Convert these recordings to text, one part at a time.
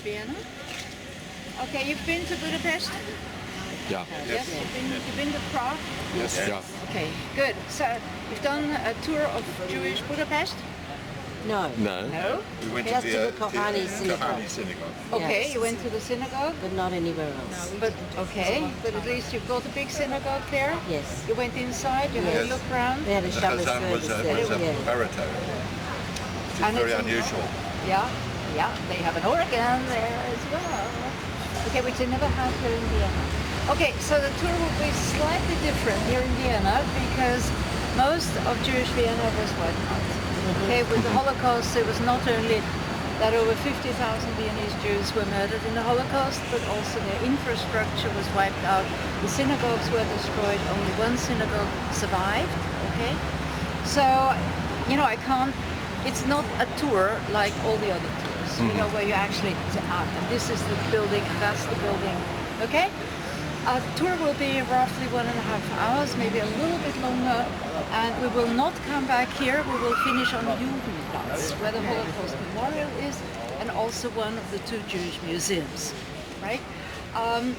Vienna. Okay, you've been to Budapest? Yeah. Yes. You've been to Prague? Yes. Yeah. Okay, good. So you've done a tour of Jewish Budapest? No. No. No? We went Just to to the the Kohani synagogue. Kohani synagogue. Okay, Yes. you went to the synagogue? But not anywhere else. But okay, but at least you've got a big synagogue there? Yes. You went inside, you had a Yes. look around? They had a The Shabbos Chazan was service a there. Yeah. baritone, which is And very it's- unusual. Yeah, yeah, they have an organ there as well. Okay, which they never had here in Vienna. Okay, so the tour will be slightly different here in Vienna because most of Jewish Vienna was wiped out. Okay, with the Holocaust, it was not only that over 50,000 Viennese Jews were murdered in the Holocaust, but also their infrastructure was wiped out. The synagogues were destroyed. Only one synagogue survived. Okay, so you know I can't. It's not a tour like all the other tours. You know where you actually and this is the building and that's the building. Okay. Our tour will be roughly 1.5 hours, maybe a little bit longer, and we will not come back here. We will finish on Judenplatz, where the Holocaust Memorial is, and also one of the 2 Jewish museums, right?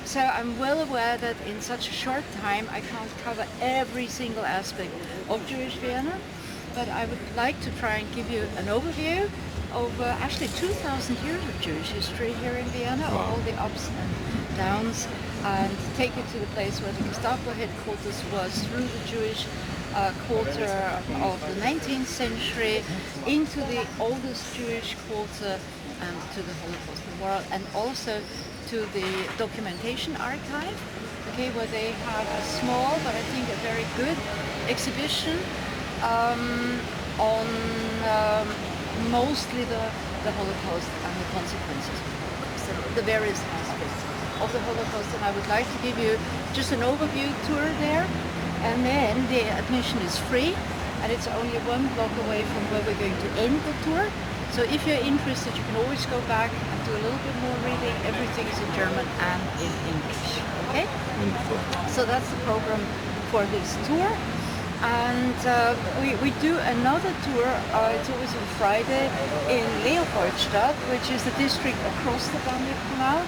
So I'm well aware that in such a short time I can't cover every single aspect of Jewish Vienna, but I would like to try and give you an overview of actually 2,000 years of Jewish history here in Vienna, all the ups and downs, and take you to the place where the Gestapo headquarters was, through the Jewish quarter of the 19th century, into the oldest Jewish quarter, and to the Holocaust Memorial, and also to the documentation archive, okay, where they have a small, but I think a very good exhibition on mostly the Holocaust and the consequences of the Holocaust, the various aspects of the Holocaust, and I would like to give you just an overview tour there, and then the admission is free, and it's only 1 block away from where we're going to end the tour. So if you're interested, you can always go back and do a little bit more reading. Everything is in German and in English. Okay? Wonderful. So that's the program for this tour. And we do another tour, it's always on Friday, in Leopoldstadt, which is the district across the Danube Canal,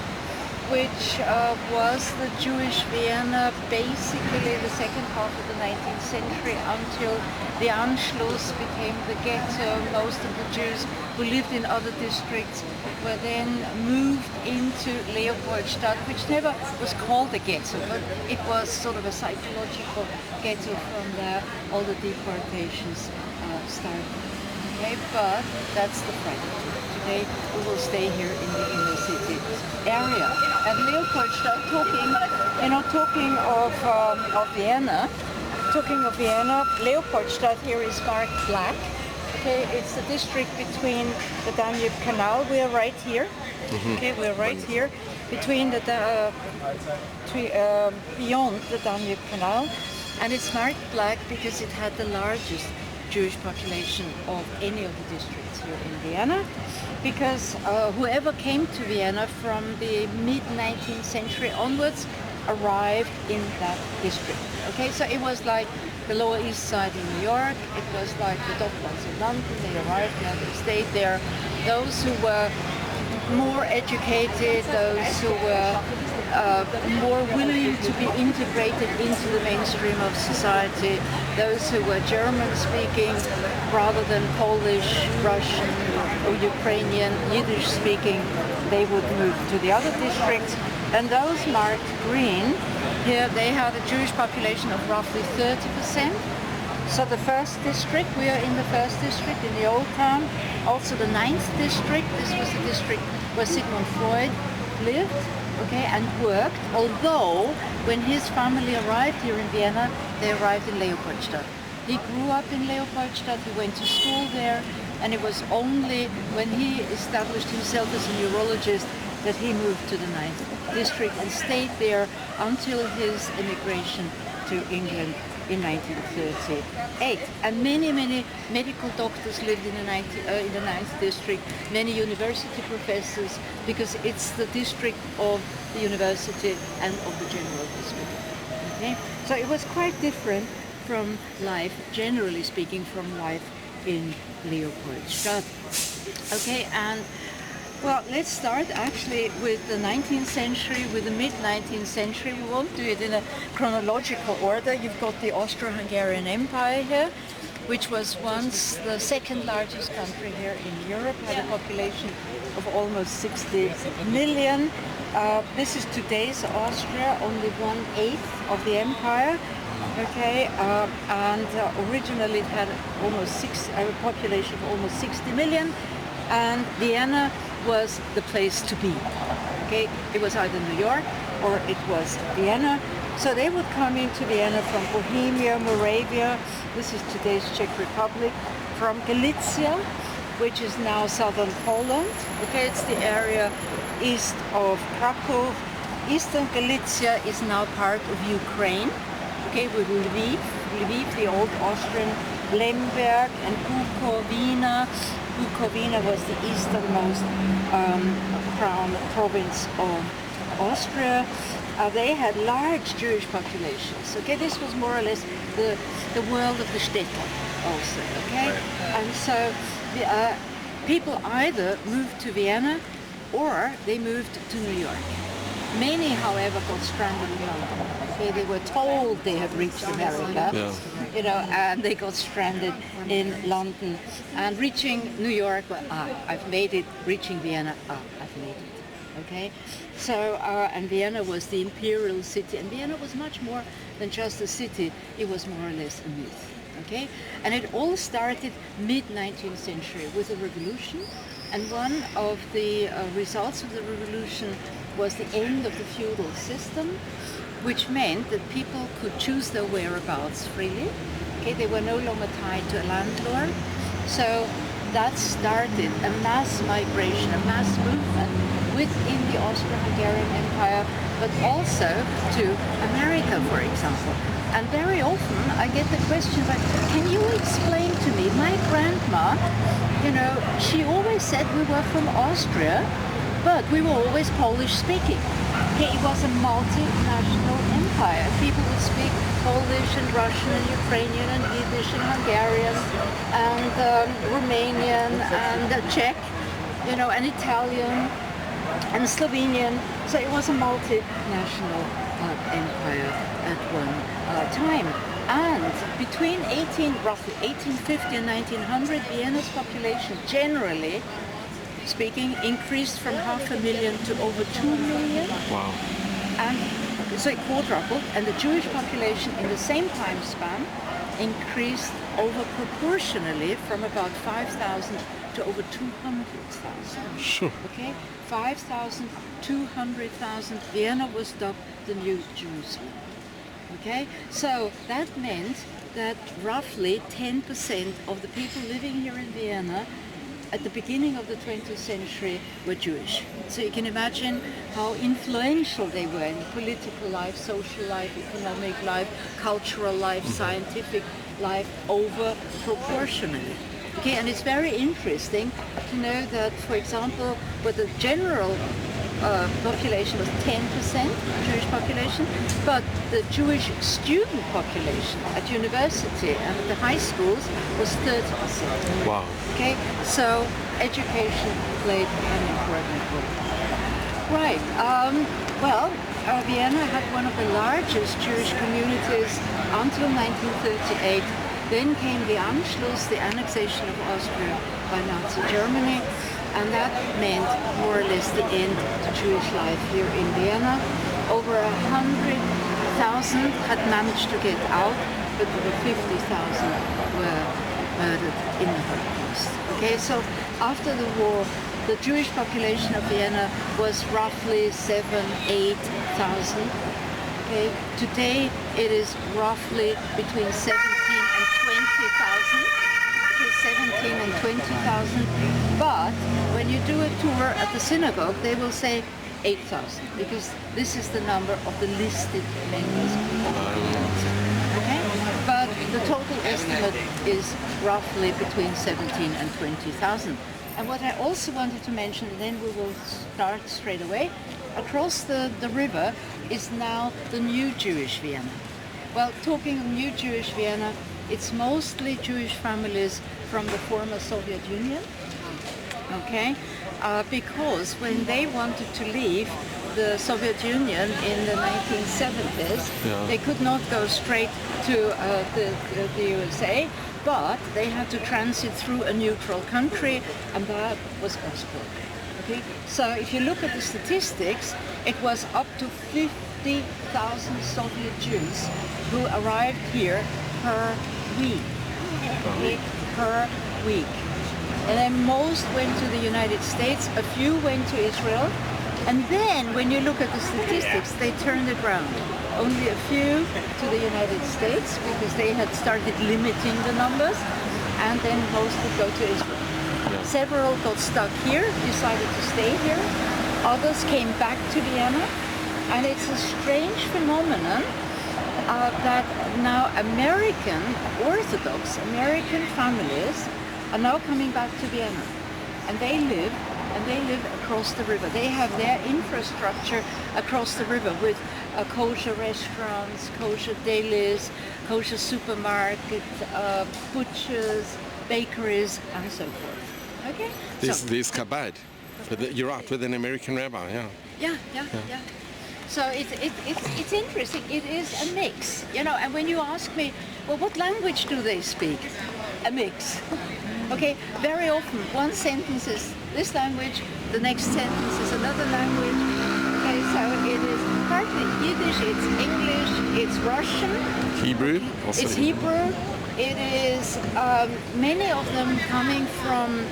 which was the Jewish Vienna basically the second half of the 19th century until the Anschluss became the ghetto. Most of the Jews who lived in other districts were then moved into Leopoldstadt, which never was called a ghetto, but it was sort of a psychological ghetto from there. All the deportations started. Okay, but that's the Friday tour. Today we will stay here in the inner city area. And Leopoldstadt, talking of Vienna, Leopoldstadt here is marked black. Okay, it's the district between the Danube Canal. We are right here. Okay, we're right here between beyond the Danube Canal, and it's marked black because it had the largest Jewish population of any of the districts here in Vienna, because whoever came to Vienna from the mid-19th century onwards arrived in that district. Okay, so it was like the Lower East Side in New York, it was like the Docklands in London. They arrived there, they stayed there. Those who were more educated, those who were more willing to be integrated into the mainstream of society, those who were German-speaking rather than Polish, Russian, or Ukrainian, Yiddish-speaking, they would move to the other districts. And those marked green, here they had a Jewish population of roughly 30%. So the first district, we are in the first district in the old town. Also the 9th district, this was the district where Sigmund Freud lived, okay, and worked. Although when his family arrived here in Vienna, they arrived in Leopoldstadt. He grew up in Leopoldstadt, he went to school there, and it was only when he established himself as a neurologist that he moved to the 9th district and stayed there until his immigration to England in 1938. And many medical doctors lived in the 9th district, many university professors, because it's the district of the university and of the general hospital. Okay? So it was quite different from life, generally speaking, from life in Leopoldstadt. Okay, and Well, let's start actually with the 19th century, with the mid-19th century. We won't do it in a chronological order. You've got the Austro-Hungarian Empire here, which was once the second largest country here in Europe, had a population of almost 60 million. This is today's Austria, only 1/8 of the empire. Okay, and originally it had a population of almost 60 million, and Vienna was the place to be. Okay, it was either New York or it was Vienna. So they would come into Vienna from Bohemia, Moravia. This is today's Czech Republic, from Galicia, which is now southern Poland. Okay, it's the area east of Krakow. Eastern Galicia is now part of Ukraine. Okay, with Lviv, the old Austrian Lemberg, and Bukovina. Bukovina was the easternmost crown province of Austria. They had large Jewish populations. Okay, this was more or less the world of the Städte also. Okay, and so people either moved to Vienna or they moved to New York. Many, however, got stranded in London. Okay, they were told they had reached America, you know, and they got stranded in London. And reaching New York, well, I've made it. Reaching Vienna, I've made it. Okay, so and Vienna was the imperial city, and Vienna was much more than just a city. It was more or less a myth. Okay, and it all started mid-19th century with a revolution, and one of the results of the revolution was the end of the feudal system, which meant that people could choose their whereabouts freely. Okay, they were no longer tied to a landlord. So that started a mass migration, a mass movement within the Austro-Hungarian Empire, but also to America, for example. And very often I get the question, like, can you explain to me, my grandma, you know, she always said we were from Austria, but we were always Polish speaking. Okay, it was a multinational empire. People would speak Polish and Russian and Ukrainian and Yiddish and Hungarian and Romanian and Czech, you know, and Italian and Slovenian. So it was a multinational empire at one time. And between roughly 1850 and 1900, Vienna's population generally speaking increased from 500,000 to over 2 million. Wow. And so it quadrupled, and the Jewish population in the same time span increased over proportionally from about 5,000 to over 200,000. Sure. Okay, 5,000, 200,000. Vienna was dubbed the New Jerusalem. Okay, so that meant that roughly 10% of the people living here in Vienna at the beginning of the 20th century were Jewish. So you can imagine how influential they were in political life, social life, economic life, cultural life, scientific life, over proportionally. Okay, and it's very interesting to know that, for example, with the general population was 10%, Jewish population, but the Jewish student population at university and at the high schools was 30%. Wow. Okay, so education played an important role. Right, Vienna had one of the largest Jewish communities until 1938. Then came the Anschluss, the annexation of Austria by Nazi Germany, and that meant more or less the end to Jewish life here in Vienna. Over 100,000 had managed to get out, but over 50,000 were murdered in the Holocaust. Okay, so after the war, the Jewish population of Vienna was roughly 7,000–8,000. Okay, today it is roughly between 17 and 20,000. Okay, 17 and 20,000. But when you do a tour at the synagogue, they will say 8,000 because this is the number of the listed members of the population. Okay, but the total estimate is roughly between 17 and 20,000. And what I also wanted to mention, and then we will start straight away, across the river is now the new Jewish Vienna. Well, talking of new Jewish Vienna, it's mostly Jewish families from the former Soviet Union. Okay, because when they wanted to leave the Soviet Union in the 1970s, Yeah. they could not go straight to the USA, but they had to transit through a neutral country, and that was Augsburg. Okay, so if you look at the statistics, it was up to 50,000 Soviet Jews who arrived here per week. Okay, per week. And then most went to the United States, a few went to Israel, and then when you look at the statistics, they turned it around. Only a few to the United States because they had started limiting the numbers, and then most would go to Israel. Yeah. Several got stuck here, decided to stay here. Others came back to Vienna, and it's a strange phenomenon that now American Orthodox American families are now coming back to Vienna, and they live across the river. They have their infrastructure across the river with kosher restaurants, kosher delis, kosher supermarket, butchers, bakeries, and so forth. Okay. This Chabad. You're out with an American rabbi, yeah. Yeah. So it's interesting. It is a mix, you know. And when you ask me, well, what language do they speak? A mix. Okay. Very often, one sentence is this language, the next sentence is another language. Okay. So it is partly Yiddish, it's English, it's Russian, Hebrew also. it's Hebrew. It is many of them coming from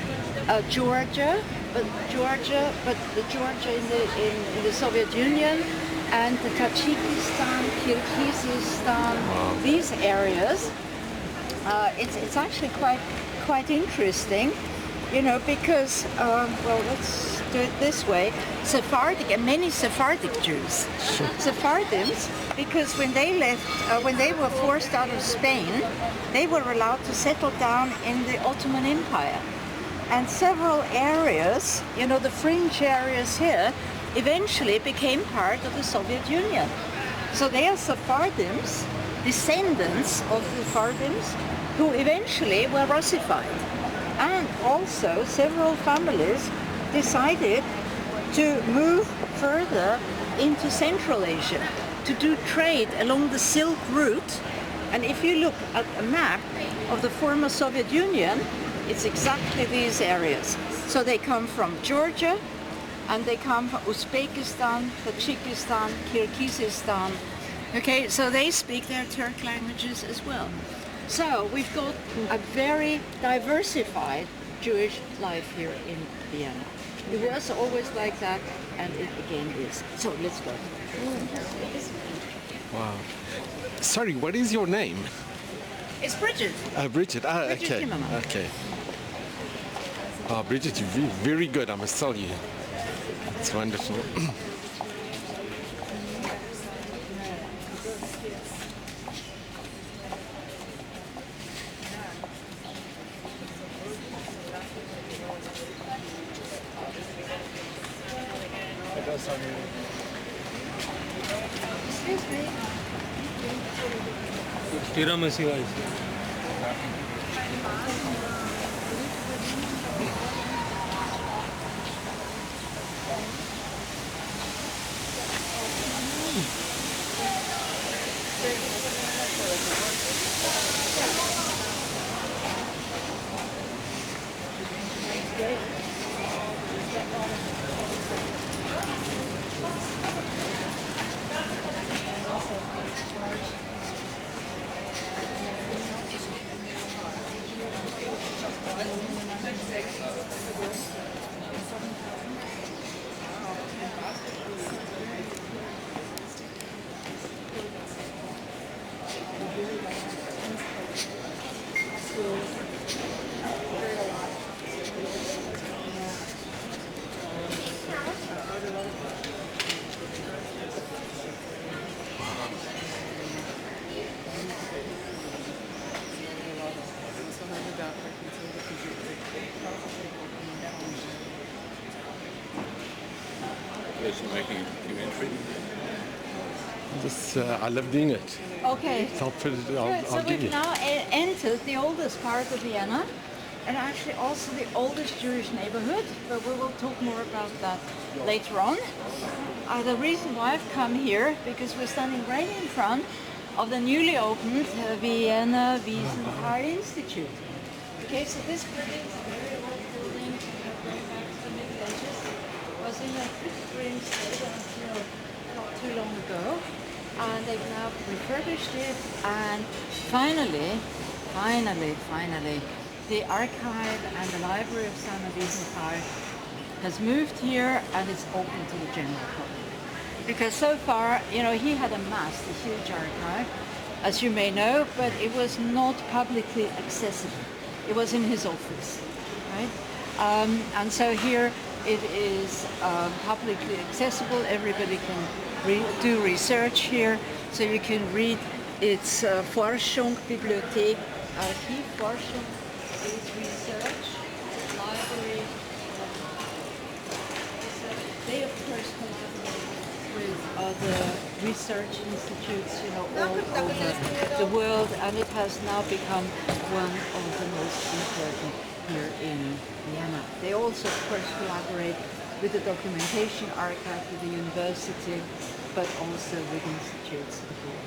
Georgia, but the Georgia in the Soviet Union, and the Tajikistan, Kyrgyzstan, these areas. It's actually quite interesting, you know, because well, let's do it this way: Sephardic and many Sephardic Jews, Sephardims, because when they left, when they were forced out of Spain, they were allowed to settle down in the Ottoman Empire. And several areas, you know, the fringe areas here, eventually became part of the Soviet Union. So they are Sephardims, descendants of Sephardims, who eventually were Russified. And also several families decided to move further into Central Asia, to do trade along the Silk Route. And if you look at a map of the former Soviet Union, it's exactly these areas. So they come from Georgia, and they come from Uzbekistan, Tajikistan, Kyrgyzstan. Okay, so they speak their Turk languages as well. So we've got a very diversified Jewish life here in Vienna. It was always like that, and it again is. So let's go. Wow. Sorry, what is your name? It's Bridget. Bridget. Bridget Okay. Zimmermann. Okay. Bridget, you're very good, I must tell you. It's wonderful. Excuse me. Tiramisu ice. Making a documentary. I love doing it. Okay. So I'll put it, So I'll give we've you. now entered the oldest part of Vienna, and actually also the oldest Jewish neighborhood, but we will talk more about that later on. The reason why I've come here, because we're standing right in front of the newly opened Vienna Wiesenthal Institute. Okay, so this building is a very old building, going back to the Middle Ages. Was in a pretty grim state until not too long ago, and they've now refurbished it, and finally, the archive and the library of Sanna Wiesenthal has moved here, and it's open to the general public. Because so far, you know, he had amassed a huge archive, as you may know, but it was not publicly accessible. It was in his office, right? And so here it is publicly accessible. Everybody can do research here. So you can read its Forschung, Bibliothek, Archiv. Forschung is research, library. They of course collaborate with other research institutes, you know, all over the world, and it has now become one of the most important here in Vienna. They also, of course, collaborate with the documentation archive, with the university, but also with institutes abroad.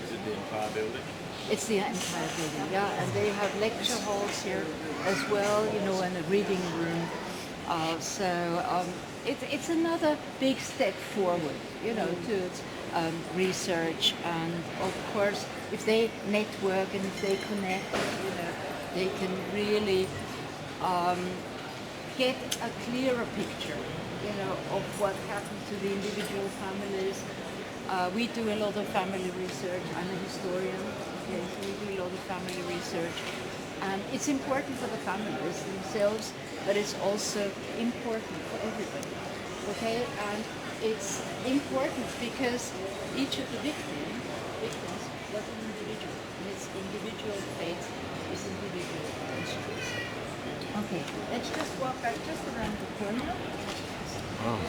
Is it the entire building? It's the entire building, yeah, and they have lecture halls here as well, you know, and a reading room. It's another big step forward, you know, to research, and of course, if they network and if they connect, you know, they can really get a clearer picture, you know, of what happened to the individual families. We do a lot of family research. I'm a historian, okay, so we do a lot of family research. And it's important for the families themselves, but it's also important for everybody, okay? And it's important because each of the victims was an individual, and its individual fate is individual histories. Okay, let's just walk back just around the corner. Oh.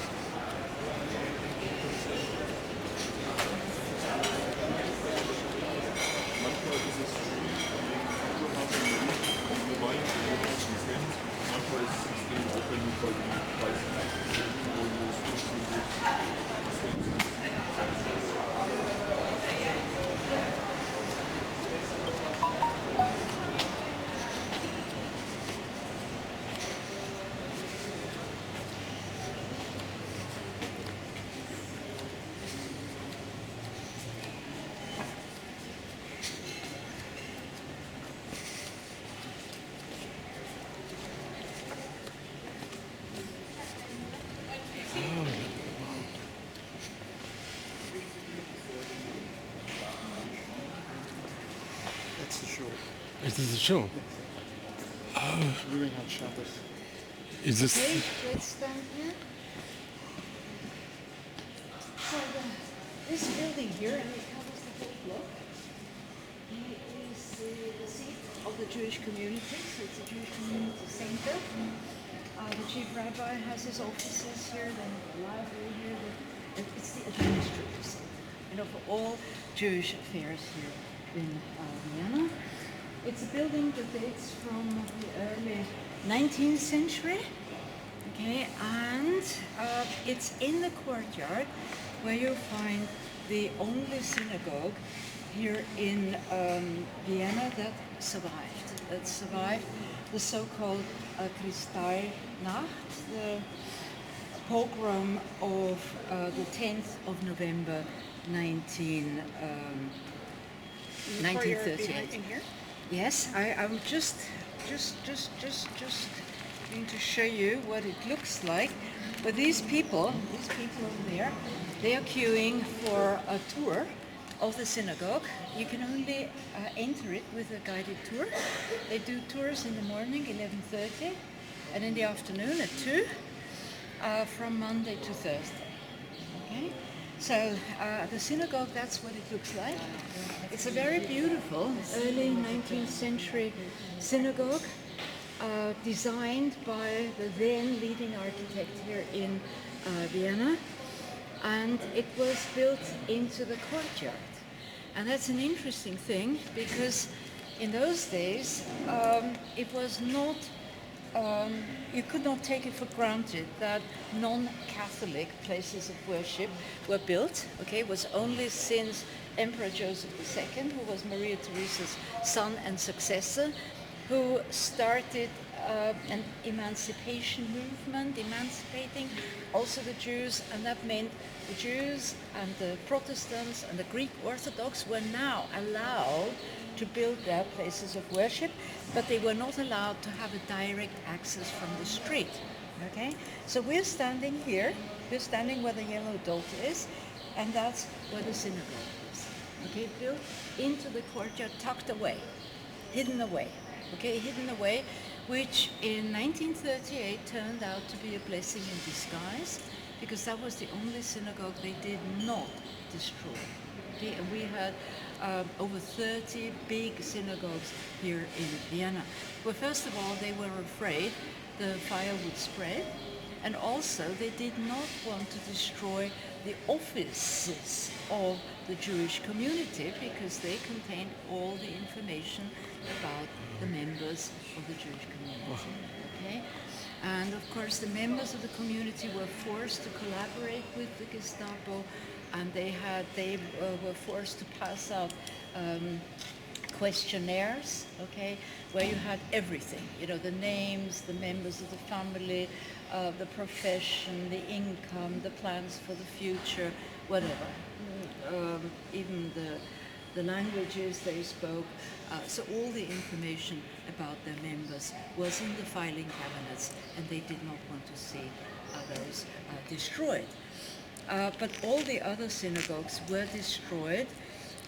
That's the show. Is this a show? Viewing on Shabbos. Is this? Okay, let's stand here. So this building here, and it covers the whole block, is the seat of the Jewish community, so it's a Jewish community center. The chief rabbi has his offices here, then the library here, it's the administrative center, you know, for all Jewish affairs here in Vienna. It's a building that dates from the early 19th century, okay, and it's in the courtyard where you'll find the only synagogue here in Vienna that survived the so-called Kristallnacht, the pogrom of the 10th of November 1938. Yes, I'm just going to show you what it looks like. But these people over there, they are queuing for a tour of the synagogue. You can only enter it with a guided tour. They do tours in the morning, 11:30, and in the afternoon at 2, from Monday to Thursday. Okay? So the synagogue, that's what it looks like. It's a very beautiful early 19th century synagogue designed by the then leading architect here in Vienna. And it was built into the courtyard. And that's an interesting thing because in those days, it was not, you could not take it for granted that non-Catholic places of worship were built. Okay, it was only since Emperor Joseph II, who was Maria Theresa's son and successor, who started an emancipation movement, emancipating also the Jews, and that meant the Jews and the Protestants and the Greek Orthodox were now allowed to build their places of worship, but they were not allowed to have a direct access from the street. Okay, so we're standing here, we're standing where the yellow dot is, and that's where the synagogue is. Okay, built into the courtyard, tucked away, hidden away. Okay, hidden away, which in 1938 turned out to be a blessing in disguise, because that was the only synagogue they did not destroy. Okay, and we had over 30 big synagogues here in Vienna. Well, first of all, they were afraid the fire would spread, and also they did not want to destroy the offices of the Jewish community, because they contained all the information about the members of the Jewish community. Okay? And of course, the members of the community were forced to collaborate with the Gestapo, and they were forced to pass out questionnaires, okay, where you had everything, you know, the names, the members of the family, the profession, the income, the plans for the future, whatever, even the languages they spoke. So all the information about their members was in the filing cabinets, and they did not want to see those destroyed. But all the other synagogues were destroyed.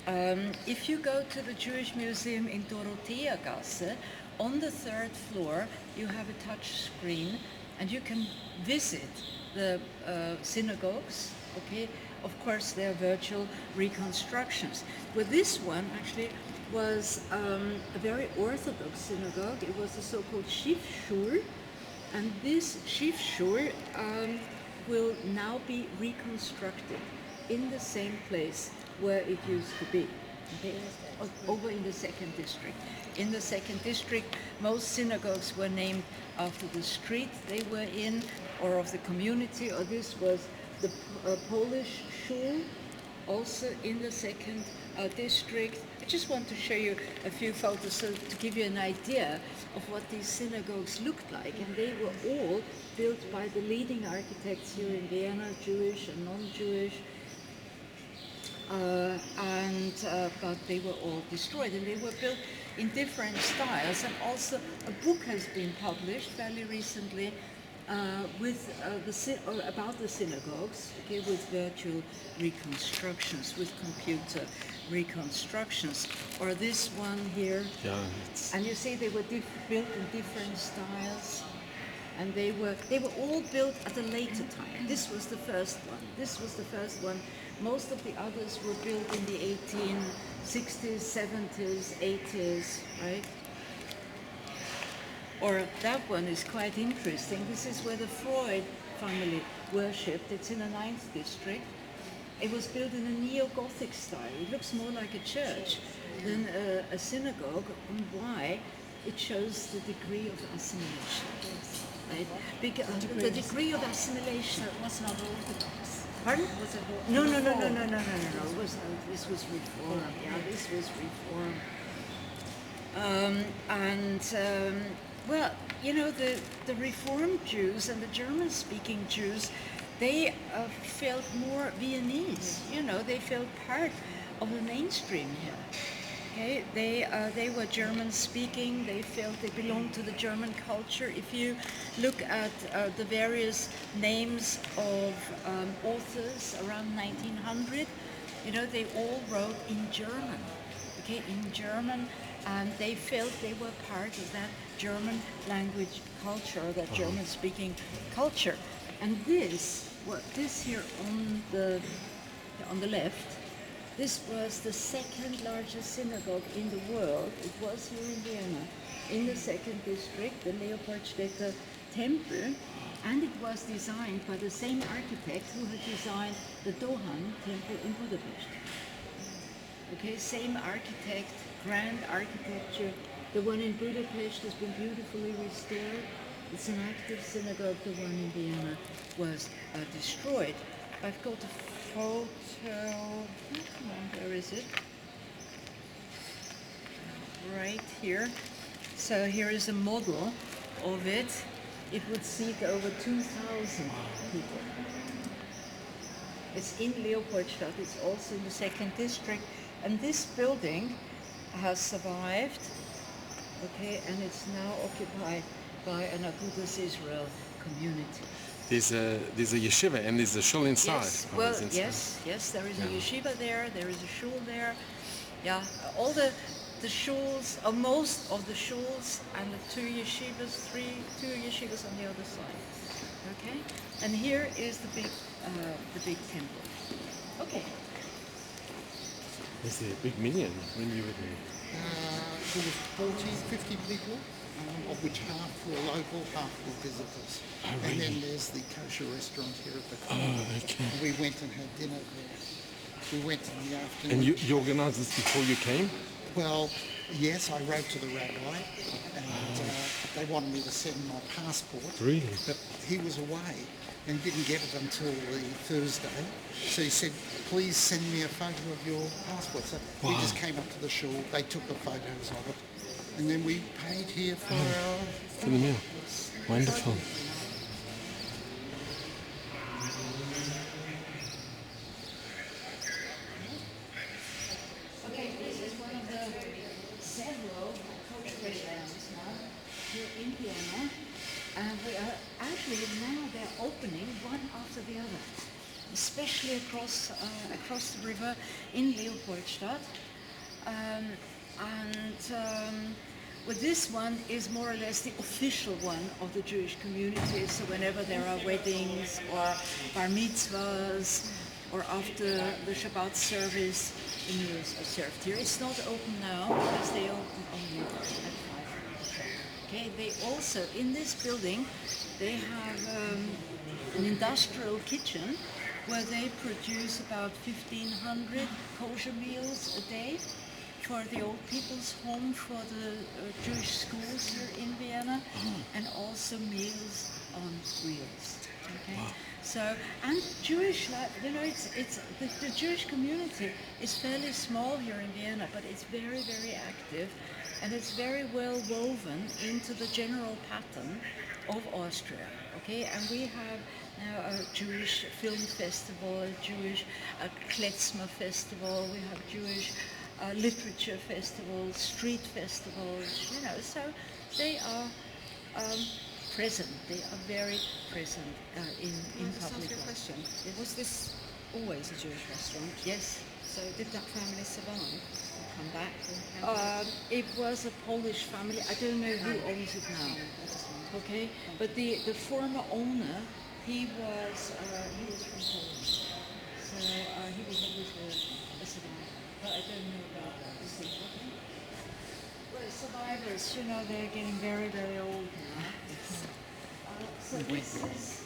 If you go to the Jewish Museum in Dorotheagasse, on the third floor you have a touch screen, and you can visit the synagogues. Okay, of course they're virtual reconstructions. Well, this one actually was a very Orthodox synagogue. It was the so-called Schiffschul, and this Schiffschul will now be reconstructed in the same place where it used to be. Okay? Over in the second district. In the second district, most synagogues were named after the street they were in, or of the community, or this was the Polish shul, also in the second district. I just want to show you a few photos so to give you an idea of what these synagogues looked like. And they were all built by the leading architects here in Vienna, Jewish and non-Jewish. But they were all destroyed, and they were built in different styles. And also a book has been published fairly recently about the synagogues, okay, with virtual reconstructions, with computer reconstructions. Or this one here, and you see they were built in different styles, and they were all built at a later time. This was the first one. This was the first one. Most of the others were built in the 1860s, 70s, 80s, right? Or that one is quite interesting. This is where the Freud family worshipped. It's in the 9th district. It was built in a neo-Gothic style. It looks more like a church than a synagogue. And why? It shows the degree of assimilation. Right? Because the degree of assimilation. So it was not Orthodox. Pardon? Was it No. It was, this was reform. Yeah, this was reform. Well, you know, the Reformed Jews and the German-speaking Jews, they felt more Viennese. You know, they felt part of the mainstream here. Okay, they were German-speaking. They felt they belonged to the German culture. If you look at the various names of authors around 1900, you know, they all wrote in German. Okay, in German, and they felt they were part of that German language culture, that German-speaking culture. And this here on the left, this was the second largest synagogue in the world. It was here in Vienna, in the second district, the Leopoldstädter Temple, and it was designed by the same architect who had designed the Dohan Temple in Budapest. Okay, same architect grand architecture. The one in Budapest has been beautifully restored. It's an active synagogue. The one in Vienna was destroyed. I've got a photo. Oh, come on, where is it? Right here. So here is a model of it. It would seat over 2,000 people. It's in Leopoldstadt. It's also in the second district. And this building has survived, okay, and it's now occupied by an Agudas Israel community. There's a yeshiva and there's a shul inside. Yes, Oh, well, it's inside. yes, there is a yeshiva there, there is a shul there. Yeah, all the shuls, or most of the shuls and the two yeshivas on the other side. Okay, and here is the big temple. Okay. There's a big million when you were there. There was 40, 50 people, of which half were local, half were visitors. Oh, And really? then there's the kosher restaurant here at the corner. Oh, okay. We went and had dinner there. We went in the afternoon. And you organised this before you came? Well, yes, I wrote to the rabbi, and they wanted me to send my passport. Really? But he was away and didn't get it until the Thursday. So he said, please send me a photo of your passport. So we just came up to the shul, they took the photos of it, and then we paid here for our... For the meal. Wonderful. Okay, this is one of the several coach restaurants now here in Vienna. And we are actually now they're opening one after the other, especially across the river in Leopoldstadt. Well, this one is more or less the official one of the Jewish community. So whenever there are weddings or bar mitzvahs, or after the Shabbat service, the meals are served here. It's not open now because they open only at 5. Okay. They also in this building they have an industrial kitchen where they produce about 1,500 kosher meals a day for the old people's home, for the Jewish schools here in Vienna, and also meals on wheels. Okay, so and Jewish life, you know, it's the Jewish community is fairly small here in Vienna, but it's very, very active, and it's very well woven into the general pattern of Austria. Okay, and we have now a Jewish film festival, a Jewish klezmer festival, we have Jewish literature festivals, street festivals, you know, so they are present, they are very present in public Your life. question. Yes. Was this always a Jewish restaurant? Yes. So did that family survive or come back? Or It was a Polish family, I don't know who owns it now. Okay, but the former owner, he was from Poland, so he was always a survivor. But I don't know about the situation. Well, survivors, you know, they're getting very, very old now. So this is.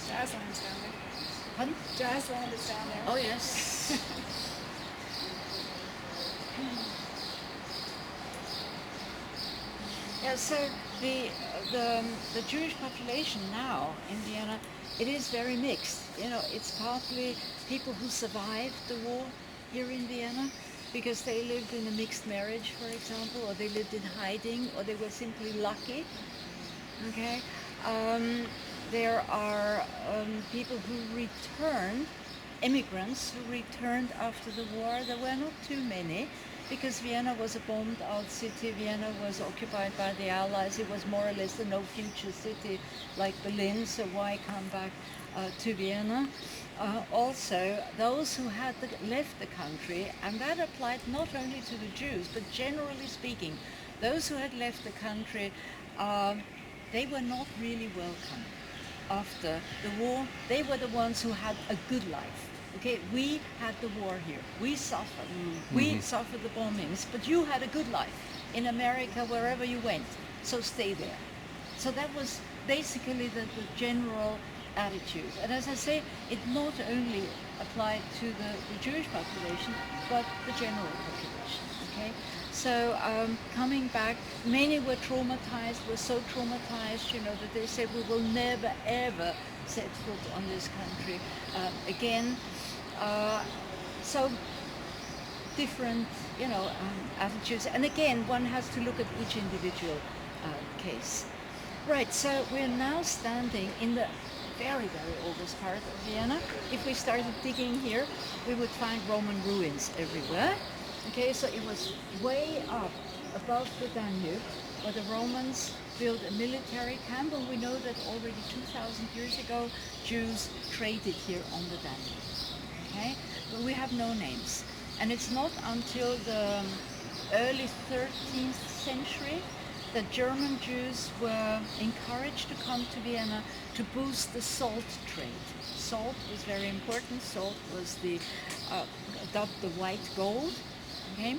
Jazzland's down there. Pardon? Jazzland is down there. Oh yes. Yeah, so the Jewish population now in Vienna, it is very mixed. You know, it's partly people who survived the war here in Vienna because they lived in a mixed marriage, for example, or they lived in hiding, or they were simply lucky. Okay. There are people who returned, immigrants who returned after the war. There were not too many, because Vienna was a bombed out city. Vienna was occupied by the Allies. It was more or less a no future city like Berlin, so why come back to Vienna? Also, those who had left the country, and that applied not only to the Jews, but generally speaking, those who had left the country, they were not really welcome after the war. They were the ones who had a good life. Okay, we had the war here. We suffered. We suffered the bombings, but you had a good life in America, wherever you went. So stay there. So that was basically the general attitude. And as I say, it not only applied to the Jewish population, but the general population. Okay. So coming back, many were traumatized, were so traumatized, that they said, we will never, ever set foot on this country again. So different, attitudes. And again, one has to look at each individual case. Right, so we're now standing in the very, very oldest part of Vienna. If we started digging here, we would find Roman ruins everywhere. Okay, so it was way up above the Danube, where the Romans built a military camp, and we know that already 2,000 years ago, Jews traded here on the Danube. Okay, but we have no names, and it's not until the early 13th century that German Jews were encouraged to come to Vienna to boost the salt trade. Salt was very important. Salt was dubbed the white gold. Okay?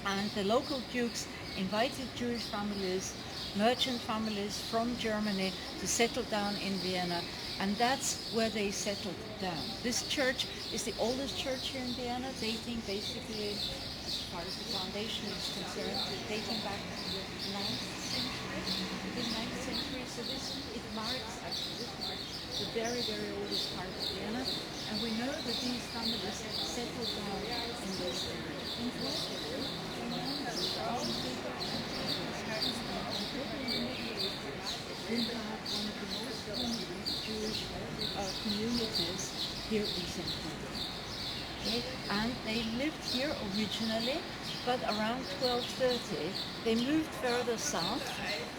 And the local dukes invited Jewish families, merchant families from Germany to settle down in Vienna, and that's where they settled down. This church is the oldest church here in Vienna, dating basically, as far as the foundation is concerned, dating back to the 9th century. The 9th century, so this marks the very, very oldest part of Vienna, and we know that these families settled down in this area. In Portugal, Vienna had one of the most prominent Jewish communities here in Central Europe. Okay? And they lived here originally, but around 1230 they moved further south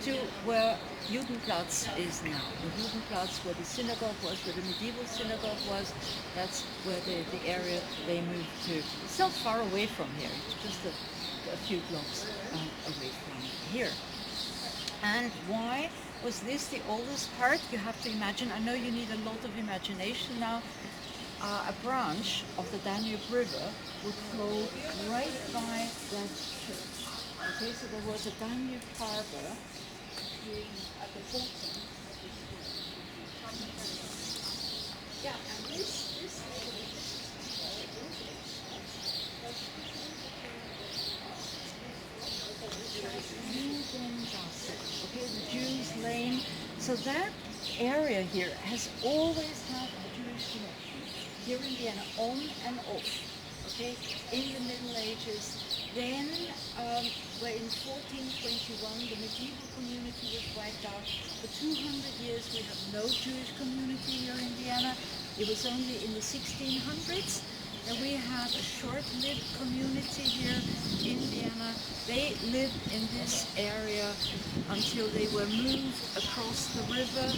to where Judenplatz is now. The Judenplatz, where the synagogue was, where the medieval synagogue was, that's where the area they moved to. It's not far away from here, it's just a few blocks away from here. And why was this the oldest part? You have to imagine, I know you need a lot of imagination now. A branch of the Danube River would flow right by that church. Okay, so there was a Danube harbor at the bottom. Yeah, and this okay, the Jews' lane. So that area here has always had a Jewish connection. Here in Vienna, on and off. Okay, in the Middle Ages. Then, where in 1421 the medieval community was wiped out. For 200 years we have no Jewish community here in Vienna. It was only in the 1600s that we had a short-lived community here in Vienna. They lived in this area until they were moved across the river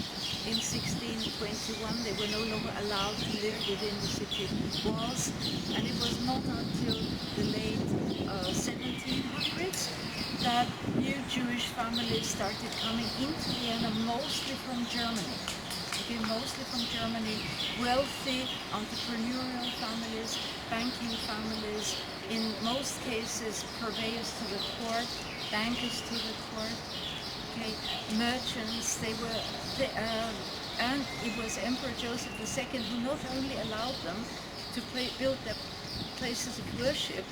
in 1621. They were no longer allowed to live within the city walls, and it was not until the late 1700s that new Jewish families started coming into Vienna, mostly from Germany. Okay, mostly from Germany, wealthy entrepreneurial families, banking families, in most cases purveyors to the court, bankers to the court, okay, merchants. And it was Emperor Joseph II who not only allowed them to build their places of worship,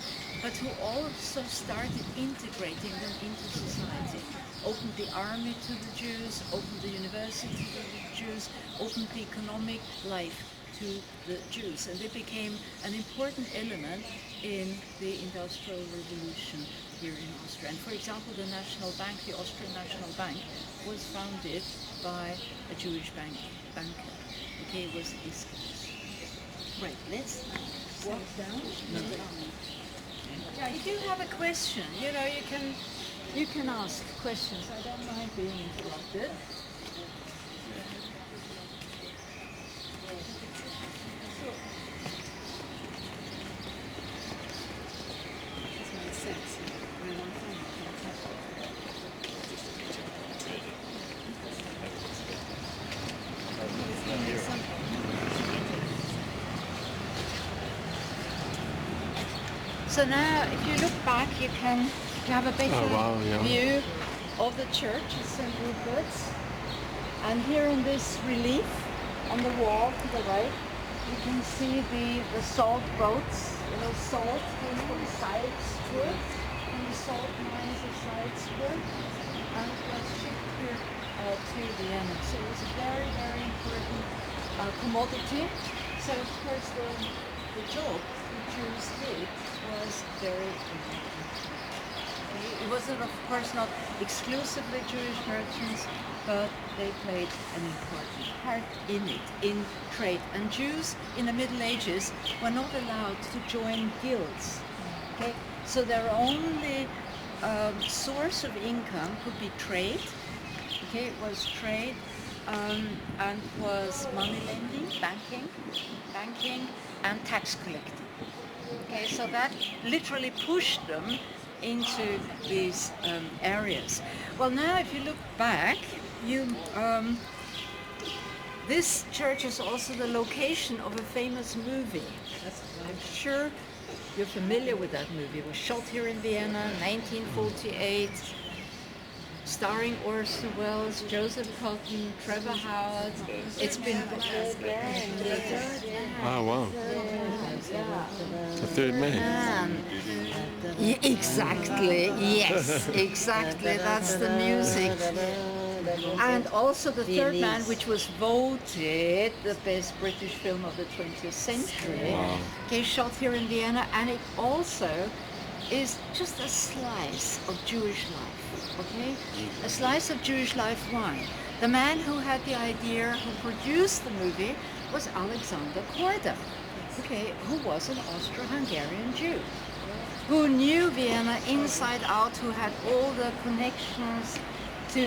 but who also started integrating them into society. Opened the army to the Jews, opened the university to the Jews, opened the economic life to the Jews. And they became an important element in the Industrial Revolution here in Austria. And for example, the National Bank, the Austrian National Bank, was founded by a Jewish banker. Okay, it was Iskis. Right, let's walk down. Yeah, if you have a question, you know, you can ask questions. I don't mind being interrupted. So now, if you look back, you have a better view of the church of St. Rupert's. And here in this relief on the wall to the right, you can see the salt boats. You know, salt came from Salzburg, from the salt mines of Salzburg, and it was shipped here to Vienna. So it was a very, very important commodity. So of course the job the Jews did was very important. Okay? It wasn't, of course, not exclusively Jewish merchants, but they played an important part in it, in trade. And Jews in the Middle Ages were not allowed to join guilds. Okay? So their only source of income could be trade. Okay, it was trade and was money lending, banking, and tax collecting. Okay, so that literally pushed them into these areas. Well, now if you look back, this church is also the location of a famous movie. I'm sure you're familiar with that movie. It was shot here in Vienna, 1948, starring Orson Welles, Joseph Cotton, Trevor Howard. It's been Oh, wow. The third man. Yeah, exactly, yes, exactly, that's the music. And also The Third Man, which was voted the best British film of the 20th century, okay, shot here in Vienna, and it also is just a slice of Jewish life, okay? A slice of Jewish life. Why? The man who had the idea, who produced the movie, was Alexander Korda, okay, who was an Austro-Hungarian Jew, who knew Vienna inside out, who had all the connections to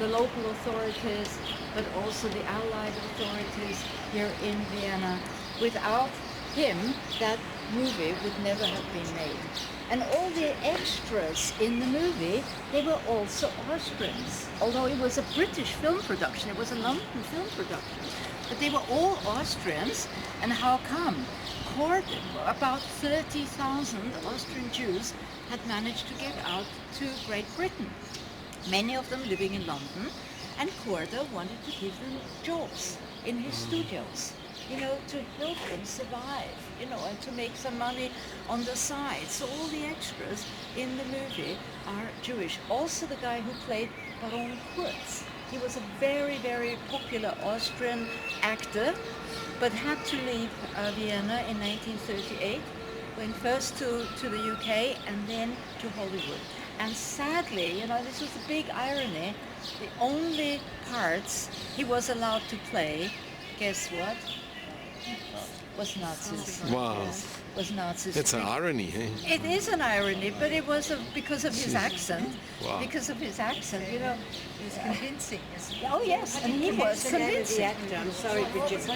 the local authorities, but also the Allied authorities here in Vienna. Without him, that movie would never have been made. And all the extras in the movie, they were also Austrians. Although it was a British film production, it was a London film production, but they were all Austrians. And how come? About 30,000 Austrian Jews had managed to get out to Great Britain, many of them living in London, and Korda wanted to give them jobs in his studios, you know, to help them survive, you know, and to make some money on the side. So all the extras in the movie are Jewish. Also the guy who played Baron Kurz. He was a very, very popular Austrian actor, but had to leave Vienna in 1938, went first to the UK and then to Hollywood. And sadly, you know, this was a big irony, the only parts he was allowed to play, guess what? Was Nazis. Wow. Was Nazis. It's an irony, eh? It is an irony, but it was because of his accent. Wow. Because of his accent, you know. He was convincing, isn't he? Oh yes, and he was convincing. I'm sorry, Bridget.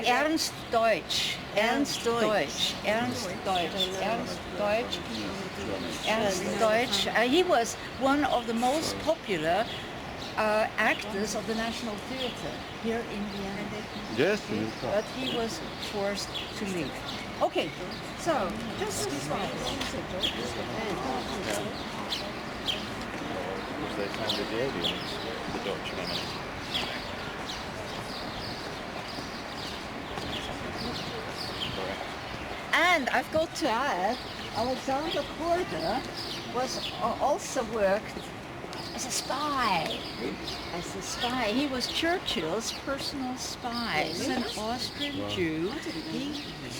Ernst Deutsch. Ernst Deutsch. Ernst Deutsch. Ernst Deutsch. Ernst Deutsch. He was one of the most popular actors of the National Theatre here in Vienna. Yes. But he was forced to leave. Okay, so just Because they founded the aliens, the Dutch family. and I've got to add, Alexander Korda was also worked as a spy. As a spy. He was Churchill's personal spy. He was an Austrian Jew.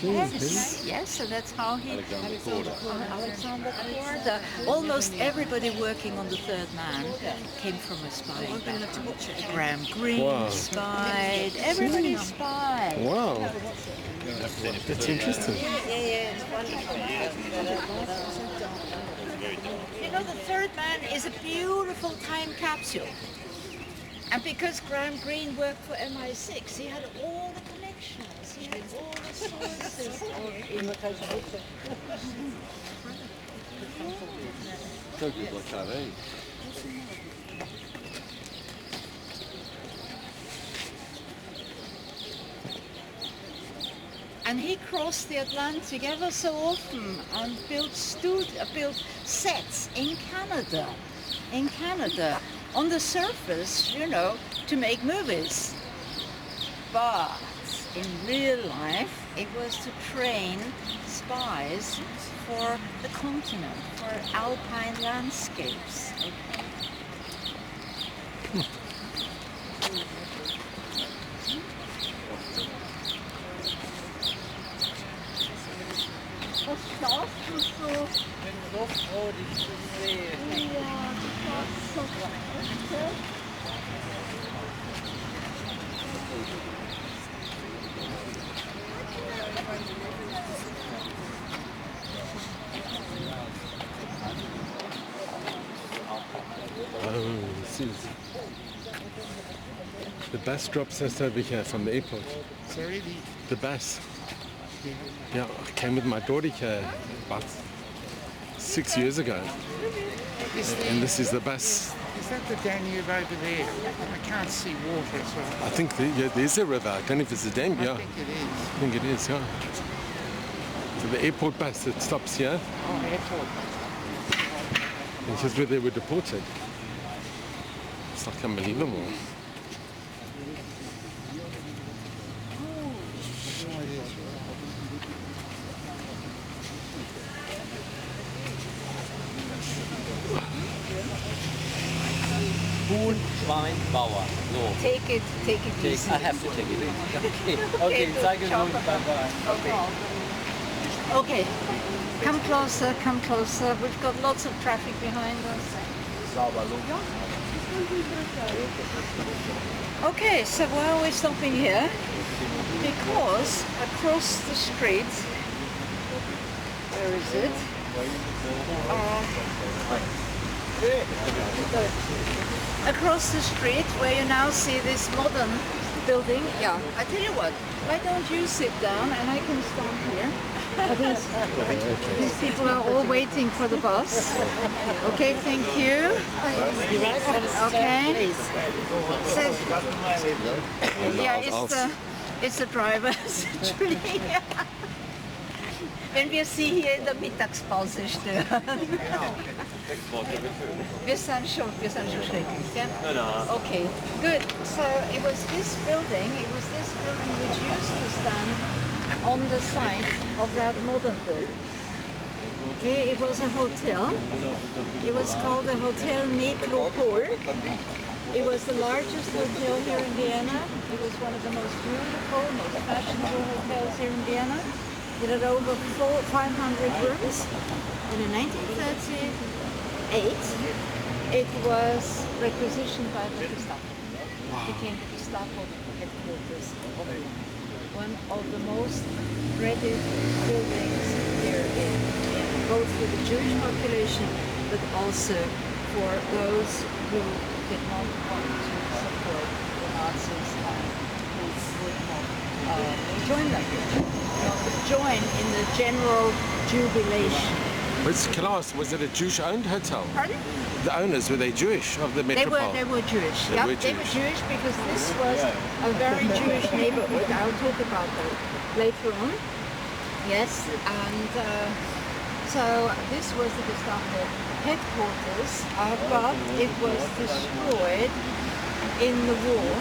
Yes, and that's how he... Alexander Korda. Almost everybody working on The Third Man came from a spy background. Graham Greene spied. Everybody spied. Wow. That's interesting. Yeah, it's wonderful. know, the third man is a beautiful time capsule. And because Graham Greene worked for MI6, he had all the connections, he had all the sources of information. So good like that, eh? And he crossed the Atlantic ever so often and built sets in Canada. In Canada, on the surface, you know, to make movies. But in real life, it was to train spies for the continent, for alpine landscapes. Okay? Was schaust du so? Wenn so froh, dich zu sehen. Ja, das war so okay. Oh, this is the bus drops us over here from the airport. Sorry, The bus. Yeah, I came with my daughter here about 6 years ago, and this is the bus. is that the Danube over there? I can't see water as well. I think there's a river. I don't know if it's a dam. Yeah, I think it is. I think it is. Yeah. So the airport bus that stops here, Oh, airport. and here's where they were deported. It's like unbelievable. Oh, it is. Huhn, Schwein, Bauer. So. Take it easy. I have to take it. Okay, zeige ciao. nur. Bye-bye. Okay, come closer, come closer. We've got lots of traffic behind us. Okay, so why are we stopping here? Because across the street, where is it? Across the street, where you now see this modern building. Yeah, I tell you what, why don't you sit down and I can stand here? These people are all waiting for the bus. Okay, thank you. Okay. So, yeah, it's the driver. Wenn wir Sie hier in der Mittagspause stören. Wir sind schon schrecklich, ja? Okay, good. So it was this building which used to stand on the site of that modern building. Okay, it was a hotel. It was called the Hotel Metropole. It was the largest hotel here in Vienna. It was one of the most beautiful, most fashionable hotels here in Vienna. It had over 500 rooms. And in 1938, it was requisitioned by the Gestapo. It became the Gestapo headquarters of Vienna. One of the most dreaded buildings here in Vienna, both for the Jewish population, but also for those who did not want to support the Nazis and who would not join them, join in the general jubilation. Can I ask, was it a Jewish-owned hotel? Pardon? The owners, were they Jewish of the metropole? They were Jewish. They Yep, were they were Jewish. Jewish because this was a very Jewish neighborhood. I'll talk about that later on. Yes, and so this was the Gestapo headquarters, but it was destroyed in the war.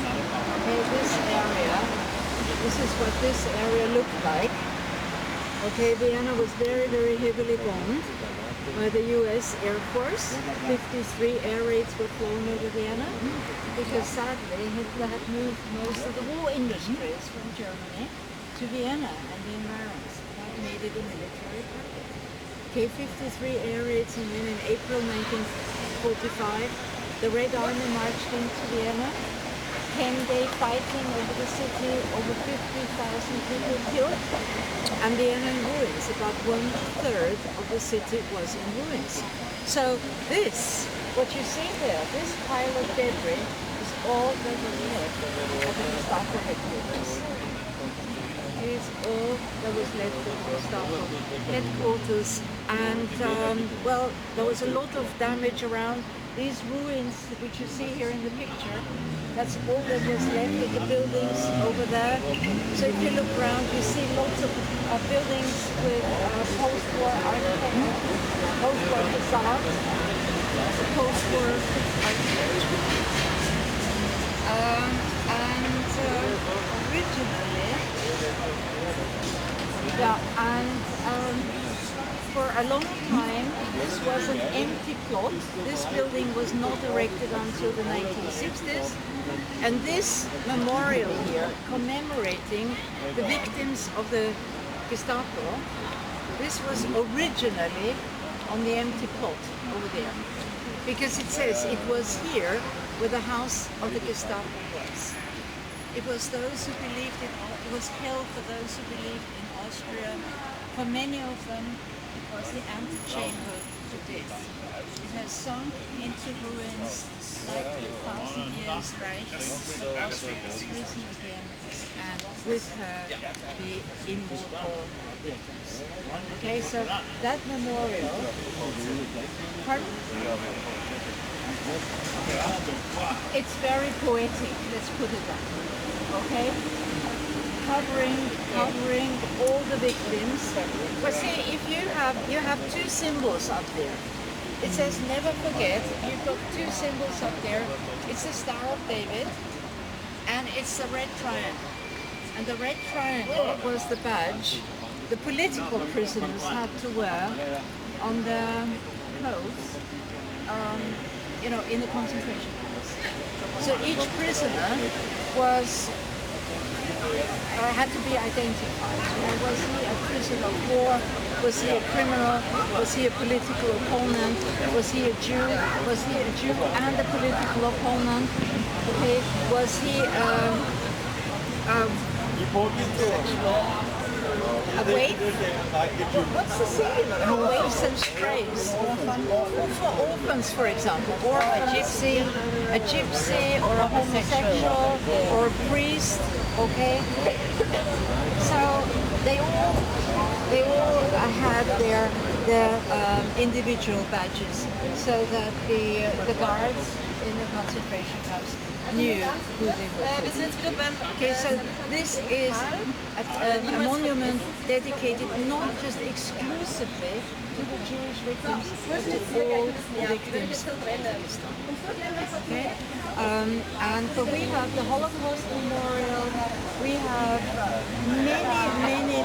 Okay, this area, this is what this area looked like. Okay, Vienna was very, very heavily bombed by the US Air Force. 53 air raids were flown over Vienna because sadly Hitler had moved most of the war industries from Germany to Vienna and the environs. That made it a military target. Okay, 53 air raids, and then in April 1945 the Red Army marched into Vienna 10-day fighting over the city, over 50,000 people killed, and Vienna in ruins. About 1/3 of the city was in ruins. So this, what you see there, this pile of debris is all that was left of the Gestapo headquarters. Is all that was left of the Gestapo headquarters, and well, there was a lot of damage around these ruins, which you see here in the picture. That's all that was left of the buildings over there. So if you look around, you see lots of buildings with post-war architecture, post-war facades, post-war architecture. And originally, yeah, and for a long time, this was an empty plot. This building was not erected until the 1960s. And this memorial here, commemorating the victims of the Gestapo, this was originally on the empty plot over there. Because it says it was here where the house of the Gestapo was. It was those who believed it was hell for those who believed in Austria. For many of them, it was the antechamber to death. It has sunk into ruins like the 1,000 years Reich. Austria has risen again, and with her the immortal victims. Okay, so that memorial, pardon? It's very poetic, let's put it that way. Okay? Covering all the victims. But see, if you have two symbols up there. It says never forget. You've got two symbols up there. It's the Star of David and it's the red triangle. And the red triangle was the badge the political prisoners had to wear on their clothes, you know, in the concentration camps. So each prisoner was had to be identified. So was he a prisoner of war? Was he a criminal? Was he a political opponent? Was he a Jew? Was he a Jew and a political opponent? Okay. Was he a waif? What's the singular? Waifs and strays. Or for orphans, for example, or a gypsy, or a homosexual, or a priest. Okay. So they all had their individual badges, so that the guards in the concentration camps knew who they were. Okay, so this is a monument dedicated not just exclusively to the Jewish victims, but to all victims of Pakistan. Okay, but we have the Holocaust Memorial. We have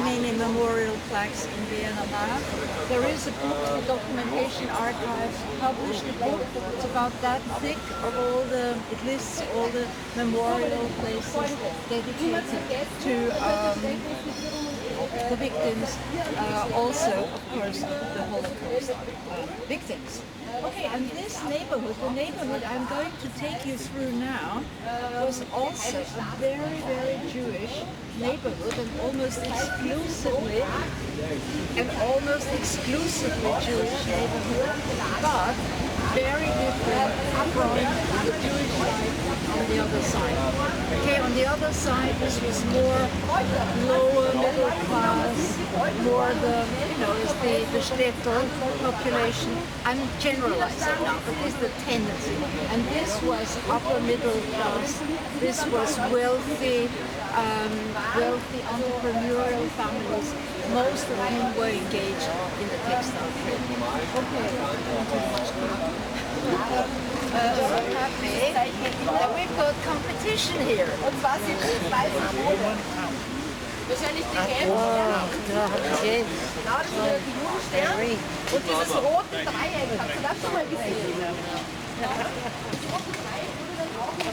many memorial plaques in Vienna now. There is a book, the Documentation Archive published a book. It's about that thick of all the, it lists all the memorial places dedicated to the victims, also, of course, the Holocaust victims. Okay, and this neighborhood, the neighborhood I'm going to take you through now, was also a very Jewish neighborhood, and almost exclusively Jewish neighborhood, but very different from the Jewish side on the other side. Okay, on the other side, this was more lower middle class, more the, you know, the shtetl population. I'm generalizing now, but this is the tendency. And this was upper middle class. This was wealthy entrepreneurial families, most of whom were engaged in the textile trade. Okay. I'm happy that we've got competition here. Wahrscheinlich die Gelbe. Genau, das ist die Jugendstern. Und dieses rote Dreieck, hast du das schon mal gesehen? Ja. Das rote Dreieck wurde dann auch mit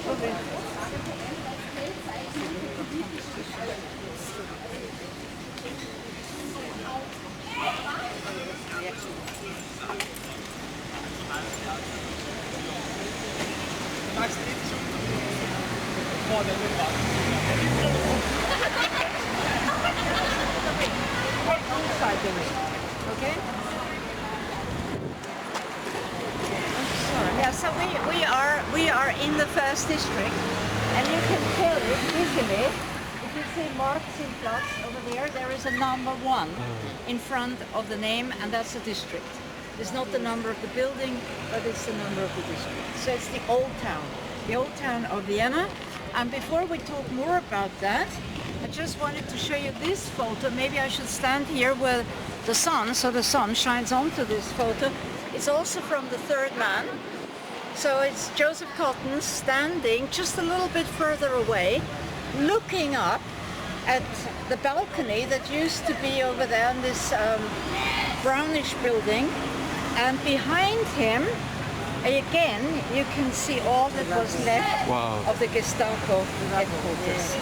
Inside the ring. Okay? Yeah, so we are in the first district, and you can tell it easily. If you see Marktplatz over there is a number 1 in front of the name, and that's a district. It's not the number of the building, but it's the number of the district. So it's the old town of Vienna. And before we talk more about that, I just wanted to show you this photo. Maybe I should stand here with the sun, so the sun shines onto this photo. It's also from the third man. So it's Joseph Cotton standing just a little bit further away, looking up at the balcony that used to be over there in this brownish building. And behind him, again, you can see all that was left of the Gestapo headquarters.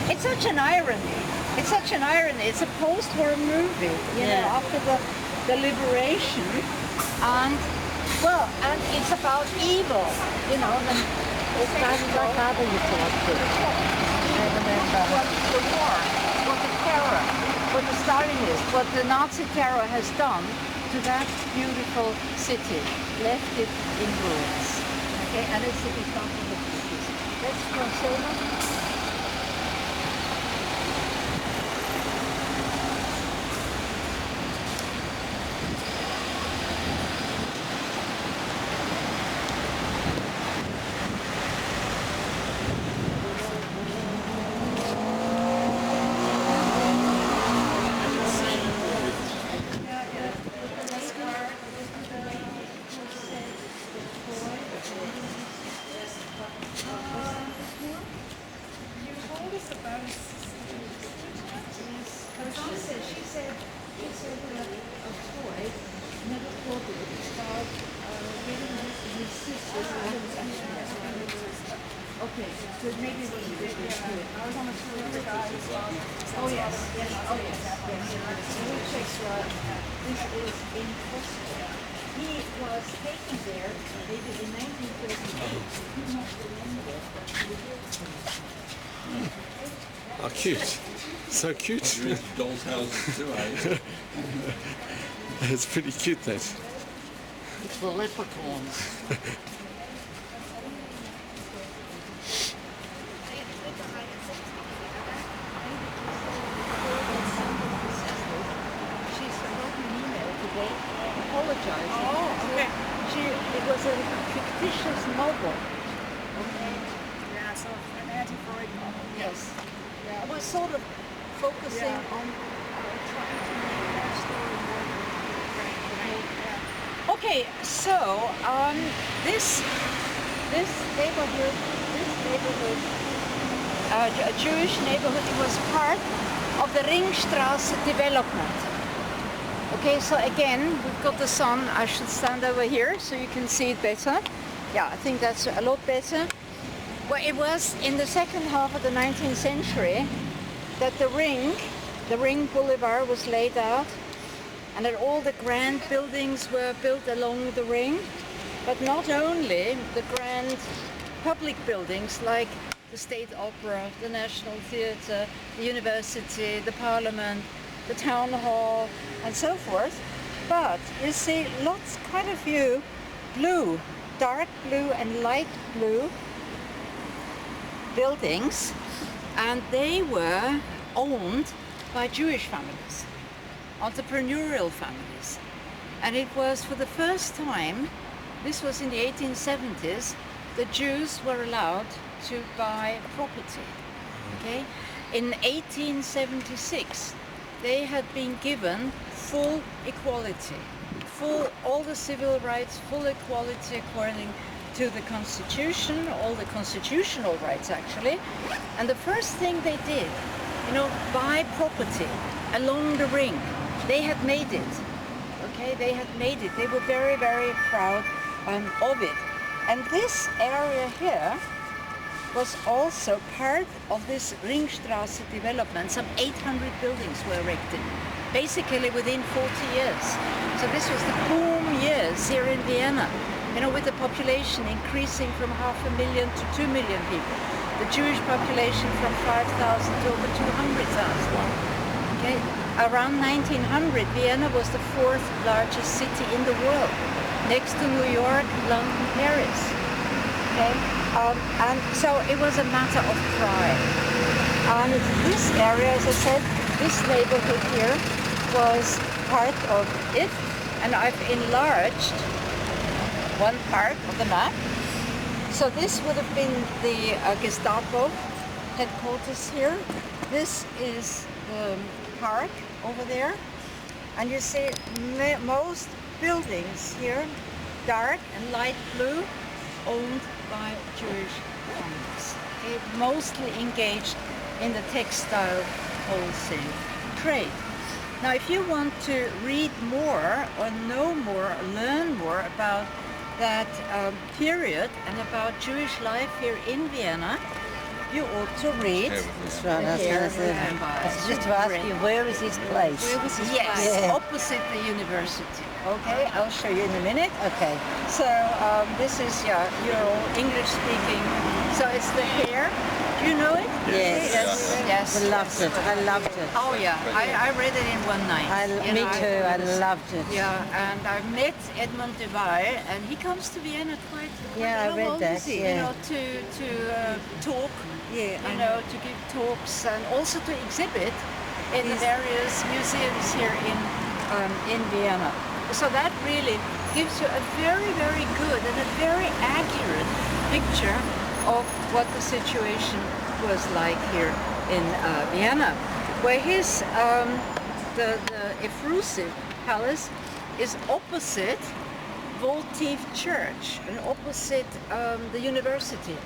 It's such an irony. It's such an irony. It's a post-war movie, you know, after the liberation, and it's about evil, you know. It's kind of like how you talk to. What the war, what the terror, what the Stalinist, what the Nazi terror has done to that beautiful city, left it in ruins. Okay, and it's the Gestapo headquarters. Let's cross over. Okay, so maybe it was a bit good. I want to see the guys. Oh yes, yes, oh yes, yes. We'll check this is impossible. He was taken there maybe in 1938. Oh, cute. So cute. Doll's houses too, eh? It's pretty cute, that. It's for leprechauns. Apologizing. Oh, okay. It was a fictitious novel. Okay. Yeah, so an anti-Freud novel. Yes. Yeah. I was sort of focusing on trying to make that story more. Okay, so this neighborhood, a Jewish neighborhood, it was part of the Ringstraße development. Okay, so again, we've got the sun. I should stand over here so you can see it better. Yeah, I think that's a lot better. Well, it was in the second half of the 19th century that the ring boulevard was laid out, and that all the grand buildings were built along the ring. But not only the grand public buildings like the State Opera, the National Theatre, the University, the Parliament, the Town Hall, and so forth, but you see quite a few blue, dark blue and light blue buildings, and they were owned by Jewish families, entrepreneurial families. And it was for the first time, this was in the 1870s, the Jews were allowed to buy property. Okay? In 1876, they had been given full equality, all the civil rights, full equality according to the Constitution, all the constitutional rights actually. And the first thing they did, buy property along the ring. They had made it. Okay, they had made it. They were very, very proud of it. And this area here was also part of this Ringstraße development. Some 800 buildings were erected, basically within 40 years. So this was the boom years here in Vienna. with the population increasing from 500,000 to 2 million people, the Jewish population from 5,000 to over 200,000. Okay, around 1900, Vienna was the fourth largest city in the world, next to New York, London, Paris. Okay, and so it was a matter of pride. And this area, as I said, this neighborhood here was part of it, and I've enlarged one part of the map. So this would have been the Gestapo headquarters here. This is the park over there, and you see most buildings here, dark and light blue, owned by Jewish families. Okay, mostly engaged in the textile wholesale trade. Now, if you want to read more or know more or learn more about that period and about Jewish life here in Vienna, you ought to read. That's right, I was just to ask you, where is this place? Where was this Yes. place? Yeah. Opposite the university. Okay, I'll show you in a minute. Okay. So this is, you're all English speaking. So it's the hair. Do you know it? Yes. Yes. I loved it. I loved it. Oh yeah, I read it in one night. Me too. I loved it. Yeah, and I met Edmund de Waal, and he comes to Vienna quite Yeah, I read often, that, yeah. to talk, Yeah, to give talks and also to exhibit in the various museums here in Vienna. So that really gives you a very, very good and a very accurate picture of what the situation was like here in Vienna, where his the Efrusiv Palace is opposite Votive Church and opposite the university,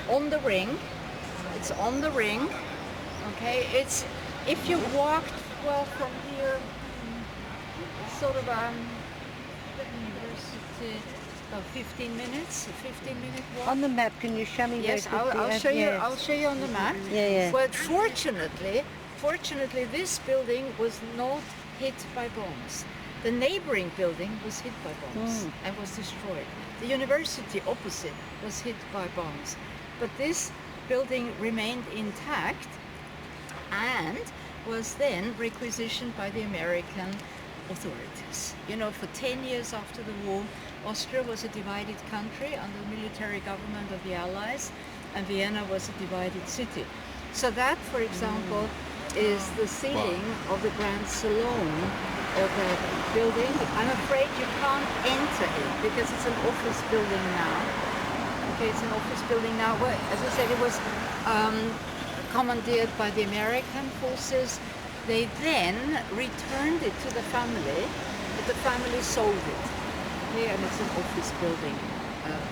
on the ring. It's on the ring. Okay, it's if you walked from here, sort of the university. 15 minutes, a 15-minute walk. On the map, can you show me Yes, where it could I'll be? show you. Yes. I'll show you on the map. Yeah. But fortunately, this building was not hit by bombs. The neighboring building was hit by bombs and was destroyed. The university opposite was hit by bombs, but this building remained intact and was then requisitioned by the American authorities. For 10 years after the war, Austria was a divided country under the military government of the Allies, and Vienna was a divided city. So that, for example, is the ceiling of the Grand Salon of that building. I'm afraid you can't enter it because it's an office building now. Okay, it's an office building now. Well, as I said, it was commandeered by the American forces. They then returned it to the family, but the family sold it. Okay, and it's an office building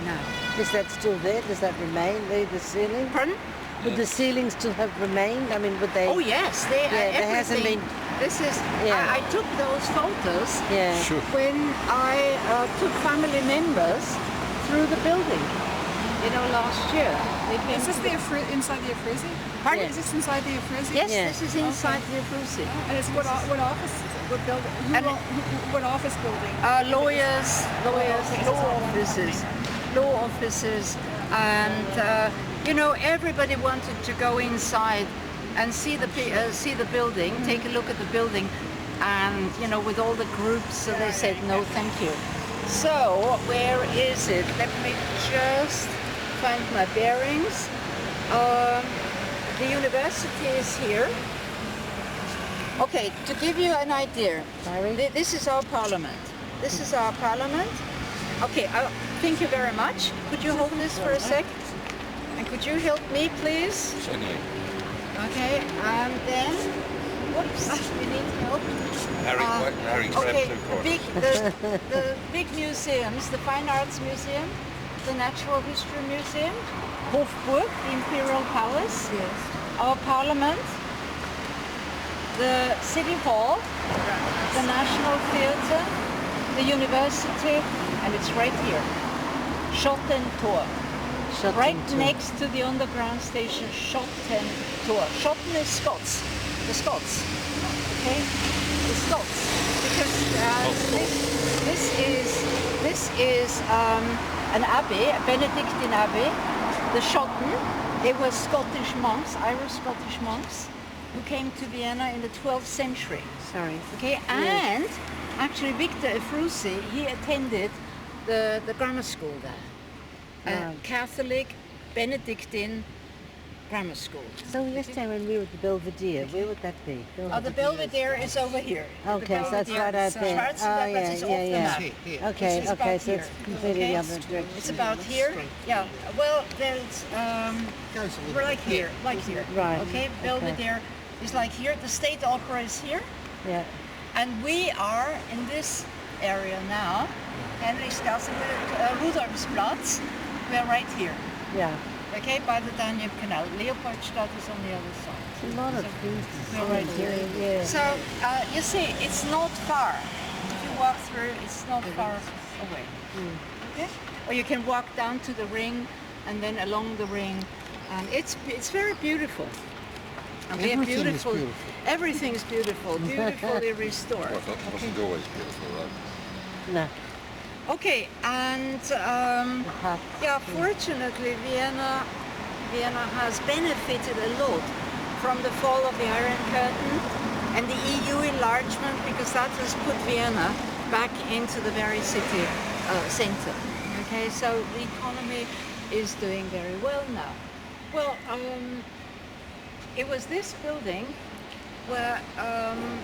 now. Is that still there? Does that remain there, the ceiling? Pardon? Would the ceiling still have remained? I mean, would they? Oh yes, they. There hasn't been. This is. Yeah. I took those photos Yeah. Sure. when I took family members through the building. Last year. They came Is this to inside the Efrusi? Pardon? Is this inside the Efrusi? Yes, Yeah. this is inside the Efrusi. And it's what office? What building? What office building? Lawyers, law offices, and everybody wanted to go inside and see the building, take a look at the building, and with all the groups, so they said no, thank you. So where is it? Let me just find my bearings. The university is here. Okay, to give you an idea, this is our parliament. This is our parliament. Okay, thank you very much. Could you hold this for a sec? And could you help me, please? Certainly. Okay, and then, whoops, we need help. Harry Okay, Krebs, of course. the big museums, the Fine Arts Museum, the Natural History Museum, Hofburg, the Imperial Palace, our parliament, the City Hall, the National Theatre, the university, and it's right here, Schottentor. Right next to the underground station, Schottentor. Schotten is Scots, the Scots, okay? The Scots, because this is an abbey, a Benedictine abbey, the Schotten. It was Scottish monks, Irish Scottish monks, who came to Vienna in the 12th century. Sorry. Okay, and actually Victor Efrusi, he attended the grammar school there. A Right. Catholic Benedictine grammar school. So yesterday when we were at the Belvedere, where would that be? Oh, the Belvedere is over here. Okay, so that's right out there. Schwarzenberg, but it's off the map. Okay, It's okay, about so it's here. completely Okay? the other direction. It's about here. Yeah. Well, there's Goes a little we're like bit. here, like here. Right, Okay. Belvedere is like here. The State Opera is here, Yeah. and we are in this area now. Henrichstraße, Rudolfsplatz. We're right here. Yeah. Okay, by the Danube Canal. Leopoldstadt is on the other side. It's a lot of things to We're right see here. here. Yeah. So you see, it's not far. If you walk through, it's not far away. Okay? Or you can walk down to the ring, and then along the ring. It's very beautiful. Okay, Everything is beautiful. Everything is beautiful. Beautifully restored. Well, it wasn't always beautiful though. No. Okay, and yeah, fortunately, Vienna has benefited a lot from the fall of the Iron Curtain and the EU enlargement, because that has put Vienna back into the very city center. Okay, so the economy is doing very well now. Well, it was this building where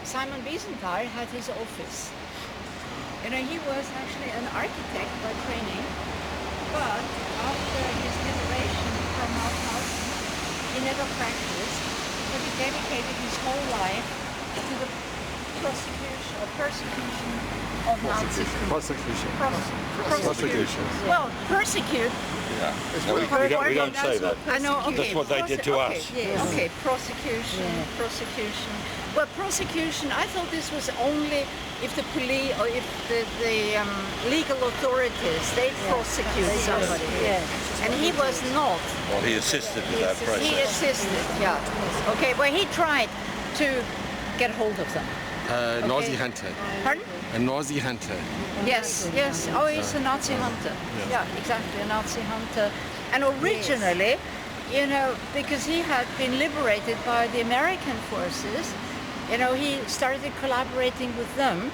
Simon Wiesenthal had his office. You know, he was actually an architect by training, but after his liberation from Mauthausen, he never practiced, but he dedicated his whole life to the persecution of Nazism. Prosecution. Prosecution. Well, persecute. Yeah. No, we don't say that. I know. Okay. That's what they did to okay, us. Yes. Okay. Prosecution. Prosecution. Well, prosecution. I thought this was only if the police or if the legal authorities they prosecute somebody. Yes. And he was not. Well, he assisted with that process. He assisted. Yeah. Okay. Well, he tried to get hold of them. Nazi hunter. Pardon? A Nazi hunter. Yes, yes. Oh, he's a Nazi hunter. Yeah, exactly, a Nazi hunter. And originally, you know, because he had been liberated by the American forces, you know, he started collaborating with them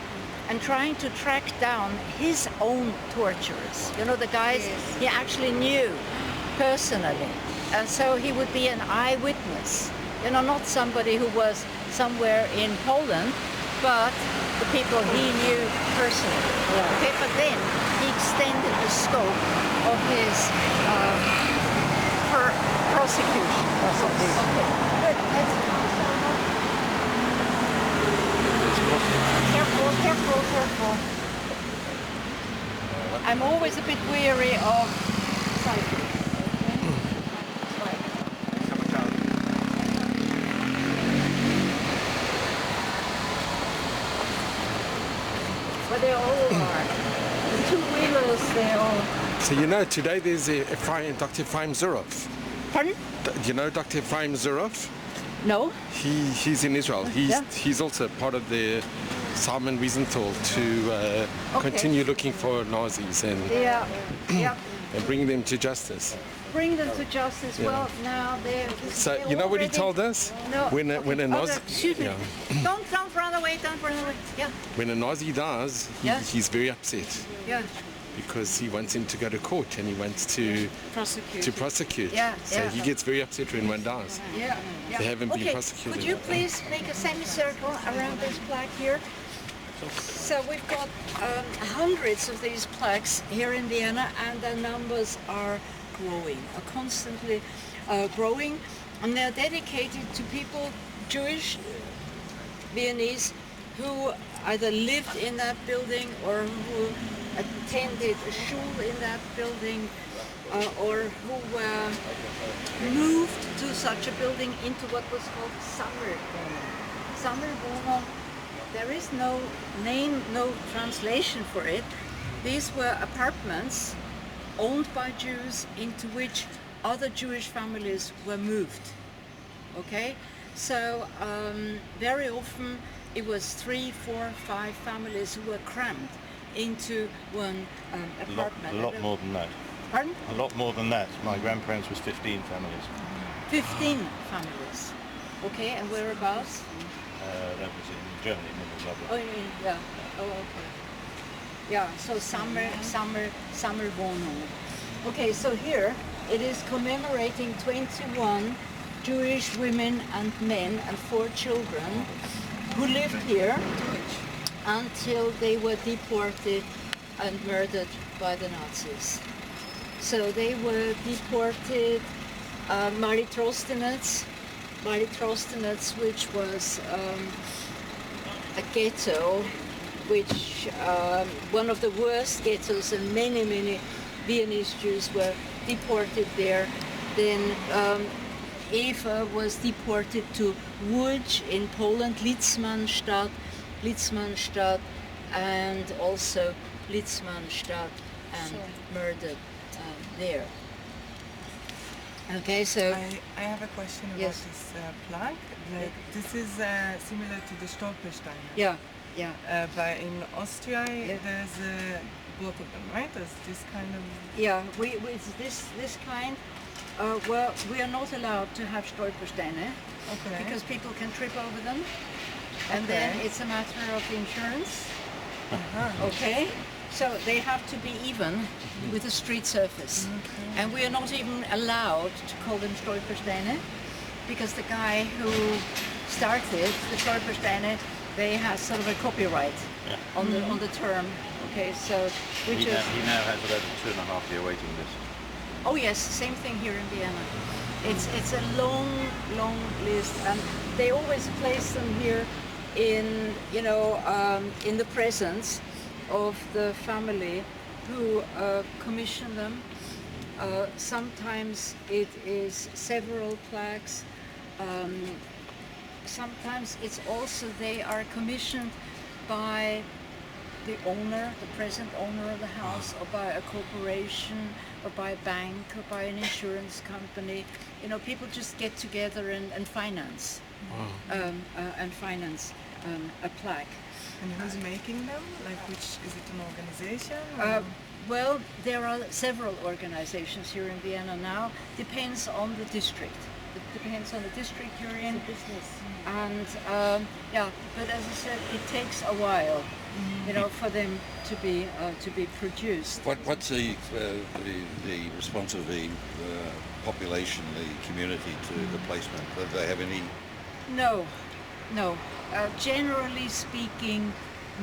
and trying to track down his own torturers. You know, the guys he actually knew personally. And so he would be an eyewitness. You know, not somebody who was somewhere in Poland, but the people he knew personally. Okay, but then he extended the scope of his prosecution. Okay, good. Careful, careful, careful. I'm always a bit weary of cycling. But they all are. The two-wheelers, they all... So you know, today there's Dr. Ephraim Zurov. Pardon? Do you know Dr. Ephraim Zurov? No? He's in Israel. He's also part of the Simon Wiesenthal to continue looking for Nazis and Yeah, yeah. and bring them to justice. Bring them to justice. Well, now they're... So you know what he told us? No. When a Nazi, Excuse me. yeah. Don't run away, don't run away. Yeah, When a Nazi dies, he's very upset yeah. because he wants him to go to court and he wants to prosecute. Yeah, so yeah. he gets very upset when one dies. Yeah, yeah. They haven't been Okay, prosecuted. could you please make a semicircle around this plaque here? So we've got hundreds of these plaques here in Vienna, and their numbers are growing, are constantly growing, and they're dedicated to people, Jewish Viennese, who either lived in that building or who attended a shul in that building, or who moved to such a building into what was called Sammelwohnung. Sammelwohnung, there is no name, no translation for it. These were apartments owned by Jews into which other Jewish families were moved. Okay? So very often it was 3, 4, 5 families who were crammed into one apartment. A lot more than that. Pardon? A lot more than that. My grandparents was 15 families. 15 families. Okay, and whereabouts? That was in Germany, Oh, you mean, yeah. Oh, okay. Yeah, so Sammelwohnung. Okay, so here it is commemorating 21 Jewish women and men and 4 children who lived here until they were deported and murdered by the Nazis. So they were deported, Mali Trostenitz, which was a ghetto, which one of the worst ghettos, and many Viennese Jews were deported there. Then Eva was deported to Łódź in Poland, Litzmannstadt, and also Litzmannstadt, and murdered there. Okay, so I have a question about Yes. this plaque. This is similar to the Stolpersteine. yeah. But in Austria, there's both of them, right? There's this kind of. Yeah, we this kind. Well, we are not allowed to have Stolpersteine Okay. because people can trip over them, and then Okay. it's a matter of insurance. Okay, so they have to be even with the street surface, and we are not even allowed to call them Stolpersteine because the guy who started the Stolpersteine, they have sort of a copyright on the term. Okay, so which He is. now has about a 2.5-year waiting list. Oh yes, same thing here in Vienna. It's a long list, and they always place them here in in the presence of the family who commission them. Sometimes it is several plaques. Sometimes it's also they are commissioned by the owner, the present owner of the house, or by a corporation, or by a bank, or by an insurance company. You know, people just get together and finance, a plaque. And who's making them? Like, which is it an organization? or- Well, there are several organizations here in Vienna now. Depends on the district. It depends on the district you're in. And but as I said, it takes a while, for them to be produced. What's the response of the population, the community to the placement? Do they have any? No. Generally speaking,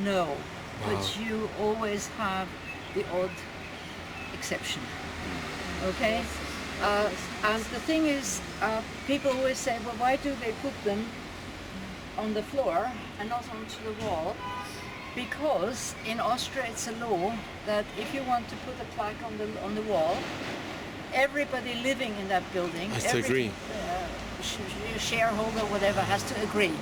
no. But you always have the odd exception. Okay? And the thing is, people always say, well, why do they put them on the floor and not onto the wall? Because in Austria it's a law that if you want to put a plaque on the wall, everybody living in that building, Has to agree. Shareholder, whatever, has to agree.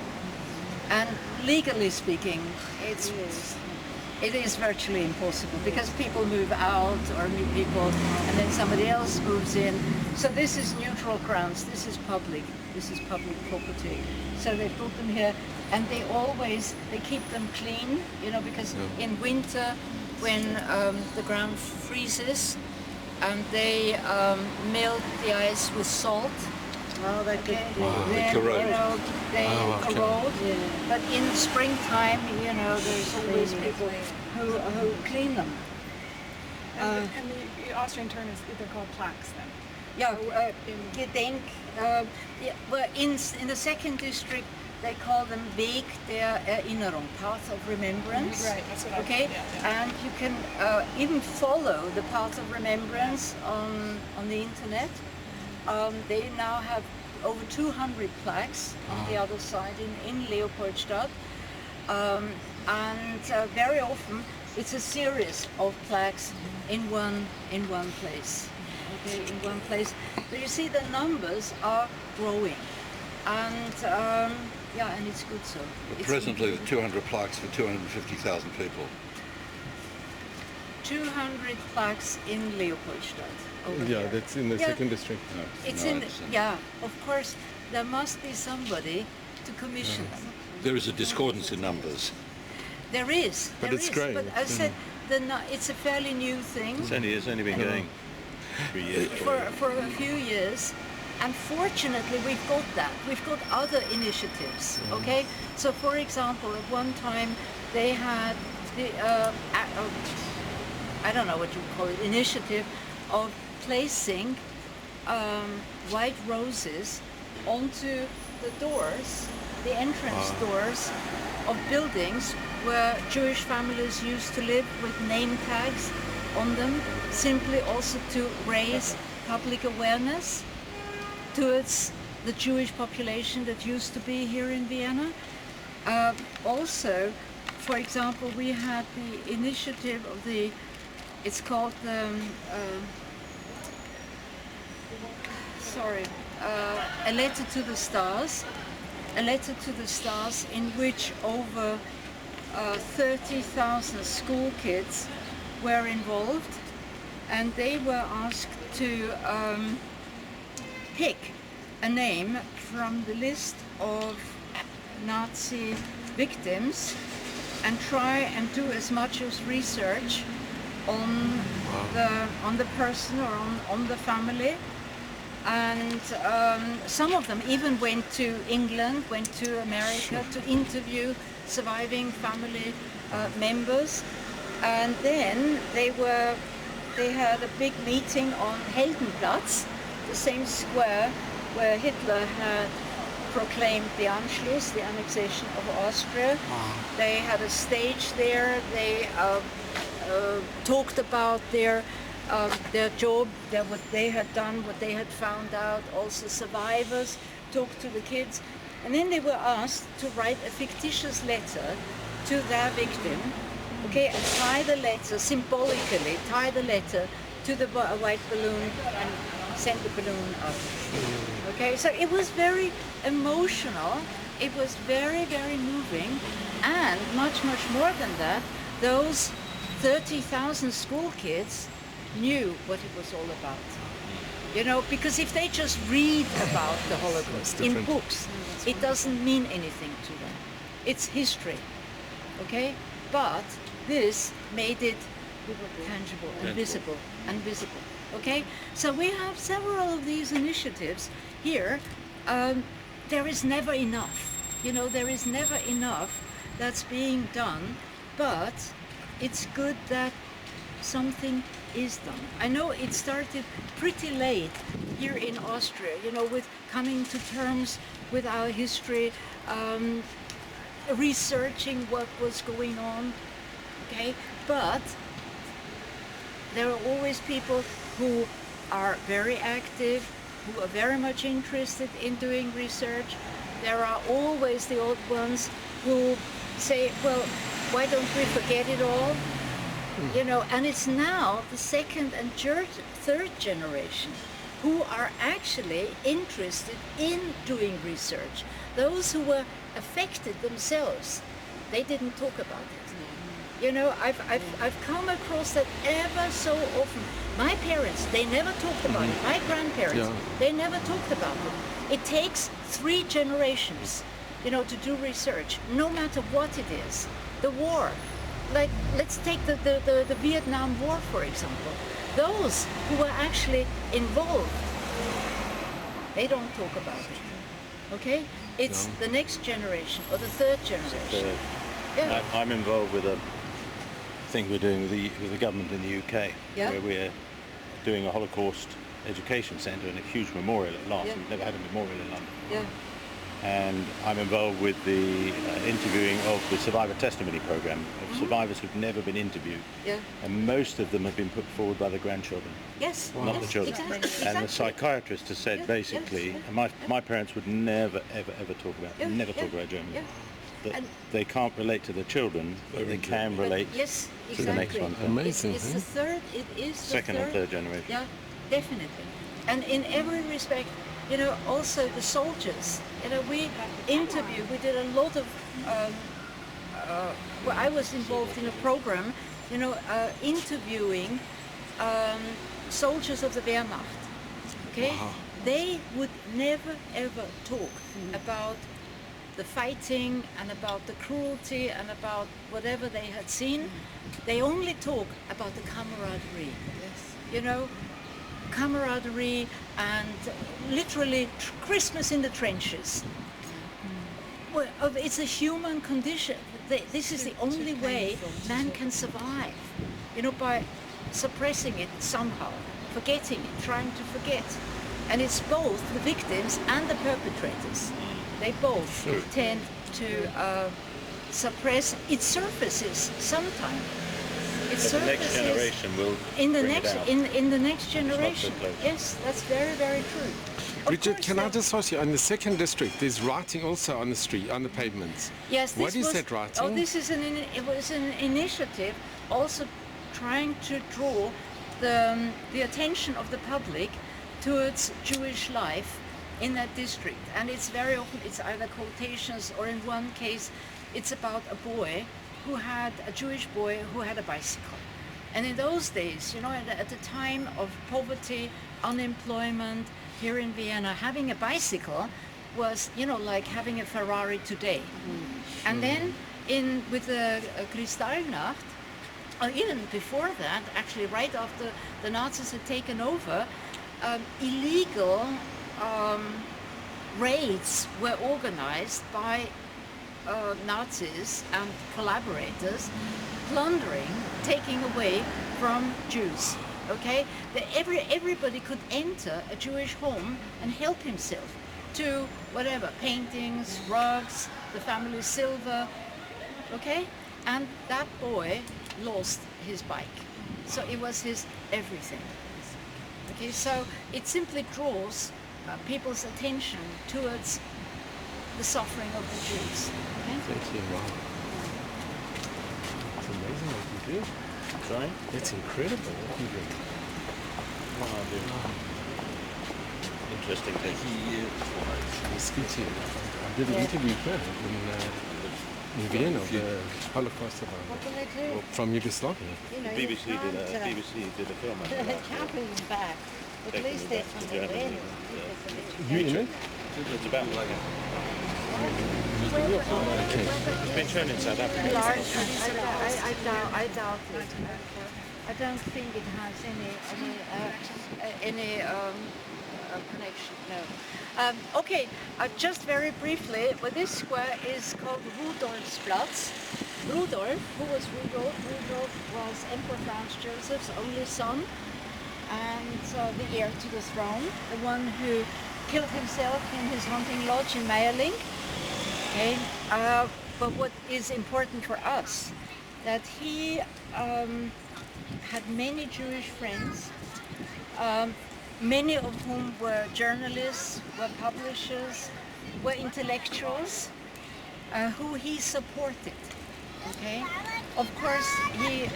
And legally speaking, it is virtually impossible because people move out or meet people and then somebody else moves in. So this is neutral grounds. This is public property. So they put them here, and they keep them clean, because in winter when the ground freezes, and they melt the ice with salt. Oh, they Okay. They Then, corrode. they okay. corrode. But in springtime, there's always people who clean them. And the Austrian term is they're called plaques then. Yeah, Gedenk. Well, in the second district, they call them Weg der Erinnerung, path of remembrance. Right, that's what Okay, yeah. and you can even follow the path of remembrance on the internet. They now have over 200 plaques on the other side in Leopoldstadt, and very often it's a series of plaques in one place. Okay, in one place. But you see, the numbers are growing, and and it's good so. It's Presently, 200 plaques for 250,000 people. 200 plaques in Leopoldstadt. Over Yeah, here. that's in the Yeah. second district. It's No, in, it's, of course, there must be somebody to commission them. There is a discordance in numbers. There is. But there it's is. great. But I said, it's a fairly new thing. It's only been going 3 years. For a few years, and fortunately we've got that. We've got other initiatives. Okay, so for example, at one time they had the I don't know what you call it, initiative of placing white roses onto the doors, the entrance doors of buildings where Jewish families used to live, with name tags on them, simply also to raise public awareness towards the Jewish population that used to be here in Vienna. Also, for example, we had the initiative of it's called A Letter to the Stars. A Letter to the Stars, in which over 30,000 school kids were involved, and they were asked to pick a name from the list of Nazi victims and try and do as much as research on the person or on the family. And some of them even went to England, went to America to interview surviving family members. And then they had a big meeting on Heldenplatz, the same square where Hitler had proclaimed the Anschluss, the annexation of Austria. They had a stage there. They talked about their job, what they had done, what they had found out. Also survivors talked to the kids. And then they were asked to write a fictitious letter to their victim, okay, and tie the letter, symbolically tie the letter to the white balloon and send the balloon up. Okay, so it was very emotional, it was very, very moving, and much, much more than that, those 30,000 school kids knew what it was all about. You know, because if they just read about the Holocaust in books, it doesn't mean anything to them. It's history, okay? But this made it tangible and visible okay? So we have several of these initiatives here. There is never enough, you know, there is never enough that's being done, but it's good that something is done. I know it started pretty late here in Austria, you know, with coming to terms with our history, researching what was going on, okay? But there are always people who are very active, who are very much interested in doing research. There are always the old ones who say, well, why don't we forget it all? You know, and it's now the second and third generation who are actually interested in doing research. Those who were affected themselves, they didn't talk about it. You know, I've come across that ever so often. My parents, they never talked about it. My grandparents, they never talked about it. It takes 3 generations, you know, to do research, no matter what it is. The war. Like, let's take the Vietnam War, for example. Those who were actually involved, they don't talk about it, okay? It's the next generation or the third generation. Yeah. I'm involved with a thing we're doing with the government in the UK, where we're doing a Holocaust education centre and a huge memorial at last. We've never had a memorial in London. Yeah. And I'm involved with the interviewing of the survivor testimony program of survivors who've never been interviewed. Yeah. And most of them have been put forward by the grandchildren. Yes. Not the children. Exactly. And the psychiatrist has said basically, and my parents would never, ever talk about, talk about Germany. Yeah. That they can't relate to the children, but they can relate to the next one. Amazing. It's the third, it is the second and third generation. Yeah, definitely. And in every respect, you know, also the soldiers, you know, we did a lot of, well, I was involved in a program, you know, interviewing soldiers of the Wehrmacht, okay? Wow. They would never ever talk about the fighting and about the cruelty and about whatever they had seen. They only talk about the camaraderie. You know, camaraderie and literally Christmas in the trenches. Well, it's a human condition. This is the only way man can survive, you know, by suppressing it somehow, forgetting it, trying to forget. And it's both the victims and the perpetrators. They both tend to suppress. It surfaces sometimes. It But the next generation will in the bring next it out. in the next generation. close. Yes, that's very, very true. Of Richard, course, can I just ask you, in the second district, there's writing also on the street, on the pavements. Yes, What this is was, that writing? Oh, this is it was an initiative also trying to draw the attention of the public towards Jewish life in that district. And it's very often, it's either quotations, or in one case, it's about a boy a Jewish boy who had a bicycle. And in those days, you know, at the time of poverty, unemployment here in Vienna, having a bicycle was, you know, like having a Ferrari today. And then with the Kristallnacht, or even before that, actually right after the Nazis had taken over, illegal raids were organized by Nazis and collaborators, plundering, taking away from Jews. Okay, everybody could enter a Jewish home and help himself to whatever, paintings, rugs, the family silver. Okay, and that boy lost his bike, so it was his everything. Okay, so it simply draws people's attention towards the suffering of the Jews. Okay? Thank you. Wow. It's amazing what you do. Sorry? It's incredible what you do. What I do. Interesting thing. I speak to you. I did an interview with her in Vienna, the Holocaust survivor. What can they do? Well, from Yugoslavia. You know, BBC did a film on They that. can't bring them back. At Taking least them they're back from to the Germany. You in it? It's about like Okay. it's been shown in South Africa. I doubt it. I don't think it has any connection. No. Okay. Just very briefly, well, this square is called Rudolfsplatz. Rudolf, who was Rudolf? Rudolf was Emperor Franz Joseph's only son, and the heir to the throne, the one who killed himself in his hunting lodge in Meierling. Okay, but what is important for us, that he had many Jewish friends, many of whom were journalists, were publishers, were intellectuals, who he supported. Okay, of course he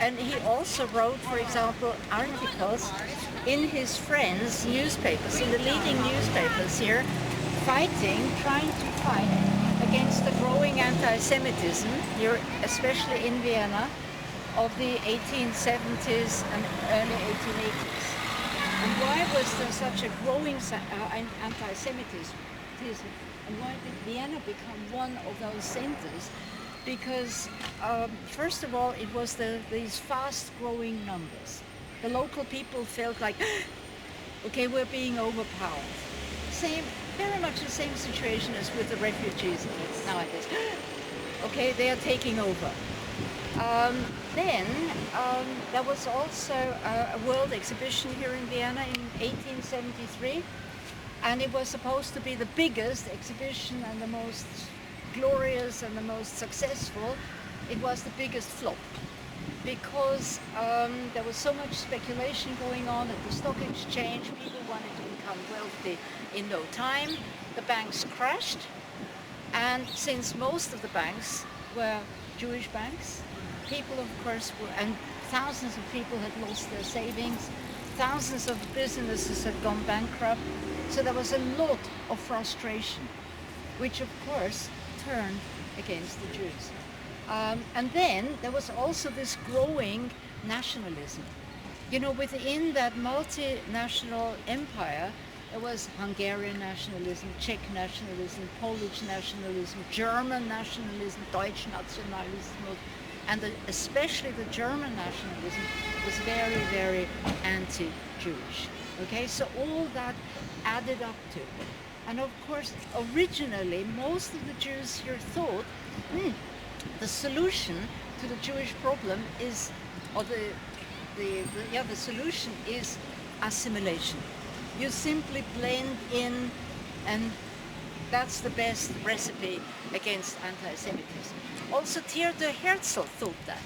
also wrote, for example, articles in his friends' newspapers, in the leading newspapers here, trying to fight against the growing anti-Semitism here, especially in Vienna, of the 1870s and early 1880s. And why was there such a growing anti-Semitism? And why did Vienna become one of those centers? Because, first of all, it was these fast-growing numbers. The local people felt like, okay, we're being overpowered. Very much the same situation as with the refugees nowadays. Okay, they are taking over. Then there was also a world exhibition here in Vienna in 1873, and it was supposed to be the biggest exhibition and the most glorious and the most successful. It was the biggest flop, because there was so much speculation going on at the stock exchange. People wanted to become wealthy in no time. The banks crashed, and since most of the banks were Jewish banks, people, of course, and thousands of people had lost their savings, thousands of businesses had gone bankrupt, so there was a lot of frustration, which of course turned against the Jews. And then there was also this growing nationalism. You know, within that multinational empire, There was Hungarian nationalism, Czech nationalism, Polish nationalism, German nationalism, Deutsch Nationalismus, and especially the German nationalism was very, very anti-Jewish. Okay, so all that added up to it. And of course, originally, most of the Jews here thought the solution to the Jewish problem is, or the solution is assimilation. You simply blend in, and that's the best recipe against anti-Semitism. Also, Theodor Herzl thought that.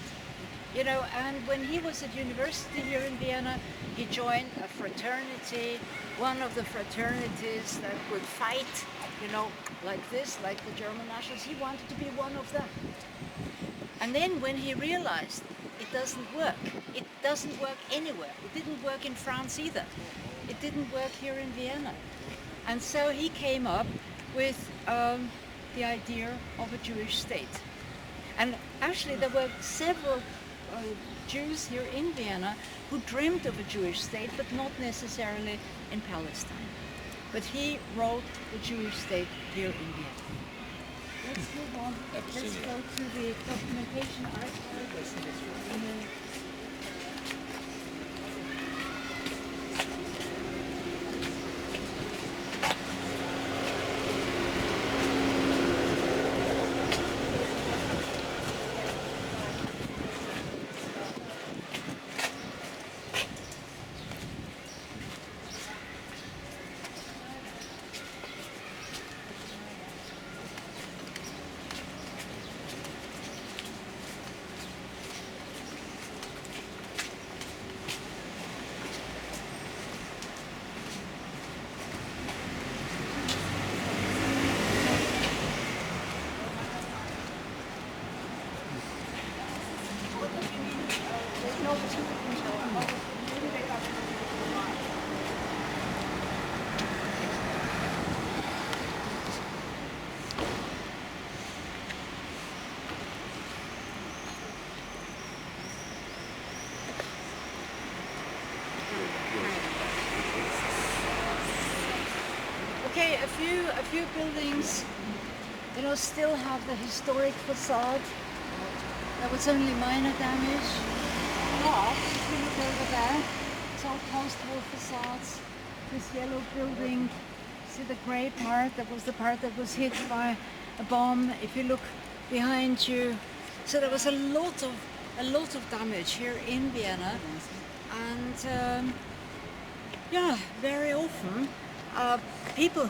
You know, and when he was at university here in Vienna, he joined a fraternity, one of the fraternities that would fight, you know, like this, like the German nationalists. He wanted to be one of them. And then when he realized it doesn't work anywhere. It didn't work in France either. It didn't work here in Vienna. And so he came up with the idea of a Jewish state. And actually there were several Jews here in Vienna who dreamed of a Jewish state, but not necessarily in Palestine. But he wrote the Jewish state here in Vienna. Let's move on. Let's go to the documentation archive. Okay, a few buildings, you know, still have the historic facade. There was only minor damage. But if you look over there, it's all post-war facades. This yellow building, see the grey part? That was the part that was hit by a bomb. If you look behind you, so there was a lot of damage here in Vienna, and yeah, very often. People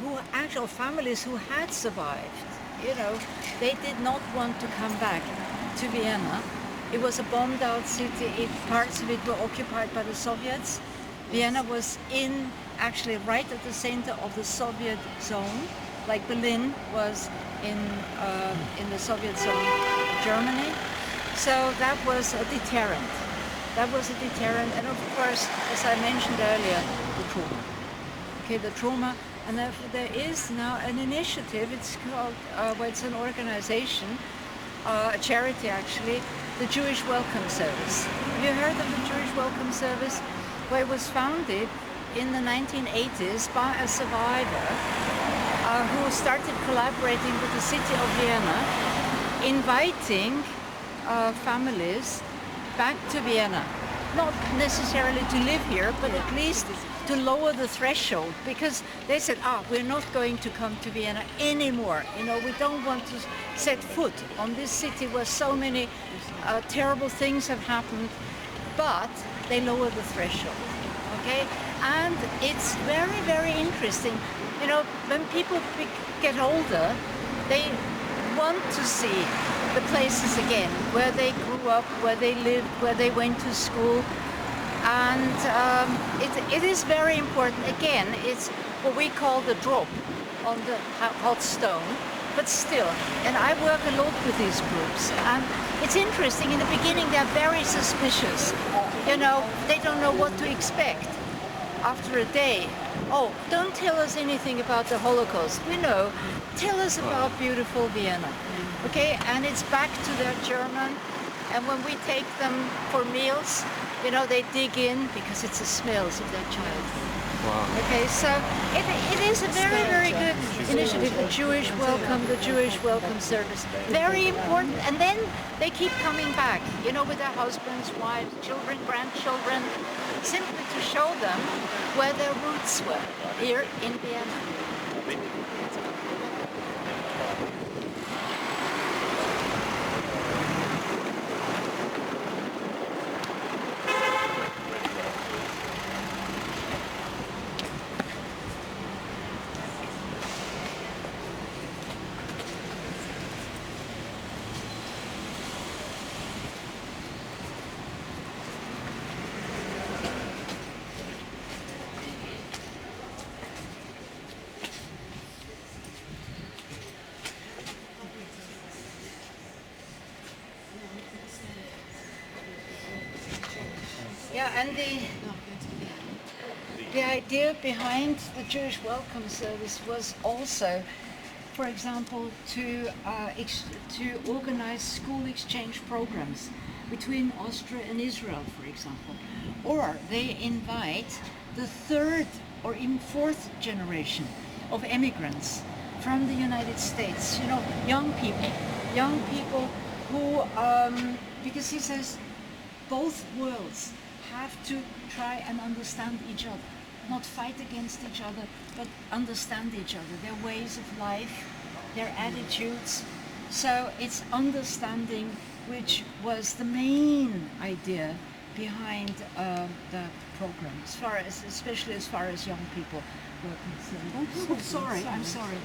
families who had survived, you know, they did not want to come back to Vienna. It was a bombed out city. Parts of it were occupied by the Soviets. Vienna was actually right at the center of the Soviet zone, like Berlin was in the Soviet zone of Germany. So that was a deterrent. And of course, as I mentioned earlier, the trauma. Okay, the trauma, and therefore there is now an initiative. It's called, it's an organization, a charity actually, the Jewish Welcome Service. Have you heard of the Jewish Welcome Service? Well, it was founded in the 1980s by a survivor who started collaborating with the city of Vienna, inviting families back to Vienna. Not necessarily to live here, but at least to lower the threshold, because they said, we're not going to come to Vienna anymore. You know, we don't want to set foot on this city where so many terrible things have happened, but they lower the threshold, okay? And it's very, very interesting. You know, when people get older, they want to see the places again, where they grew up, where they lived, where they went to school. And it is very important. Again, it's what we call the drop on the hot stone, but still. And I work a lot with these groups, and it's interesting. In the beginning, they're very suspicious. You know, they don't know what to expect. After a day, don't tell us anything about the Holocaust. We know. Tell us about beautiful Vienna. Okay, and it's back to their German. And when we take them for meals, You know, they dig in because it's the smells of their childhood. Wow. Okay, so it is a very, very good initiative, the Jewish welcome service. Very important. And then they keep coming back, you know, with their husbands, wives, children, grandchildren, simply to show them where their roots were here in Vienna. Yeah, and the idea behind the Jewish welcome service was also, for example, to organize school exchange programs between Austria and Israel, for example. Or they invite the third or even fourth generation of immigrants from the United States, you know, young people who, because he says both worlds have to try and understand each other, not fight against each other, but understand each other, their ways of life, their attitudes. So it's understanding which was the main idea behind the program, especially as far as young people were concerned. Oh, sorry, I'm sorry.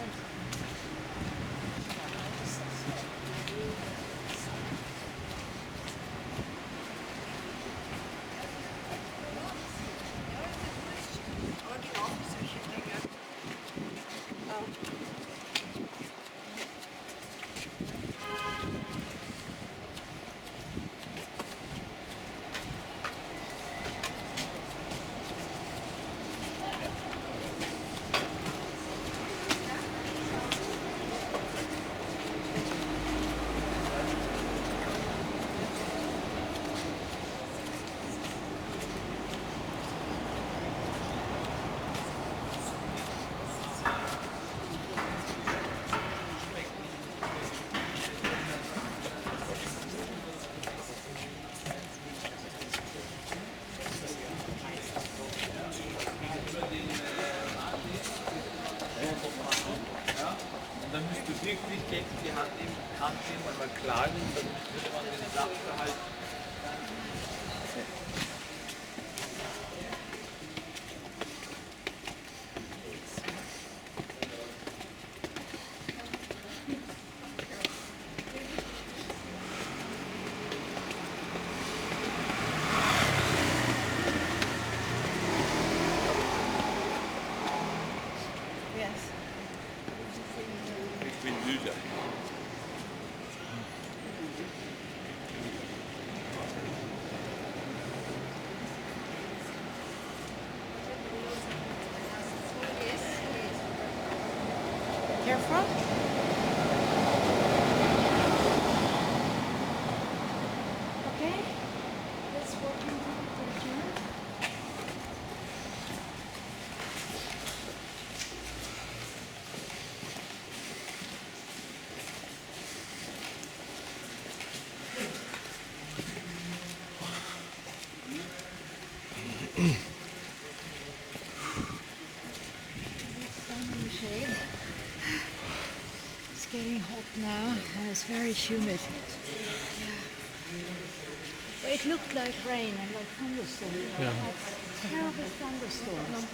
Dann müsst du wirklich gegen die Hand nehmen und mal klagen, dann würde man den Sachverhalt. Ich bin müde. Careful. Okay, let's walk into the gym. Shade. It's getting hot now and it's very humid. But it looked like rain and like thunderstorms. Yeah. Terrible thunderstorms.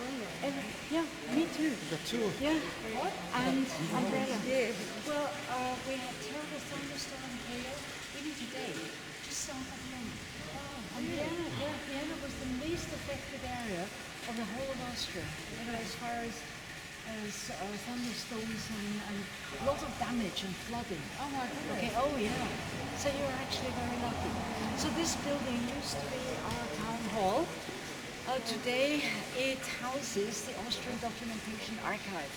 Yeah, me too. The two. Yeah. And umbrella. Well, we had terrible thunderstorm hail even today. Just south of Vienna. And Vienna was the least affected area of the whole of Austria. You know, as far as thunderstorms and a lot of damage and flooding. Oh my goodness. Okay, oh yeah. So you're actually very lucky. So this building used to be our town hall. Today it houses the Austrian Documentation Archive.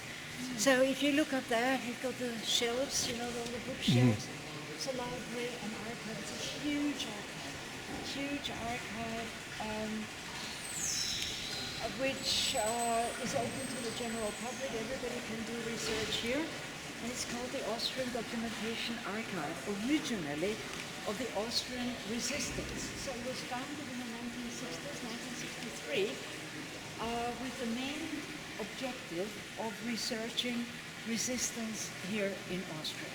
So if you look up there, you've got the shelves, you know, all the bookshelves. It's a library and archive. It's a huge archive. huge archive which is open to the general public. Everybody can do research here. And it's called the Austrian Documentation Archive, originally of the Austrian resistance. So it was founded in the 1960s, 1963, with the main objective of researching resistance here in Austria.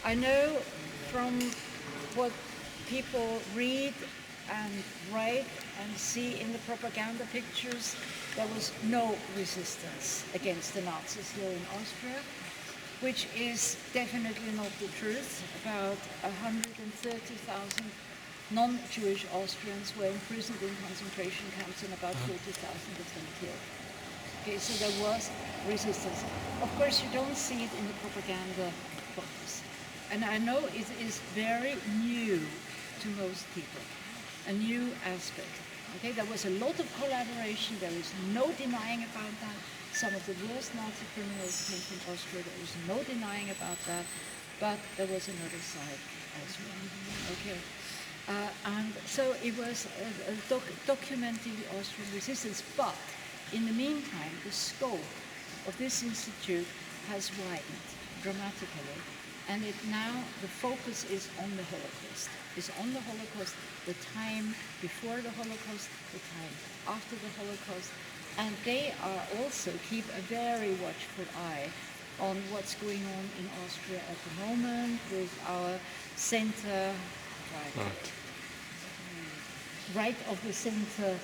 I know from what people read and write and see in the propaganda pictures, there was no resistance against the Nazis here in Austria, which is definitely not the truth. About 130,000 non-Jewish Austrians were imprisoned in concentration camps and about 40,000 of them killed. Okay, so there was resistance. Of course, you don't see it in the propaganda photos. And I know it is very new to most people, a new aspect. Okay, there was a lot of collaboration, there is no denying about that. Some of the worst Nazi criminals came from Austria, there is no denying about that, but there was another side as well. Okay, and so it was documenting the Austrian resistance, but in the meantime, the scope of this institute has widened dramatically, and now the focus is on the Holocaust. Is on the Holocaust, the time before the Holocaust, the time after the Holocaust, and they are also keep a very watchful eye on what's going on in Austria at the moment with our center, right of the center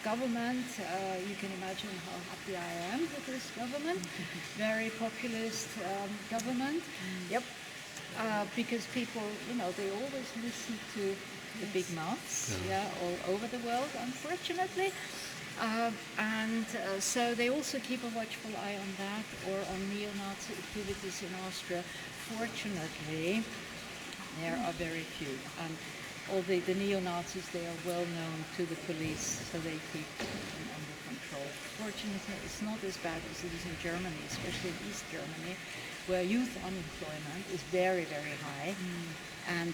government. You can imagine how happy I am with this government, very populist government. Yep. Because people, they always listen to the big mouths, all over the world, unfortunately. So they also keep a watchful eye on that, or on neo-Nazi activities in Austria. Fortunately, there are very few. And all the neo-Nazis, they are well known to the police, so they keep them under control. Fortunately, it's not as bad as it is in Germany, especially in East Germany, where youth unemployment is very, very high. And,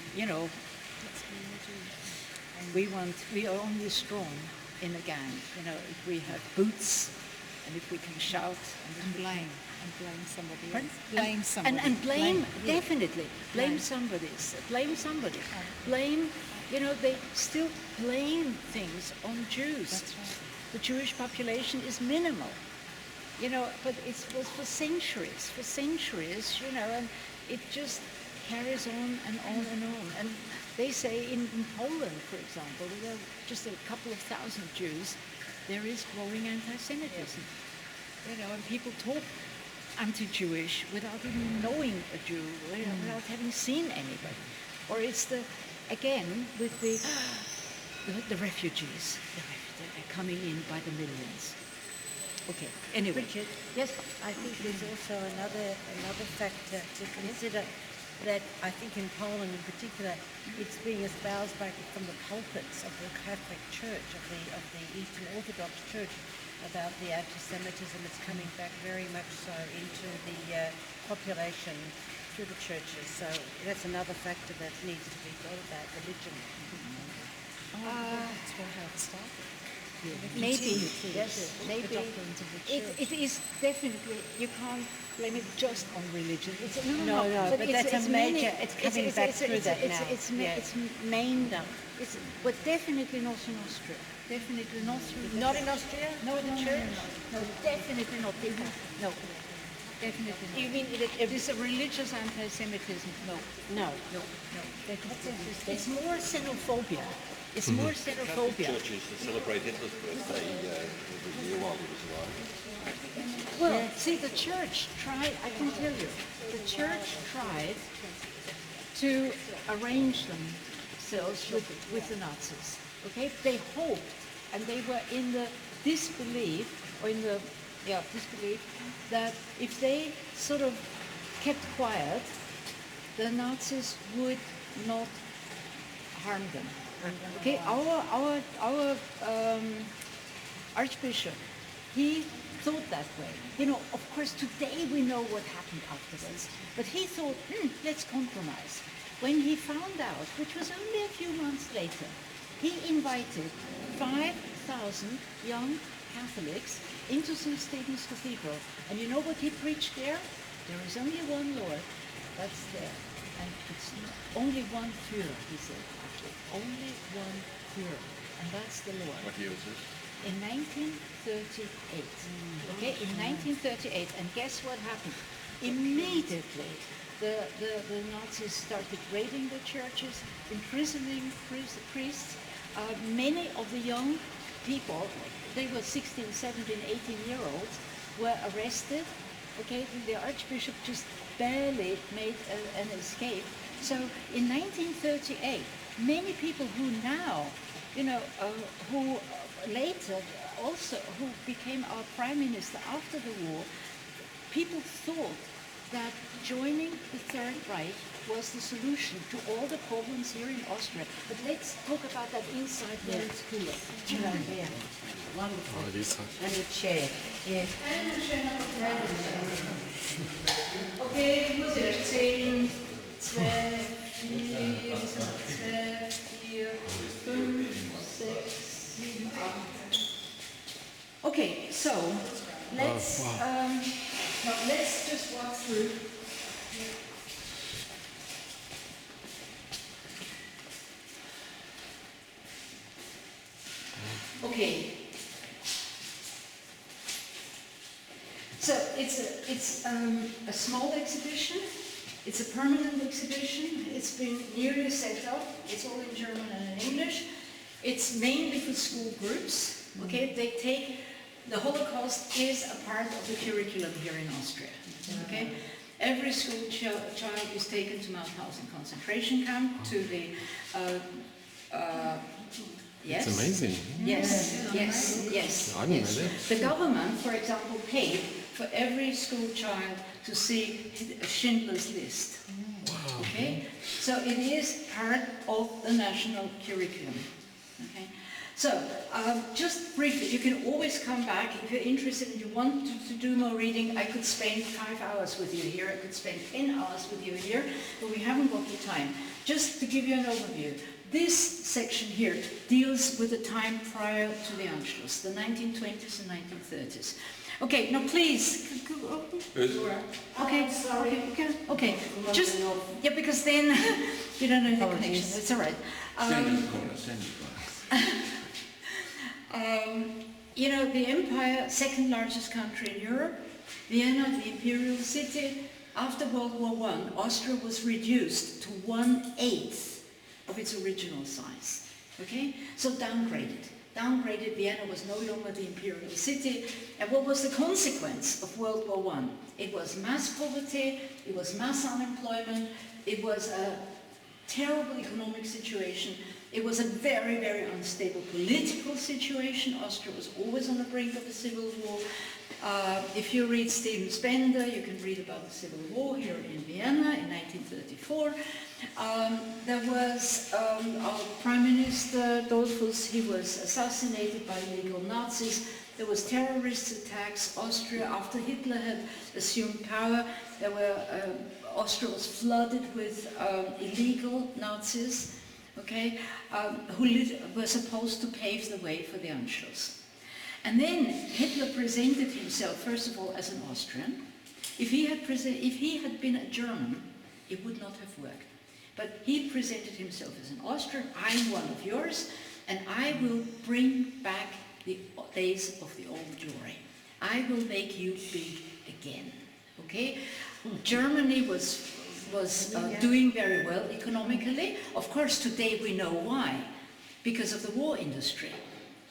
we are only strong in a gang, if we have boots and if we can shout and blame somebody else. Blame somebody. And blame, definitely. Blame somebody. Blame, they still blame things on Jews. That's right. The Jewish population is minimal. But it was for centuries, and it just carries on and on and on. And they say in Poland, for example, there are just a couple of thousand Jews, there is growing anti-Semitism. And people talk anti-Jewish without even knowing a Jew, without having seen anybody. Or it's again, with the refugees. They're coming in by the millions. Okay, anyway. Richard, yes? I think there's also another factor to consider, that I think in Poland in particular, it's being espoused back from the pulpits of the Catholic Church, of the Eastern Orthodox Church, about the anti-Semitism. It's coming back very much so into the population through the churches. So that's another factor that needs to be thought about, religion. That's how it started. Maybe, yes, maybe. It is definitely, you can't blame it just on religion. No, but that's a major, it's coming back through that now. It's main, but definitely not in Austria. Definitely not through. Not in Austria? No, the church? No, definitely not. No. Definitely not. You mean it is a religious anti-Semitism? No. That's interesting. It's more xenophobia. It's more xenophobia. Churches to celebrate Hitler's birthday every year while he was alive. Well, see, the church tried, I can tell you, the church tried to arrange themselves with the Nazis. Okay? They hoped, and they were in the disbelief, that if they sort of kept quiet, the Nazis would not harm them. Okay, our Archbishop, he thought that way. Of course, today we know what happened afterwards, but he thought, let's compromise. when he found out, which was only a few months later, he invited 5,000 young Catholics into St. Stephen's Cathedral. And you know what he preached there? There is only one Lord, that's there. And it's only one Führer, he said, actually. Only one Führer, and that's the Lord. What year was it? In 1938. Okay, in 1938, and guess what happened? Immediately, the Nazis started raiding the churches, imprisoning priests. Many of the young people, they were 16, 17, 18-year-olds, were arrested. Okay, the Archbishop just barely made an escape. So in 1938, many people who now, who later also, who became our prime minister after the war, people thought that joining the Third Reich was the solution to all the problems here in Austria. But let's talk about that inside where it's cooler. Yeah. Wonderful. Oh, this one. And a chair. Yes. Okay, muss ich erzählen. 2, 4, 5, 6, 7, 8. Okay, so let's now let's just walk through. Okay. So it's a small exhibition. It's a permanent exhibition. It's been nearly set up. It's all in German and in English. It's mainly for school groups. Okay, they take the Holocaust is a part of the curriculum here in Austria. Okay, every school child is taken to Mauthausen concentration camp, to the. Yes. It's amazing. Yes, yes, yes. I didn't know that. The government, for example, paid for every school child to see Schindler's List. Wow. Okay, so it is part of the national curriculum. Okay, so just briefly, you can always come back if you're interested and you want to do more reading. I could spend 5 hours with you here. I could spend 10 hours with you here, but we haven't got the time. Just to give you an overview. This section here deals with the time prior to the Anschluss, the 1920s and 1930s. Okay, now please. Okay, sorry. Okay, just, yeah, because then you don't know the connection. It's all right. The empire, second largest country in Europe, Vienna, the imperial city. After World War I, Austria was reduced to 1/8 of its original size. Okay, so downgraded. Vienna was no longer the imperial city. And what was the consequence of World War I? It was mass poverty, it was mass unemployment, it was a terrible economic situation, it was a very, very unstable political situation. Austria was always on the brink of a civil war. If you read Steven Spender, you can read about the civil war here in Vienna in 1934. There was our Prime Minister Dollfuss, he was assassinated by illegal Nazis. There was terrorist attacks. Austria, after Hitler had assumed power, Austria was flooded with illegal Nazis, okay, who were supposed to pave the way for the Anschluss. And then Hitler presented himself, first of all, as an Austrian. If he had been a German, it would not have worked. But he presented himself as an Austrian. I'm one of yours, and I will bring back the days of the old glory. I will make you big again. Okay? Germany was doing very well economically. Of course, today we know why. Because of the war industry.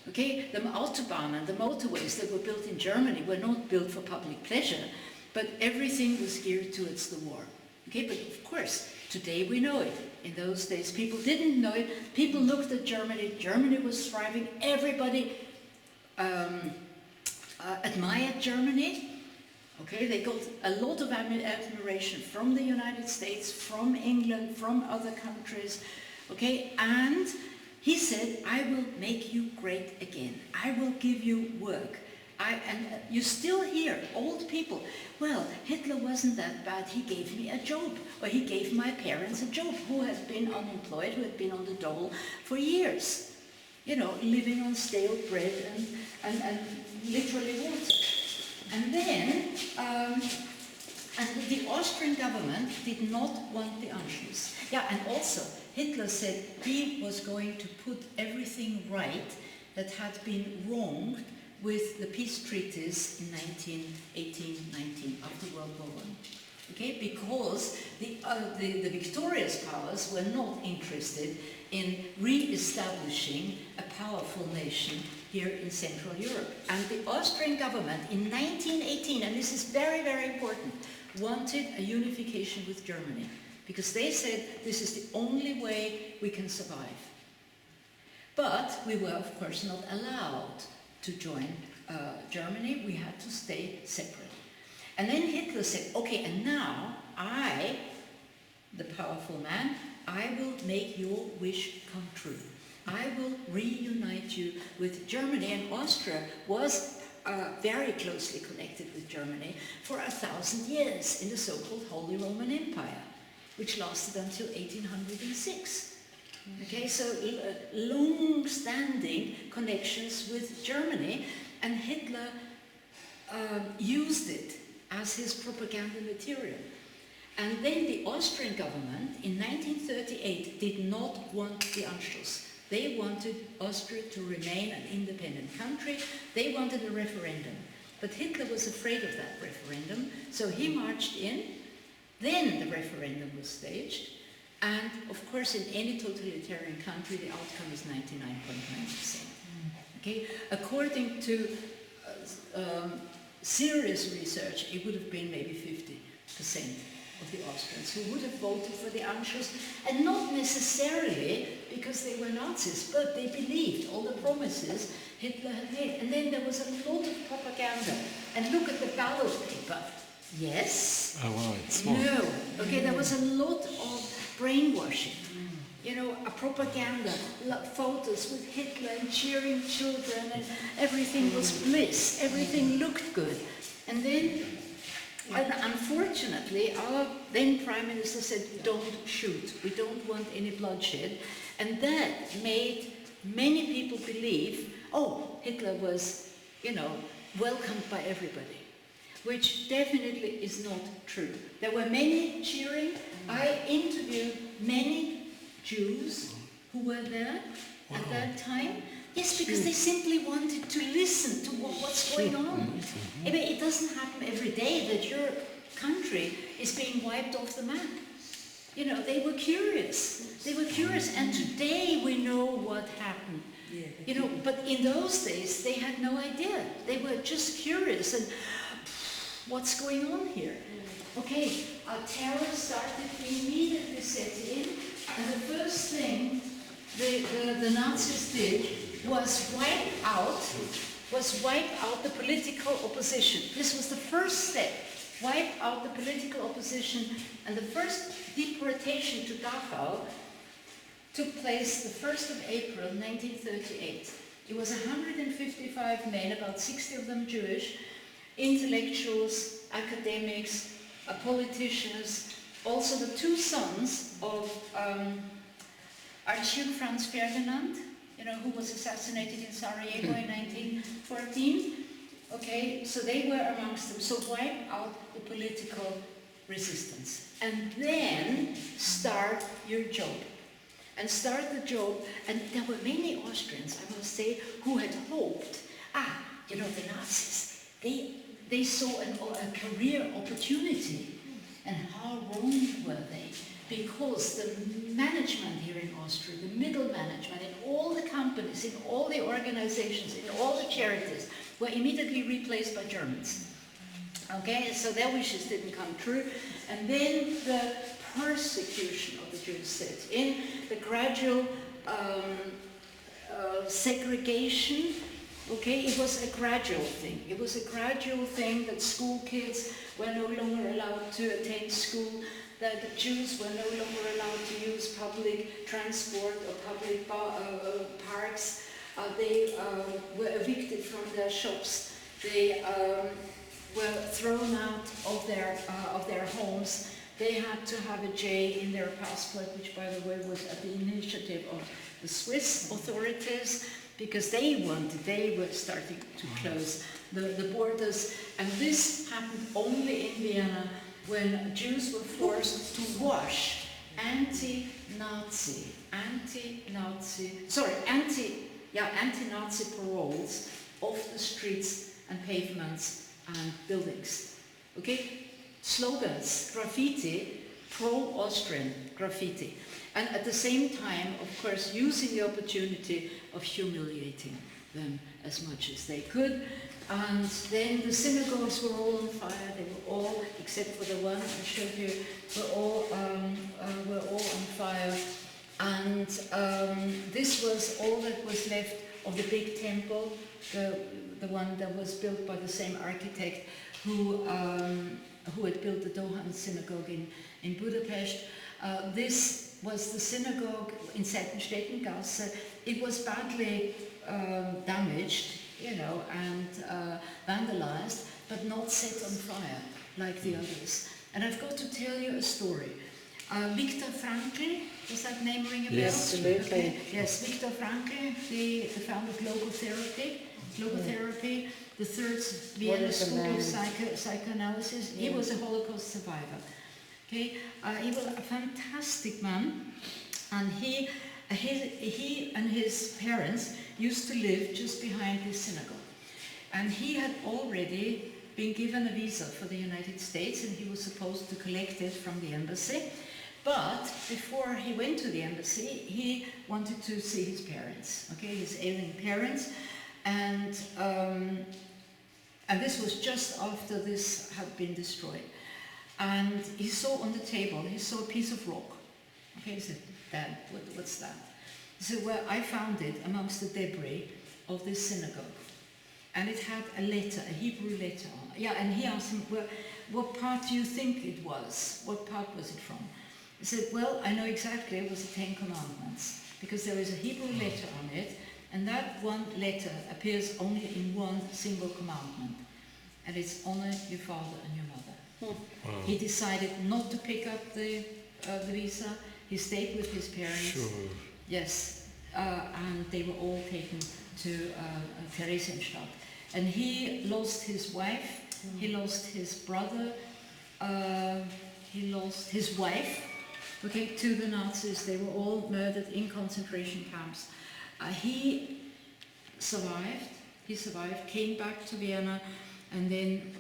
Okay? The Autobahn and the motorways that were built in Germany were not built for public pleasure, but everything was geared towards the war. Okay? But of course, today we know it. In those days, people didn't know it. People looked at Germany. Germany was thriving. Everybody admired Germany. Okay, they got a lot of admiration from the United States, from England, from other countries. Okay, and he said, I will make you great again. I will give you work. And you still hear old people, well, Hitler wasn't that bad, he gave me a job, or he gave my parents a job, who had been unemployed, who had been on the dole for years, you know, living on stale bread and literally water. And then, and the Austrian government did not want the Anschluss. Yeah, and also, Hitler said he was going to put everything right that had been wronged with the peace treaties in 1918-19, after World War I. Okay, because the victorious powers were not interested in re-establishing a powerful nation here in Central Europe. And the Austrian government in 1918, and this is very, very important, wanted a unification with Germany, because they said this is the only way we can survive. But we were, of course, not allowed to join Germany. We had to stay separate. And then Hitler said, okay, and now I, the powerful man, I will make your wish come true. I will reunite you with Germany. And Austria was very closely connected with Germany for 1,000 years in the so-called Holy Roman Empire, which lasted until 1806. Okay, so long-standing connections with Germany, and Hitler used it as his propaganda material. And then the Austrian government in 1938 did not want the Anschluss. They wanted Austria to remain an independent country. They wanted a referendum. But Hitler was afraid of that referendum, so he marched in. Then the referendum was staged. And of course, in any totalitarian country, the outcome is 99.9%. Okay? According to serious research, it would have been maybe 50% of the Austrians who would have voted for the Anschluss, and not necessarily because they were Nazis, but they believed all the promises Hitler had made. And then there was a lot of propaganda. And look at the ballot paper. Yes. Oh, wow, it's small. No. Okay, there was a lot of brainwashing. You know, a propaganda, photos with Hitler and cheering children, and everything was bliss, everything looked good. And then, unfortunately, our then Prime Minister said, don't shoot, we don't want any bloodshed. And that made many people believe, oh, Hitler was, you know, welcomed by everybody, which definitely is not true. There were many cheering. I interviewed many Jews who were there at that time. Yes, because they simply wanted to listen to what's going on. I mean, it doesn't happen every day that your country is being wiped off the map. You know, they were curious. They were curious, and today we know what happened. You know, but in those days they had no idea. They were just curious and what's going on here? Okay, terror started immediately setting in, and the first thing the Nazis did was wipe out the political opposition. This was the first step. Wipe out the political opposition, and the first deportation to Dachau took place the 1st of April 1938. It was 155 men, about 60 of them Jewish, intellectuals, academics, politicians, also the two sons of Archduke Franz Ferdinand, you know, who was assassinated in Sarajevo in 1914. Okay, so they were amongst them. So wipe out the political resistance, and then start your job. And start the job, and there were many Austrians, I must say, who had hoped, you know, the Nazis, they saw a career opportunity. And how wrong were they? Because the management here in Austria, the middle management, in all the companies, in all the organizations, in all the charities, were immediately replaced by Germans. Okay, so their wishes didn't come true. And then the persecution of the Jews set in, the gradual segregation. Okay, it was a gradual thing. It was a gradual thing that school kids were no longer allowed to attend school, that the Jews were no longer allowed to use public transport or public parks. They were evicted from their shops they were thrown out of their homes. They had to have a J in their passport, which, by the way, was at the initiative of the Swiss authorities, because they were starting to close the borders. And this happened only in Vienna when Jews were forced to wash anti-Nazi paroles off the streets and pavements and buildings. Okay? Slogans, graffiti, pro-Austrian graffiti. And at the same time, of course, using the opportunity of humiliating them as much as they could. And then the synagogues were all on fire. They were all, except for the one I showed you, were all on fire. And this was all that was left of the big temple, the one that was built by the same architect who had built the Dohan synagogue in Budapest. This was the synagogue in Seitenstädtengasse. It was badly damaged, and vandalized, but not set on fire like the others. And I've got to tell you a story. Viktor Frankl, does that name ring a bell? Yes. Absolutely. Okay. Yes, Viktor Frankl, the founder of logotherapy, the third Vienna School of Psychoanalysis. He was a Holocaust survivor. Okay, he was a fantastic man, and he and his parents used to live just behind this synagogue. And he had already been given a visa for the United States, and he was supposed to collect it from the embassy. But before he went to the embassy, he wanted to see his parents, okay, his ailing parents. And this was just after this had been destroyed. And he saw on the table, he saw a piece of rock. Okay, he said, Dad, what's that? He said, well, I found it amongst the debris of this synagogue. And it had a letter, a Hebrew letter on it. Yeah, and he asked him, well, what part do you think it was? What part was it from? He said, well, I know exactly, it was the Ten Commandments, because there is a Hebrew letter on it, and that one letter appears only in one single commandment, and it's honor your father and your mother. Wow. He decided not to pick up the visa. He stayed with his parents. Sure. Yes, and they were all taken to Theresienstadt. And he lost his wife, he lost his brother, he lost his wife, okay, to the Nazis. They were all murdered in concentration camps. He survived, came back to Vienna, and then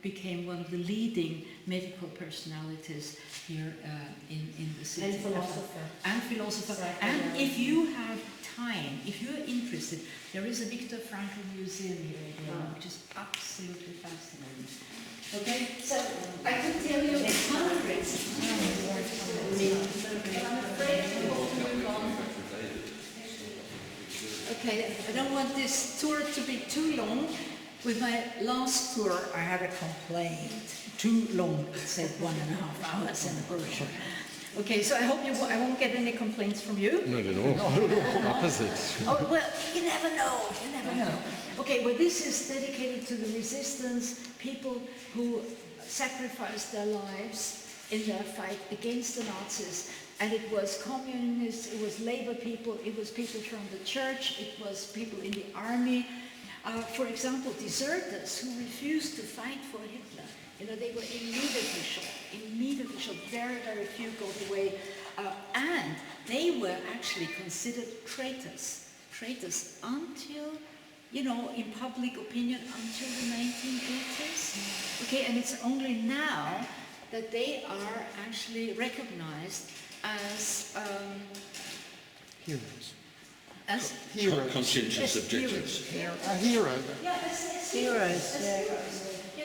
became one of the leading medical personalities here in the city. And philosopher. And if you have time, if you're interested, there is a Viktor Frankl museum here in Vienna, which is absolutely fascinating. Okay, so I could tell you hundreds. But I'm afraid we have to move on. Okay, I don't want this tour to be too long. With my last tour, I had a complaint. Too long, it said 1.5 hours in the brochure. Okay, so I hope I won't get any complaints from you. Not at all. Opposite. Oh, well, you never know. Okay, well, this is dedicated to the resistance, people who sacrificed their lives in their fight against the Nazis. And it was communists, it was labor people, it was people from the church, it was people in the army. For example, deserters who refused to fight for Hitler. They were immediately shot. Very, very few got away. And they were actually considered traitors until, in public opinion, until the 1980s. Okay, and it's only now that they are actually recognized as heroes. As heroes. Conscientious objectives. A hero. Yeah, as heroes.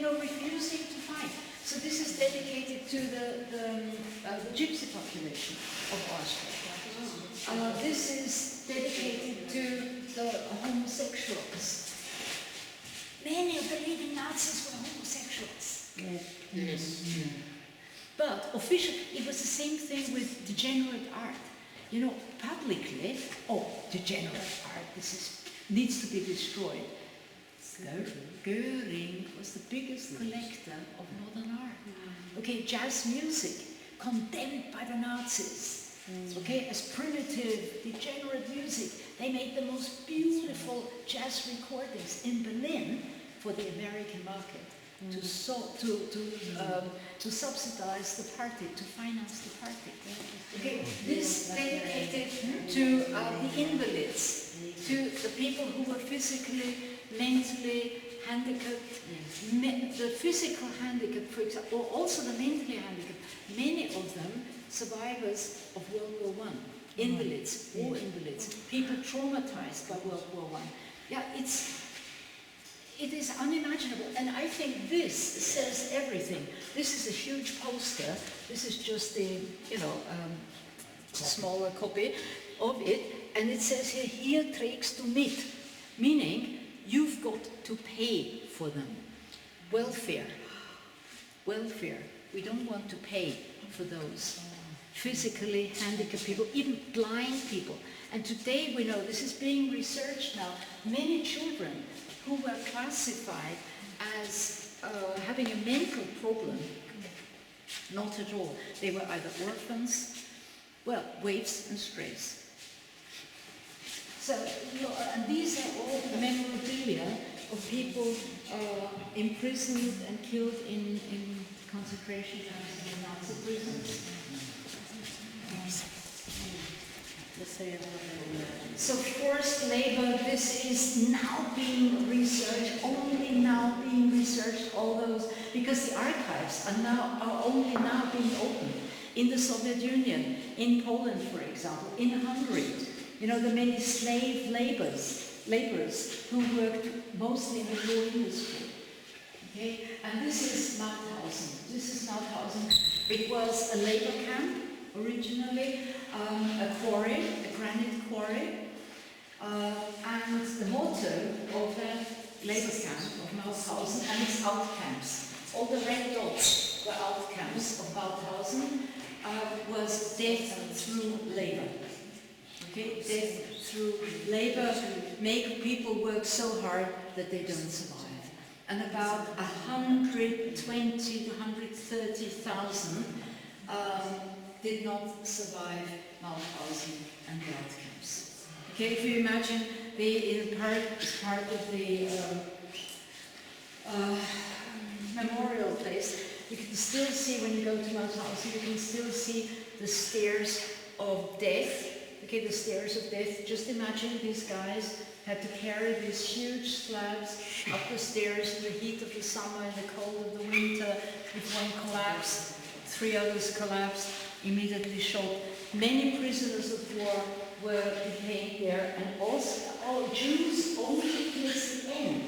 Refusing to fight. So this is dedicated to the gypsy population of Austria. This is dedicated to the homosexuals. Many of the leading Nazis were homosexuals. Yes. But officially, it was the same thing with degenerate art. Publicly, degenerate art, needs to be destroyed. Goering was the biggest collector of modern art. Okay, jazz music, condemned by the Nazis. Okay, as primitive, degenerate music. They made the most beautiful jazz recordings in Berlin for the American market to subsidize the party, to finance the party. Okay, this dedicated to the invalids, to the people who were physically, mentally handicapped. The physical handicap, for example, or also the mentally handicapped. Many of them survivors of World War I, invalids, war invalids, people traumatized by World War I. Yeah, it is unimaginable, and I think this says everything. This is a huge poster. This is just the, smaller copy of it, and it says here, "Hier trägst du mit," meaning you've got to pay for them. Welfare. Welfare. We don't want to pay for those physically handicapped people, even blind people. And today we know, this is being researched now, many children who were classified as having a mental problem, not at all. They were either orphans, well, waifs and strays. So, and these are all memorabilia of people imprisoned and killed in concentration camps and Nazi prisons. So forced labor, this is now being researched, only now being researched, all those, because the archives are only now being opened. In the Soviet Union, in Poland, for example, in Hungary, the many slave laborers who worked mostly in the wool industry. Okay, and this is Mauthausen. It was a labor camp originally, a quarry, a granite quarry, and the motto of that labor camp of Mauthausen and its out camps, all the red dots were out camps of Mauthausen, was death through labor. Okay, death through labor, make people work so hard that they don't survive. And about 120 to 130,000 did not survive Mauthausen and the out camps. Okay, if you imagine part of the memorial place, you can still see, when you go to Mauthausen, you can still see the stairs of death. Okay, the stairs of death. Just imagine these guys had to carry these huge slabs up the stairs in the heat of the summer, in the cold of the winter. If one collapsed, 3 others collapsed, immediately shot. Many prisoners of war were detained there, and also Jews only towards the end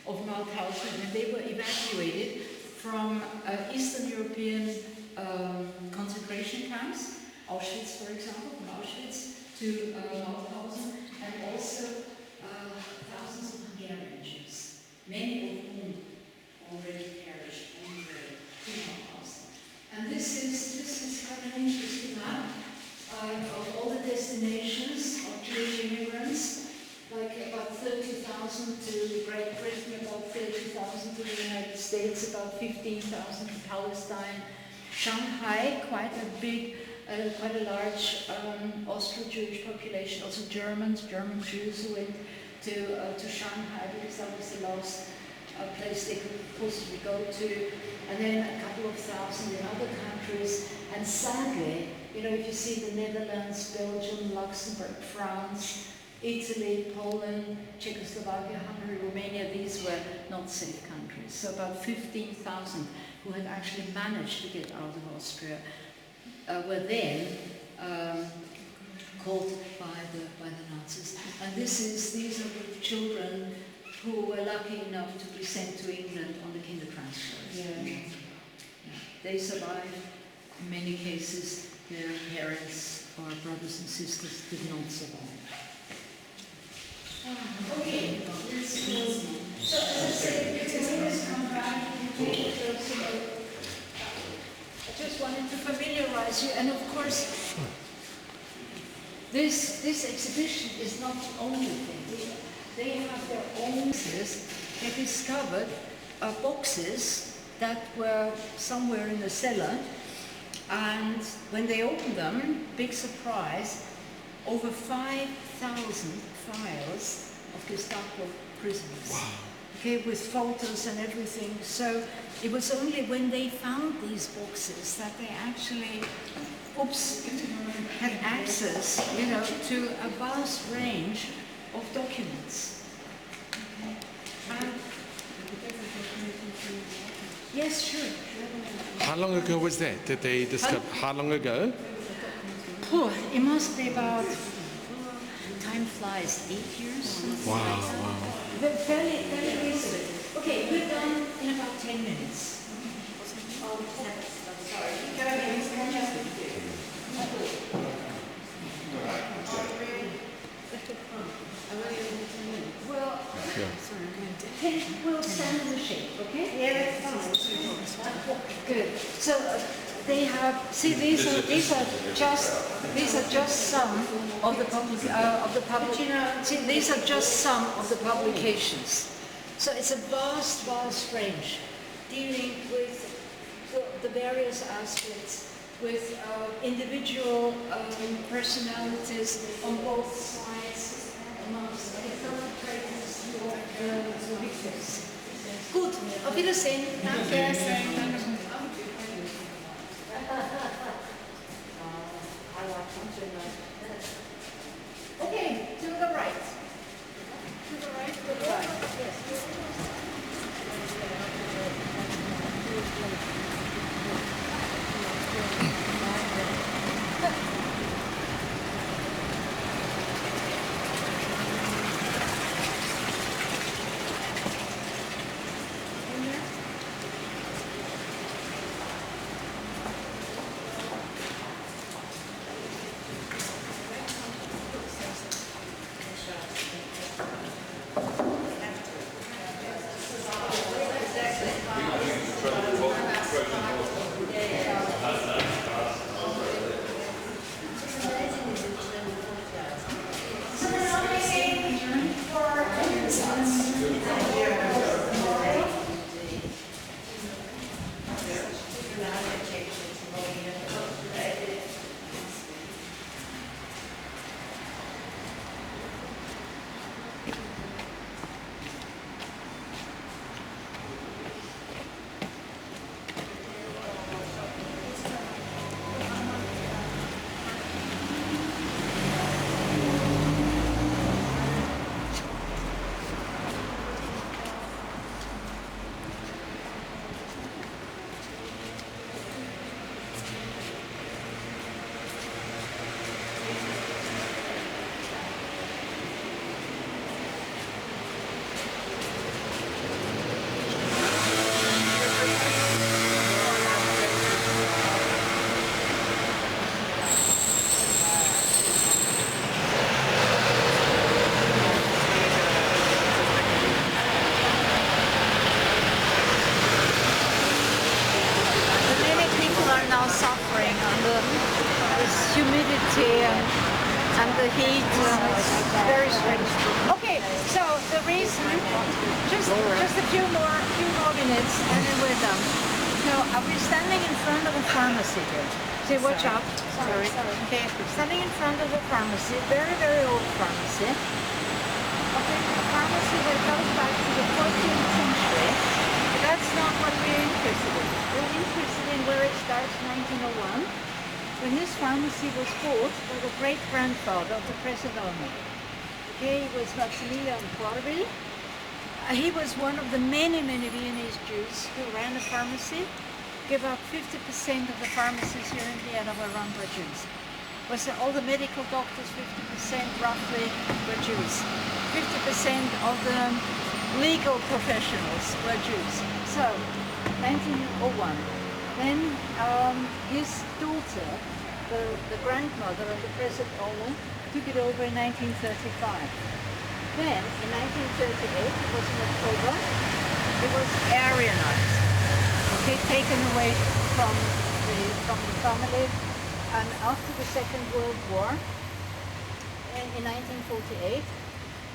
of Mauthausen, when they were evacuated from Eastern European concentration camps, Auschwitz, for example, from Auschwitz to Mauthausen, and also thousands of Hungarian Jews, many of whom already perished on the way to Mauthausen. And this is kind of an interesting map of all the destinations of Jewish immigrants, like about 30,000 to Great Britain, about 30,000 to the United States, about 15,000 to Palestine. Shanghai, quite a large Austro-Jewish population, also German Jews who went to Shanghai because that was the last place they could possibly go to, and then a couple of thousand in other countries. And sadly, if you see the Netherlands, Belgium, Luxembourg, France, Italy, Poland, Czechoslovakia, Hungary, Romania, these were not safe countries. So about 15,000 who had actually managed to get out of Austria were then caught by the Nazis. And these are the children who were lucky enough to be sent to England on the Kindertransport. Yeah. They survived. In many cases, their parents or brothers and sisters did not survive. Okay, let's go. So as I said, you can always come back and take those, I just wanted to familiarize you, and of course, this exhibition is not the only thing. They have their own they discovered boxes that were somewhere in the cellar, and when they opened them, big surprise, over 5,000 files of Gestapo prisoners. Wow. Okay, with photos and everything. So it was only when they found these boxes that they actually, had access, to a vast range of documents. Yes, sure. How long ago was that? Did they discover? How long ago? It must be about, time flies, 8 years. Wow. Fairly recent. Okay, we're done in about 10 minutes. Well, we'll stand in the shade, okay? Yeah, that's fine. Good. So they have. See, these are just some of the See, these are just some of the publications. So it's a vast range, dealing with the various aspects, with individual personalities on both sides, amongst the perpetrators or the victims. Gut, auf Wiedersehen. Danke. Okay, to the right. To the right, to the right. Yes. humidity and the heat. Very strange. Okay, so the reason, just a few more minutes and then we're done. So are we standing in front of a pharmacy here? See, watch out. Sorry. Okay, standing in front of a pharmacy, very, very old pharmacy. Okay, a pharmacy that goes back to the 14th century. But that's not what we're interested in. We're interested in where it starts, 1901, when this pharmacy was bought by the great-grandfather of the present owner. Okay, he was Maximilian Quarville. He was one of the many, many Viennese Jews who ran a pharmacy. Give up 50% of the pharmacies here in Vienna were run by Jews. All the medical doctors, 50% roughly were Jews. 50% of the legal professionals were Jews. So, 1901. Then his daughter, the grandmother of the present owner, took it over in 1935. Then, in 1938, it was in October, it was Aryanized. Okay, taken away from the family, and after the Second World War, in 1948,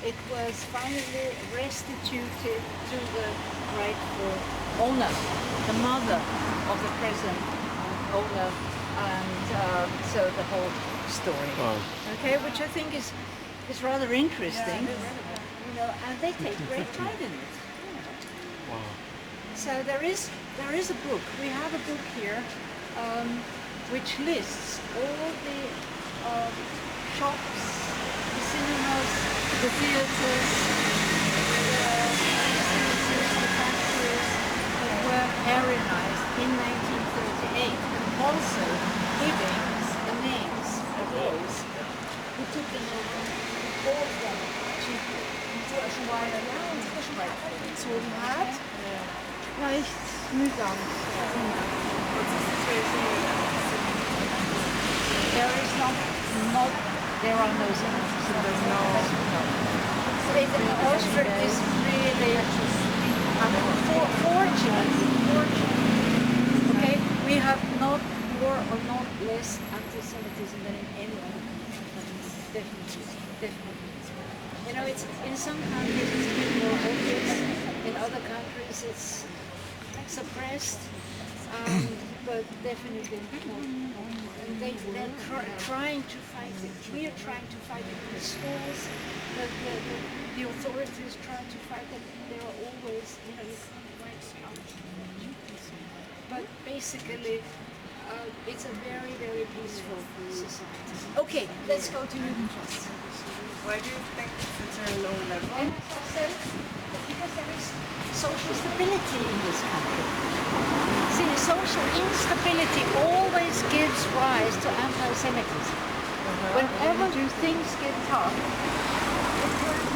it was finally restituted to the rightful owner, the mother of the present owner, and so the whole story. Wow. Okay, which I think is rather interesting, you know, and they take great pride in it. Wow. So there is a book. We have a book here which lists all the shops, the cinemas, the theaters, the factories that were Aryanized in 1938, and also giving the names of those who took them over, all of them cheaply. Gezogen hat. Recht mühsam. There is there are no cinemas. Austria is really fortunate. Okay, we have not more or not less anti-Semitism than in any other country. Definitely. You know, it's in some countries it's a bit more obvious. In other countries it's suppressed, but definitely more. And they're trying to fight it. We are trying to fight it in the schools. The authorities trying to fight it. There are always, you know, but basically it's a very, very peaceful society. Okay, let's go to Jugendtrust. Why do you think it's such a low level? Because there is social stability in this country. See, social instability always gives rise to anti-Semitism. Whenever things get tough, it turns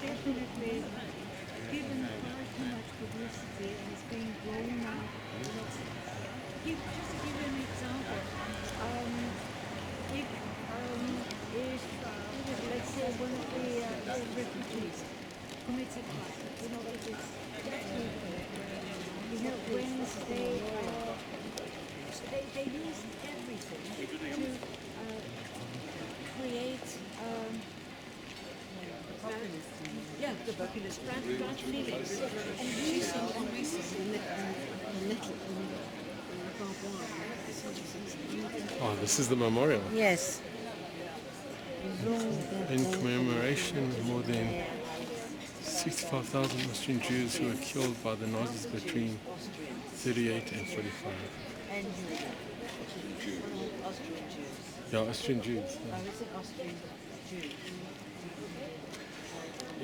definitely given far too much publicity and it's being blown out. Just to give you an example, if let's say one of the refugees commits a crime, you know, if it's you know, when they use everything to create yeah, the populist brand feelings and using Oh, this is the memorial. Yes. In commemoration, more than 65,000 Austrian Jews who were killed by the Nazis between 38 and 45. and Austrian Jews. Yeah, Austrian Jews. Yeah. I was an Austrian Jew.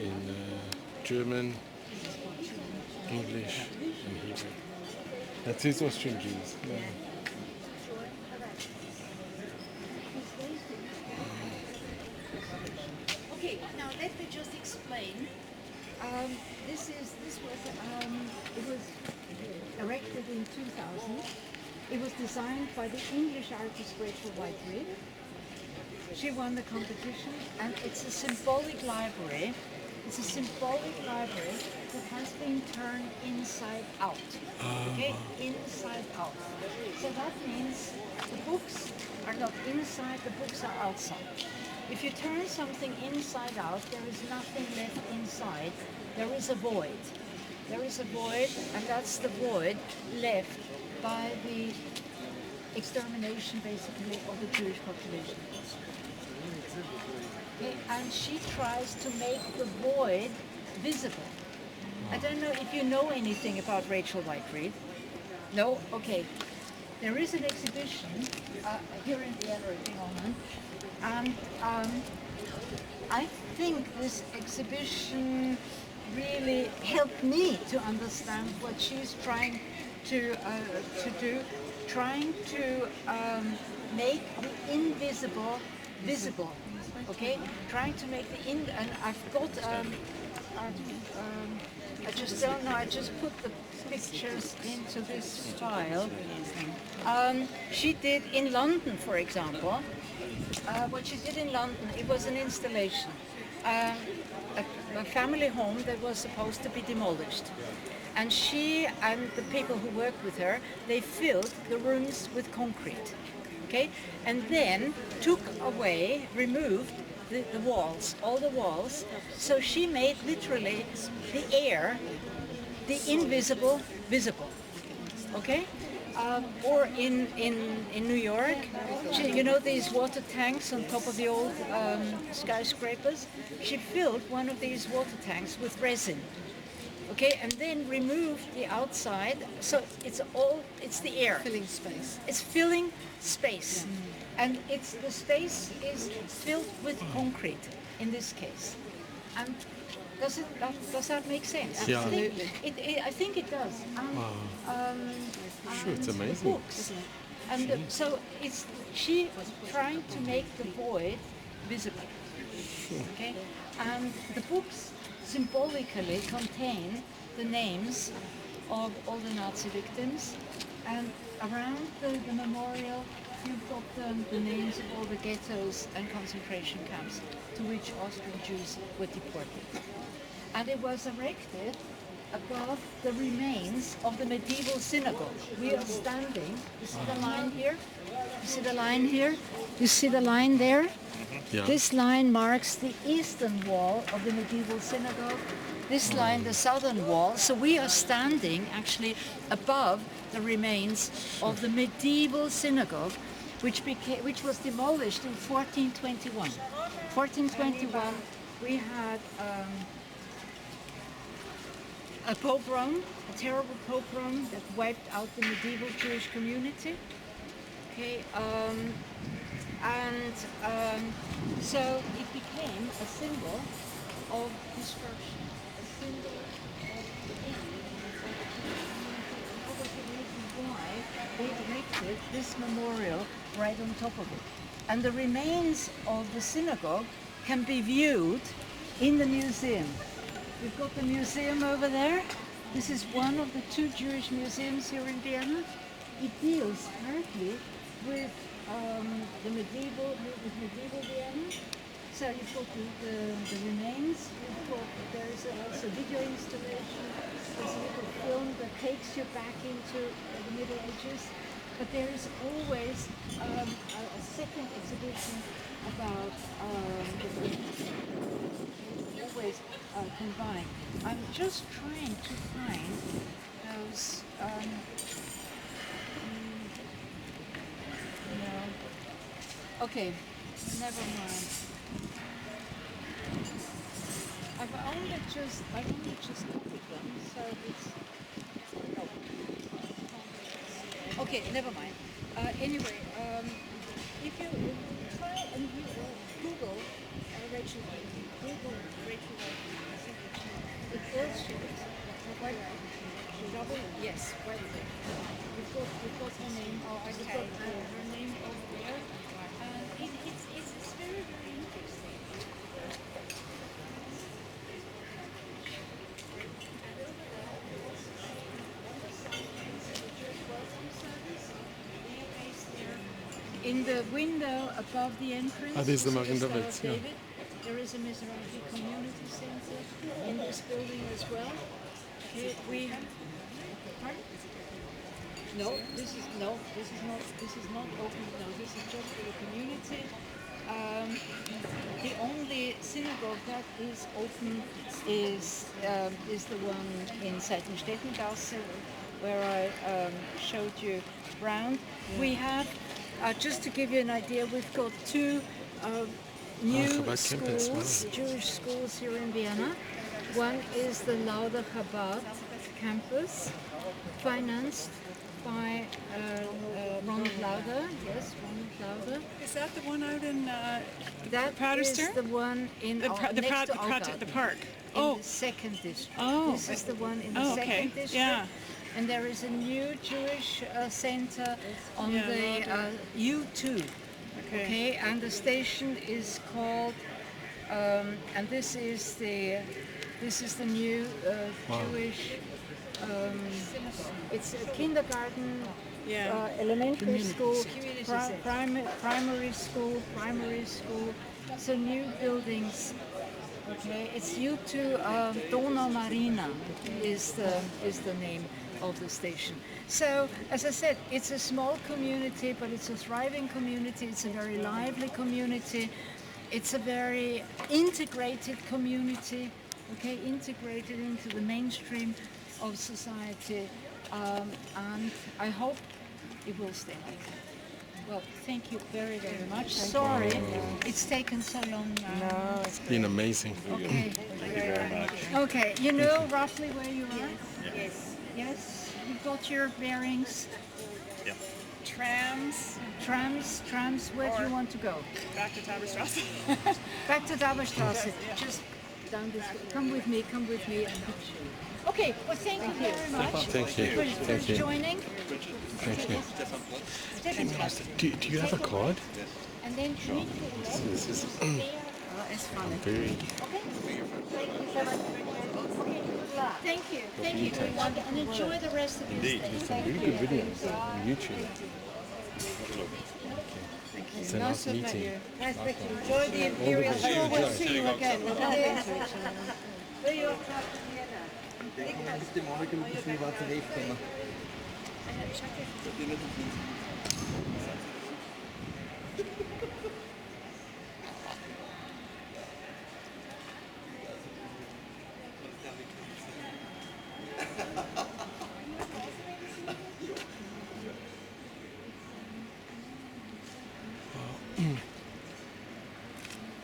In German, English, and Hebrew. That is Austrian Jews. Yeah. Okay, now let me just explain. It was erected in 2000. It was designed by the English artist Rachel Whiteley. She won the competition, and it's a symbolic library. It's a symbolic library that has been turned inside out. Okay, inside out. So that means the books are not inside, the books are outside. If you turn something inside out, there is nothing left inside. There is a void. There is a void, and that's the void left by the extermination, basically, of the Jewish population. Okay, and she tries to make the void visible. I don't know if you know anything about Rachel White-Reed. No? Okay. There is an exhibition here in Vienna at the moment, and I think this exhibition really helped me to understand what she's trying to do, trying to make the invisible visible. Okay, trying to make the and I've got I just don't know. I just put the pictures into this file. She did in London, for example. What she did in London, it was an installation. A family home that was supposed to be demolished. And she and the people who worked with her, they filled the rooms with concrete. Okay? And then took away, removed the walls, all the walls. So she made literally the air, the invisible, visible. Okay? Or in New York, you know these water tanks on top of the old skyscrapers? She filled one of these water tanks with resin. Okay, and then removed the outside, so it's the air. Filling space. It's filling space. And the space is filled with concrete in this case. And does that make sense? Yeah. Absolutely. I think it does. Sure, it's and amazing. Books. And so she trying to make the void visible. Okay, and the books symbolically contain the names of all the Nazi victims, and around the memorial you've got the names of all the ghettos and concentration camps to which Austrian Jews were deported. And it was erected above the remains of the medieval synagogue. We are standing, you see the line here? You see the line here? You see the line there? Yeah. This line marks the eastern wall of the medieval synagogue. This line, the southern wall. So we are standing actually above the remains of the medieval synagogue, which was demolished in 1421. 1421, we had a pogrom, a terrible pogrom that wiped out the medieval Jewish community. Okay, so it became a symbol of destruction, a symbol of the end of the community. That was the reason why they erected this memorial right on top of it. And the remains of the synagogue can be viewed in the museum. We've got the museum over there. This is one of the two Jewish museums here in Vienna. It deals partly with the medieval Vienna. So you've got the remains. There's also video installation. There's a little film that takes you back into the Middle Ages. But there is always a second exhibition about always combined. I'm just trying to find those. No. Okay, never mind. I've only just copied them, so it's. No. Okay, never mind. Anyway, if you try and Google Rachel White, Google Rachel White, it does show it. Yes, White. We've got her name. We've got her name over there. It's very, very interesting. In the window above the entrance, This is the Magen Star David, of David, there is a Mizrahi community center in this building as well. Okay, we have. Pardon? No, this is not open. No, this is just for the community. The only synagogue that is open is the one in Seitenstedtengasse, where I showed you around. We have, just to give you an idea, we've got two new Chabad campus, schools, wow. Jewish schools here in Vienna. One is the Lauder Chabad campus, financed by Ronald Lauder. Yes, Ronald Lauder. Is that the one out in That Paterster? is the one in next to Algarve, the park. in the second district. Oh. This is the one in the Oh, second okay. district. Yeah. And there is a new Jewish center on Yeah, the U2. Okay, and the station is called, and this is the new Jewish. It's a kindergarten, elementary school, primary school. So new buildings. Okay, it's U2 Donau Marina is the name of the station. So, as I said, it's a small community, but it's a thriving community. It's a very lively community. It's a very integrated community. Okay, integrated into the mainstream of society, and I hope it will stay like that. Well, thank you very, very much. Sorry, it's taken so long now. No, It's been amazing. Okay. Thank you very much. Okay, you know roughly where you are? Yes. Yes? You got your bearings? Yeah. trams. Trams, where do you want to go? Back to Taberstrasse. Back to Daberstrasse. Just down this way. Come with me. Okay, well thank you very much. Thank you. For joining. Thank you. Do you have a card? And then drink the This is It's funny. very. Thank you very much. And enjoy the rest of your stay. Some really good videos on YouTube. It's a nice meeting. Enjoy the Imperial. I'm sure we'll see you again.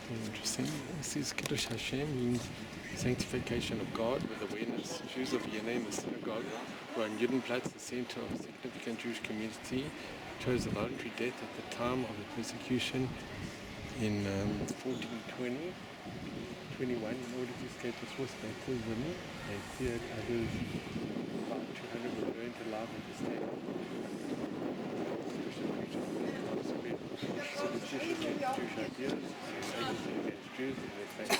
Interesting. This is Kiddush Hashem, means sanctification of God with awareness. Jews of Vienna in the synagogue were on Judenplatz, the center of a significant Jewish community, chose a voluntary death at the time of the persecution in 1420, 21 in order to escape the forced baptism. They feared others, about 200 were burned alive at the stake. Superstition against Jewish ideas, against Jews in their faith.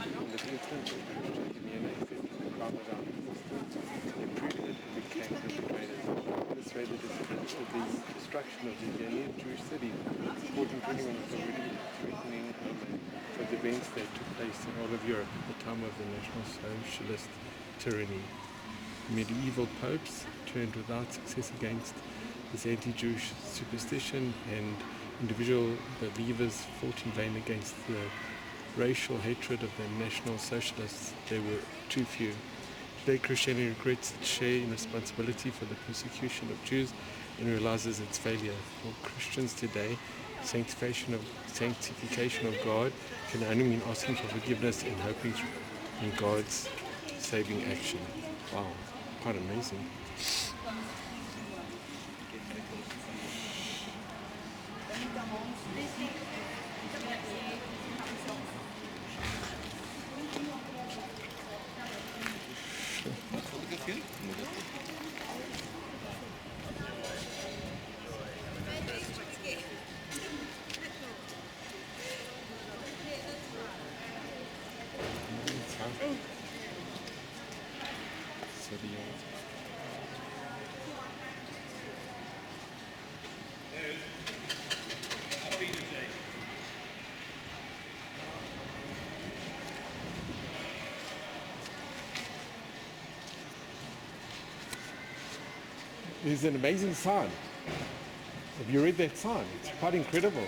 In this instance, the Christians in Vienna accepted the crime without resistance, improved it, and became perpetrators. This raided the destruction of the Vienna Jewish city. 1421 was already threatening of the events that took place in all of Europe at the time of the National Socialist tyranny. Medieval popes turned without success against this anti-Jewish superstition, and individual believers fought in vain against the racial hatred of the National Socialists. They were too few. Today, Christianity regrets its share in responsibility for the persecution of Jews and realizes its failure. For Christians today, sanctification of God can only mean asking for forgiveness and hoping in God's saving action. Wow, quite amazing. There's an amazing sign. Have you read that sign? It's quite incredible.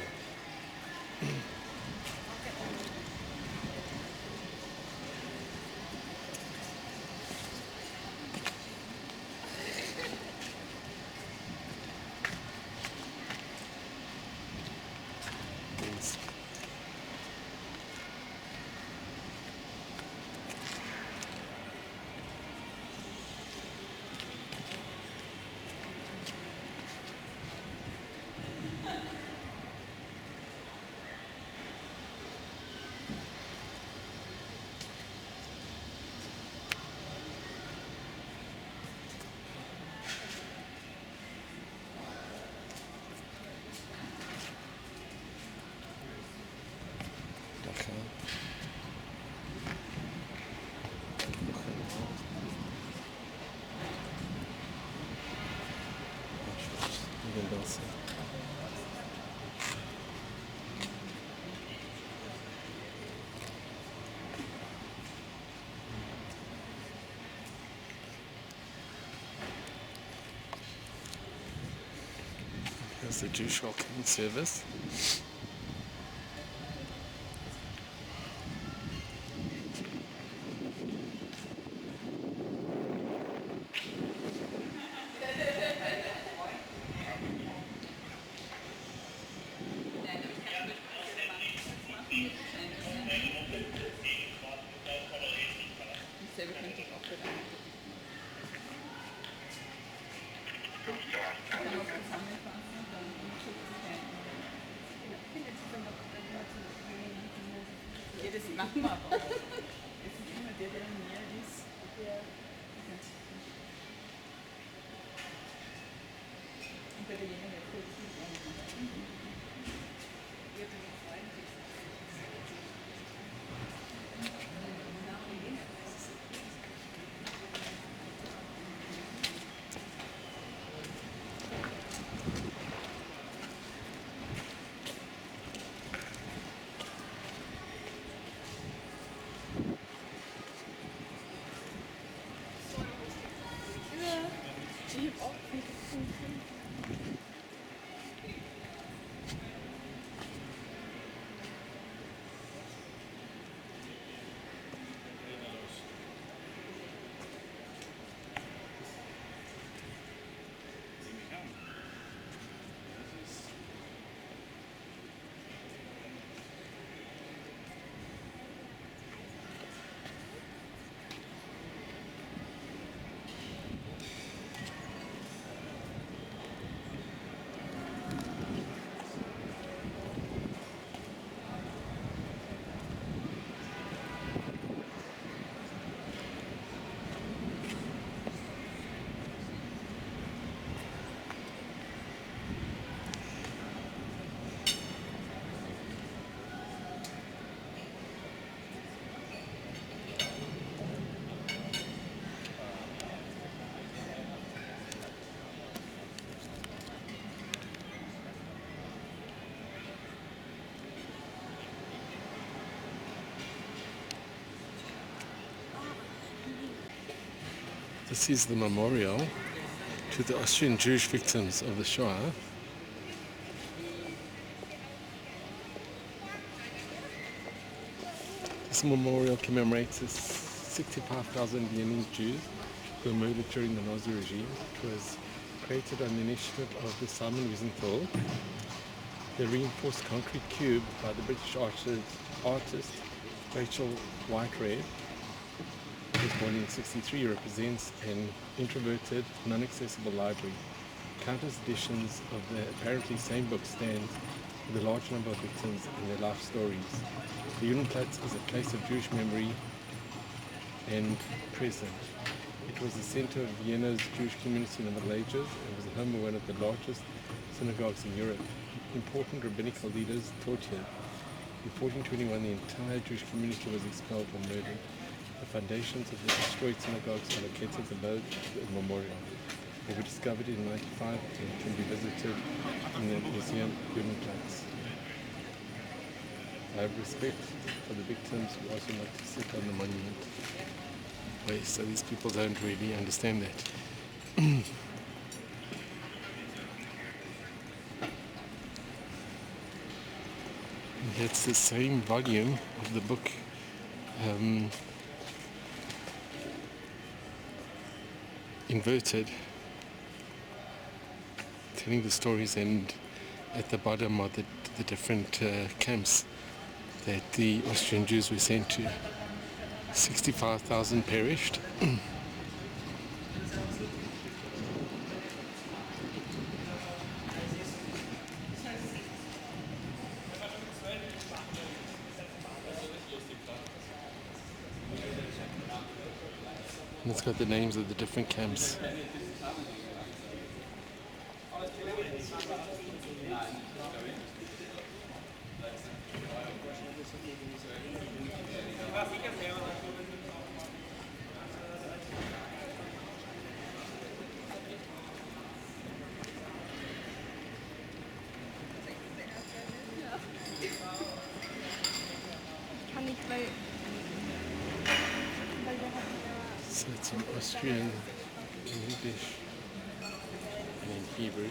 There's the Jewish welcoming service. Das machen wir aber auch. Es ist immer der näher ist. Und bei der Jena wird es This is the memorial to the Austrian Jewish victims of the Shoah. This memorial commemorates the 65,000 Viennese Jews who were murdered during the Nazi regime. It was created on the initiative of the Simon Wiesenthal. The reinforced concrete cube by the British artist Rachel Whiteread, who was born in 1963, represents an introverted, non-accessible library. Countless editions of the apparently same book stand with a large number of victims and their life stories. The Judenplatz is a place of Jewish memory and present. It was the center of Vienna's Jewish community in the Middle Ages and was the home of one of the largest synagogues in Europe. Important rabbinical leaders taught here. In 1421, the entire Jewish community was expelled or murdered. The foundations of the destroyed synagogues are located below the memorial. They were discovered in 1995 and can be visited in the Museum Judenplatz. I have respect for the victims who also like to sit on the monument. Wait, so these people don't really understand that. It's the same volume of the book inverted, telling the stories, and at the bottom are the different camps that the Austrian Jews were sent to. 65,000 perished. And it's got the names of the different camps. So it's in Austrian, in English, and in Hebrew.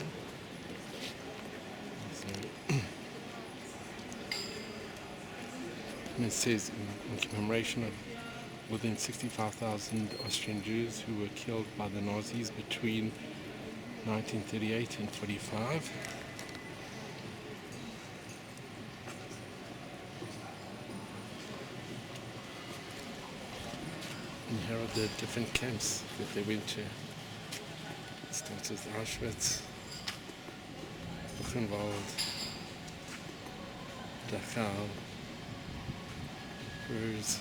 And it says in commemoration of more than 65,000 Austrian Jews who were killed by the Nazis between 1938 and 45. And here are the different camps that they went to. It starts with Auschwitz, Buchenwald, Dachau, Bruges,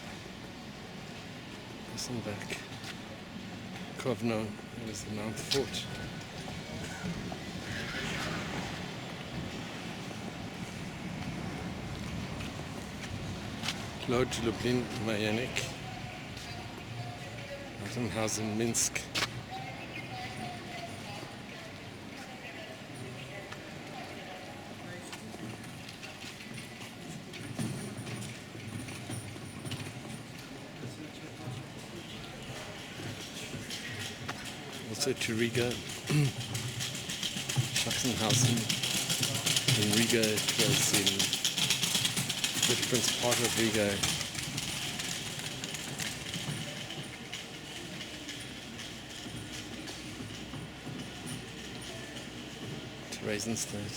Ossenbeck, Kovno, that was the Mount Fort. Lodz, Lublin, Mayanek, Martinhausen, Minsk. Also to Riga, Sachsenhausen. In Riga it was in the different part of Riga. Theresienstadt.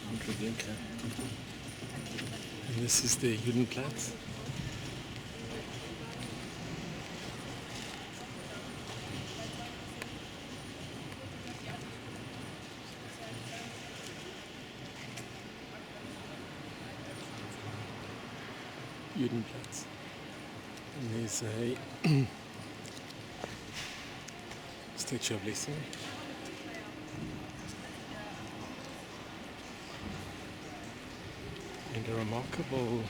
And Treblinka. And this is the Judenplatz. Judenplatz. And there's a statue of Lessing. And a remarkable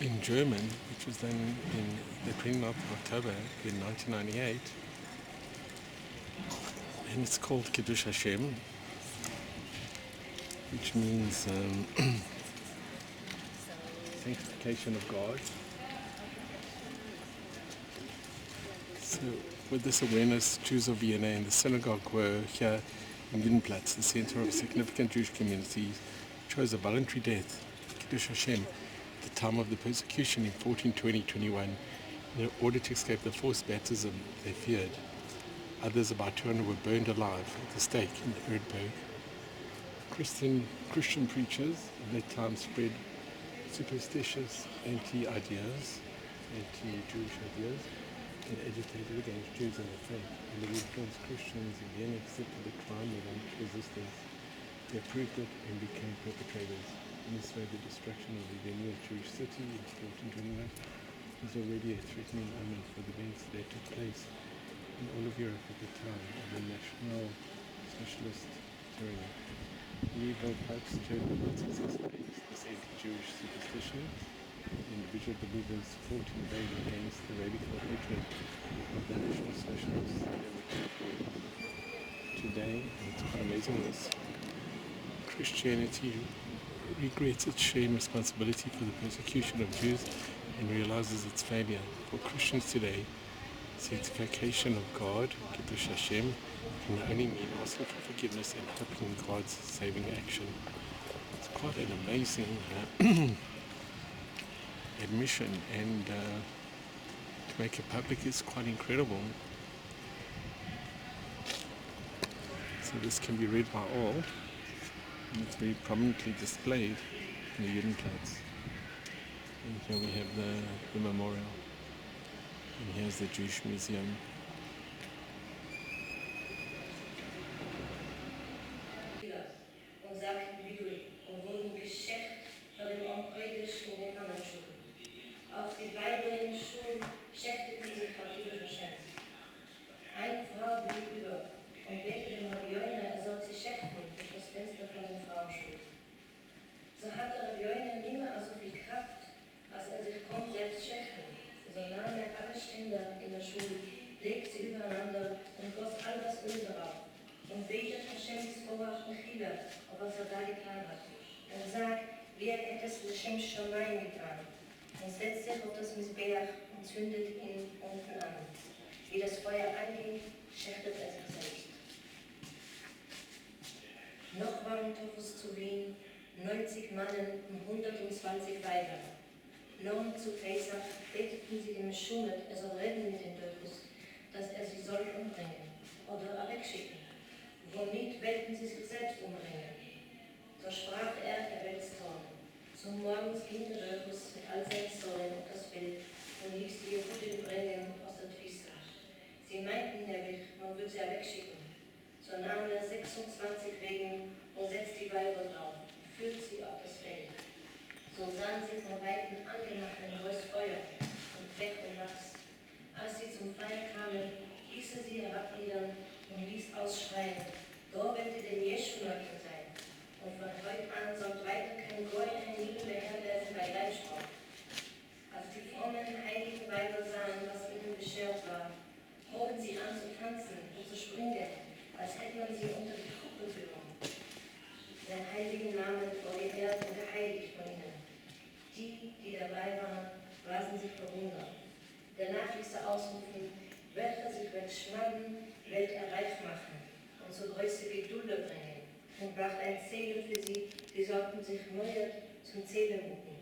in German, which was done in the 29th of October in 1998, and it's called Kiddush Hashem, which means sanctification of God. So with this awareness, Jews of Vienna and the synagogue were here in Judenplatz, the center of a significant Jewish community, chose a voluntary death, Kiddush Hashem, at the time of the persecution in 1420-21, in order to escape the forced baptism they feared. Others, about 200, were burned alive at the stake in the Erdberg. Christian preachers of that time spread superstitious anti-Jewish ideas, and agitated against Jews and their faith. And the influenced Christians in Vienna accepted the crime of resistance. They approved it and became perpetrators. In this way, the destruction of the Vienna Jewish city in 1421 was already a threatening omen for the events that took place in all of Europe at the time of the National Socialist tyranny. Medieval popes turned the Nazis against this anti-Jewish superstition. Individual believers fought in vain against the radical hatred of the National Socialists. Today, and it's quite amazing this, Christianity regrets its shame responsibility for the persecution of Jews and realizes its failure. For Christians today, sanctification of God, Kiddush Hashem, can only mean asking for forgiveness and hoping in God's saving action. It's quite an amazing admission, and to make it public is quite incredible. So this can be read by all, and it's very prominently displayed in the Judenplatz. And here we have the memorial, and here's the Jewish Museum. Auf die beiden Schulen schächteten sich Frau Hashem. Eine Frau blieb über und betete Rabbi Yoina, er soll sie schächten durch das Fenster von den Frauenschulen. So hatte Rabbi Yoina niemals so viel Kraft, als er sich konnte selbst schächten. So nahm er alle Ständer in der Schule, legte sie übereinander und goss all das Öl darauf und betete Hashems Vorach Mechila, auf was er da getan hat. Er sagt, wie er hätte es Hashem Shamayim getan. Und setzt sich auf das Mizbeach und zündet ihn unten an. Wie das Feuer angeht, schächtet er sich selbst. waren Toffus zu Wien 90 Mannen und 120 Weiber. Long zu Pesach beteten sie dem Schumet, er soll reden mit den Dörfus, dass er sie soll umbringen oder wegschicken. Womit wollten sie sich selbst umbringen? So sprach er will es tun. Zum Morgens ging der Dörfus mit all seinen Säulen und das Bild und ließ die Juden bringen aus der Twista. Sie meinten nämlich, man würde sie ja wegschicken. So nahm er 26 Wegen und setzte die Weiber drauf, führt sie auf das Feld. So sahen sie von Weitem angemacht ein hohes Feuer und Dreck und Wachs. Als sie zum Feind kamen, ließ er sie herabniedern und ließ ausschreien, da wird denn Jeschu möchten sein. Und von heute an sollt weiter kein Goy, kein Liebe mehr herlesen bei Leibsprach. Als die frommen, heiligen Weiber sahen, was ihnen beschert war, hoben sie an zu tanzen und zu springen, als hätte man sie unter die Kuppel genommen. Den heiligen Namen vor die Erde geheiligt von ihnen. Die dabei waren, lasen sich verwundern. Danach ließ er ausrufen, welcher sich wird schmaden, wird er reich machen und zu größte Gedulde bringen und brachte ein Zählen für sie, die sollten sich neuer zum Zählen muten.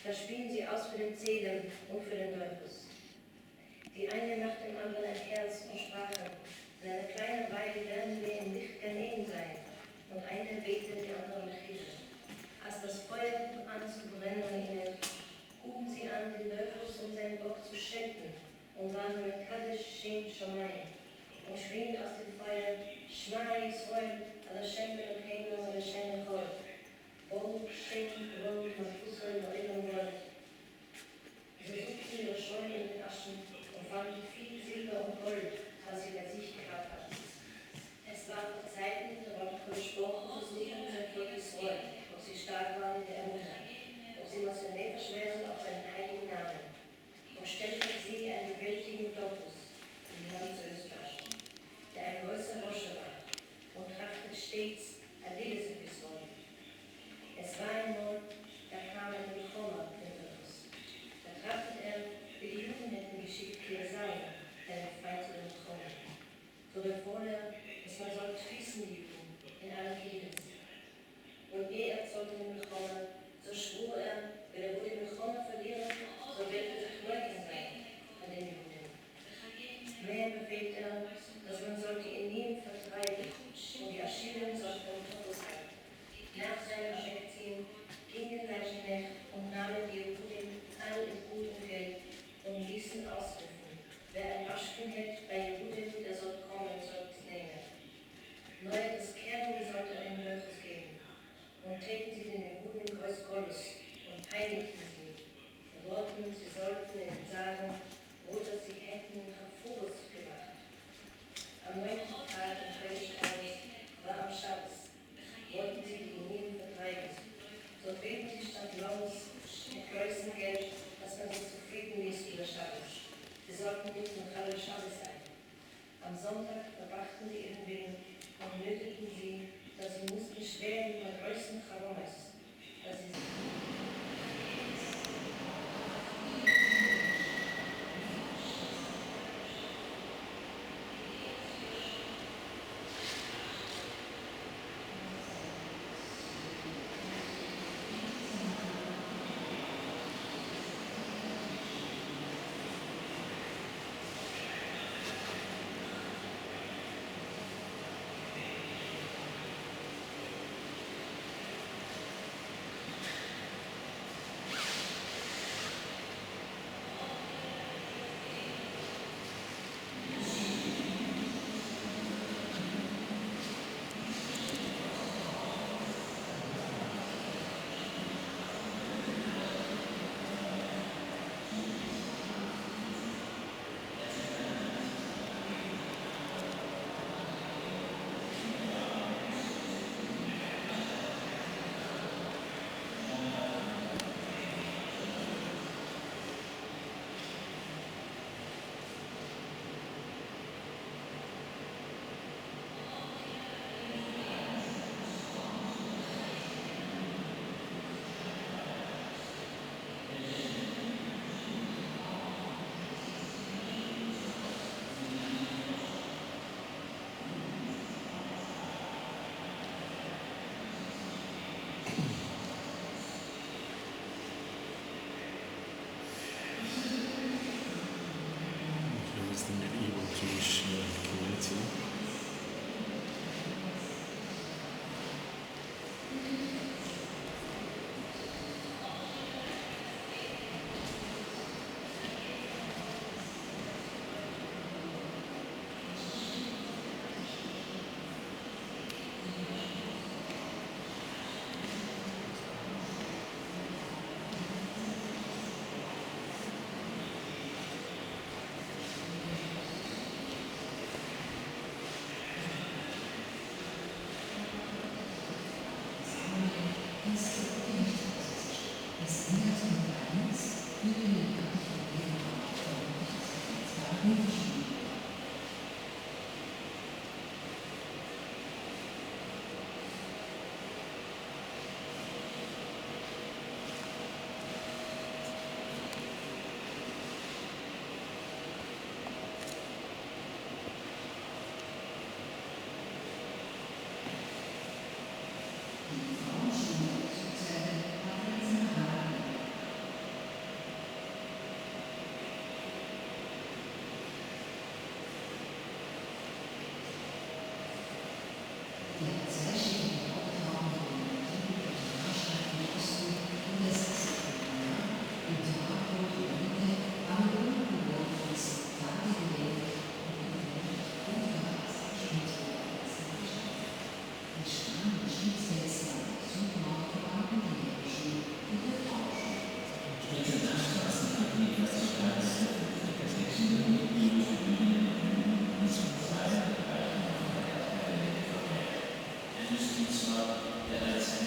Da spielen sie aus für den Zählen und für den Neubus. Die eine nach dem anderen ein Herz und sprachen, in einer kleinen Weile werden wir im Licht Ghanäen sein. Und eine betete, die andere mit Hilfe. Als das Feuer hub an zu brennen in ihnen, huben sie an, den Neubus und seinen Bock zu schelten und waren mit Kaddish Shem Shomayim und schrien aus dem Feuer, Shema Yisrael, Hashem Elokeinu, Hashem Echad. Baruch Shem Kavod Mafusol No'elam Vod. Sie suchten ihre Scheune in den Aschen und fanden viel Silber und Gold, was sie bei sich gehabt hatten. Es waren Zeiten, da war gesprochen, versuchen sein Volk Israel, ob sie stark waren in der Ermutigung, ob sie Missionär verschweren auf seinen heiligen Namen. Und stellte sie einen gewaltigen Topus in die Hand Österreich, der ein größer Rosche war und trachtet stets ein Lebenses wollen. Es war einmal, da kam ein Willkommen in Topus. Da trachtet er, wie die Juden hätten geschickt, hier sein, der Feind zu dem Thron. So befohlen er, dass man soll fließen lieben in allen Lebens. Und ehe er sollte den Willkommen, so schwur er, wenn er wohl den Willkommen verlieren, so wird er sich neugierig sein an den Juden. Mehr befiehlt er, dass man sollte ihn nie vertreiben und die Aschiden sollten vom Tod sein. Nach seinem Wegziehen gingen seine Knecht und nahmen die Juden all in Gut und Geld und ließen ausrufen, wer ein Waschknecht bei Juden, der soll kommen, soll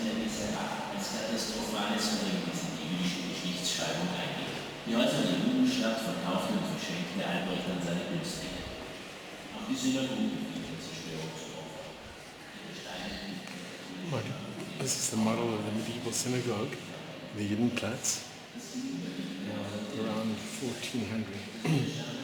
Erlebnisse als katastrophales Verhängnis in die jüdische Geschichtsschreibung eingeht. Die äußere Judenstadt verkaufte und verschenkte Albrecht an seine Günstlinge. Auch die Synagogen fielen Zerstörung zum Opfer. This is the model of the medieval synagogue, the Judenplatz, around 1400.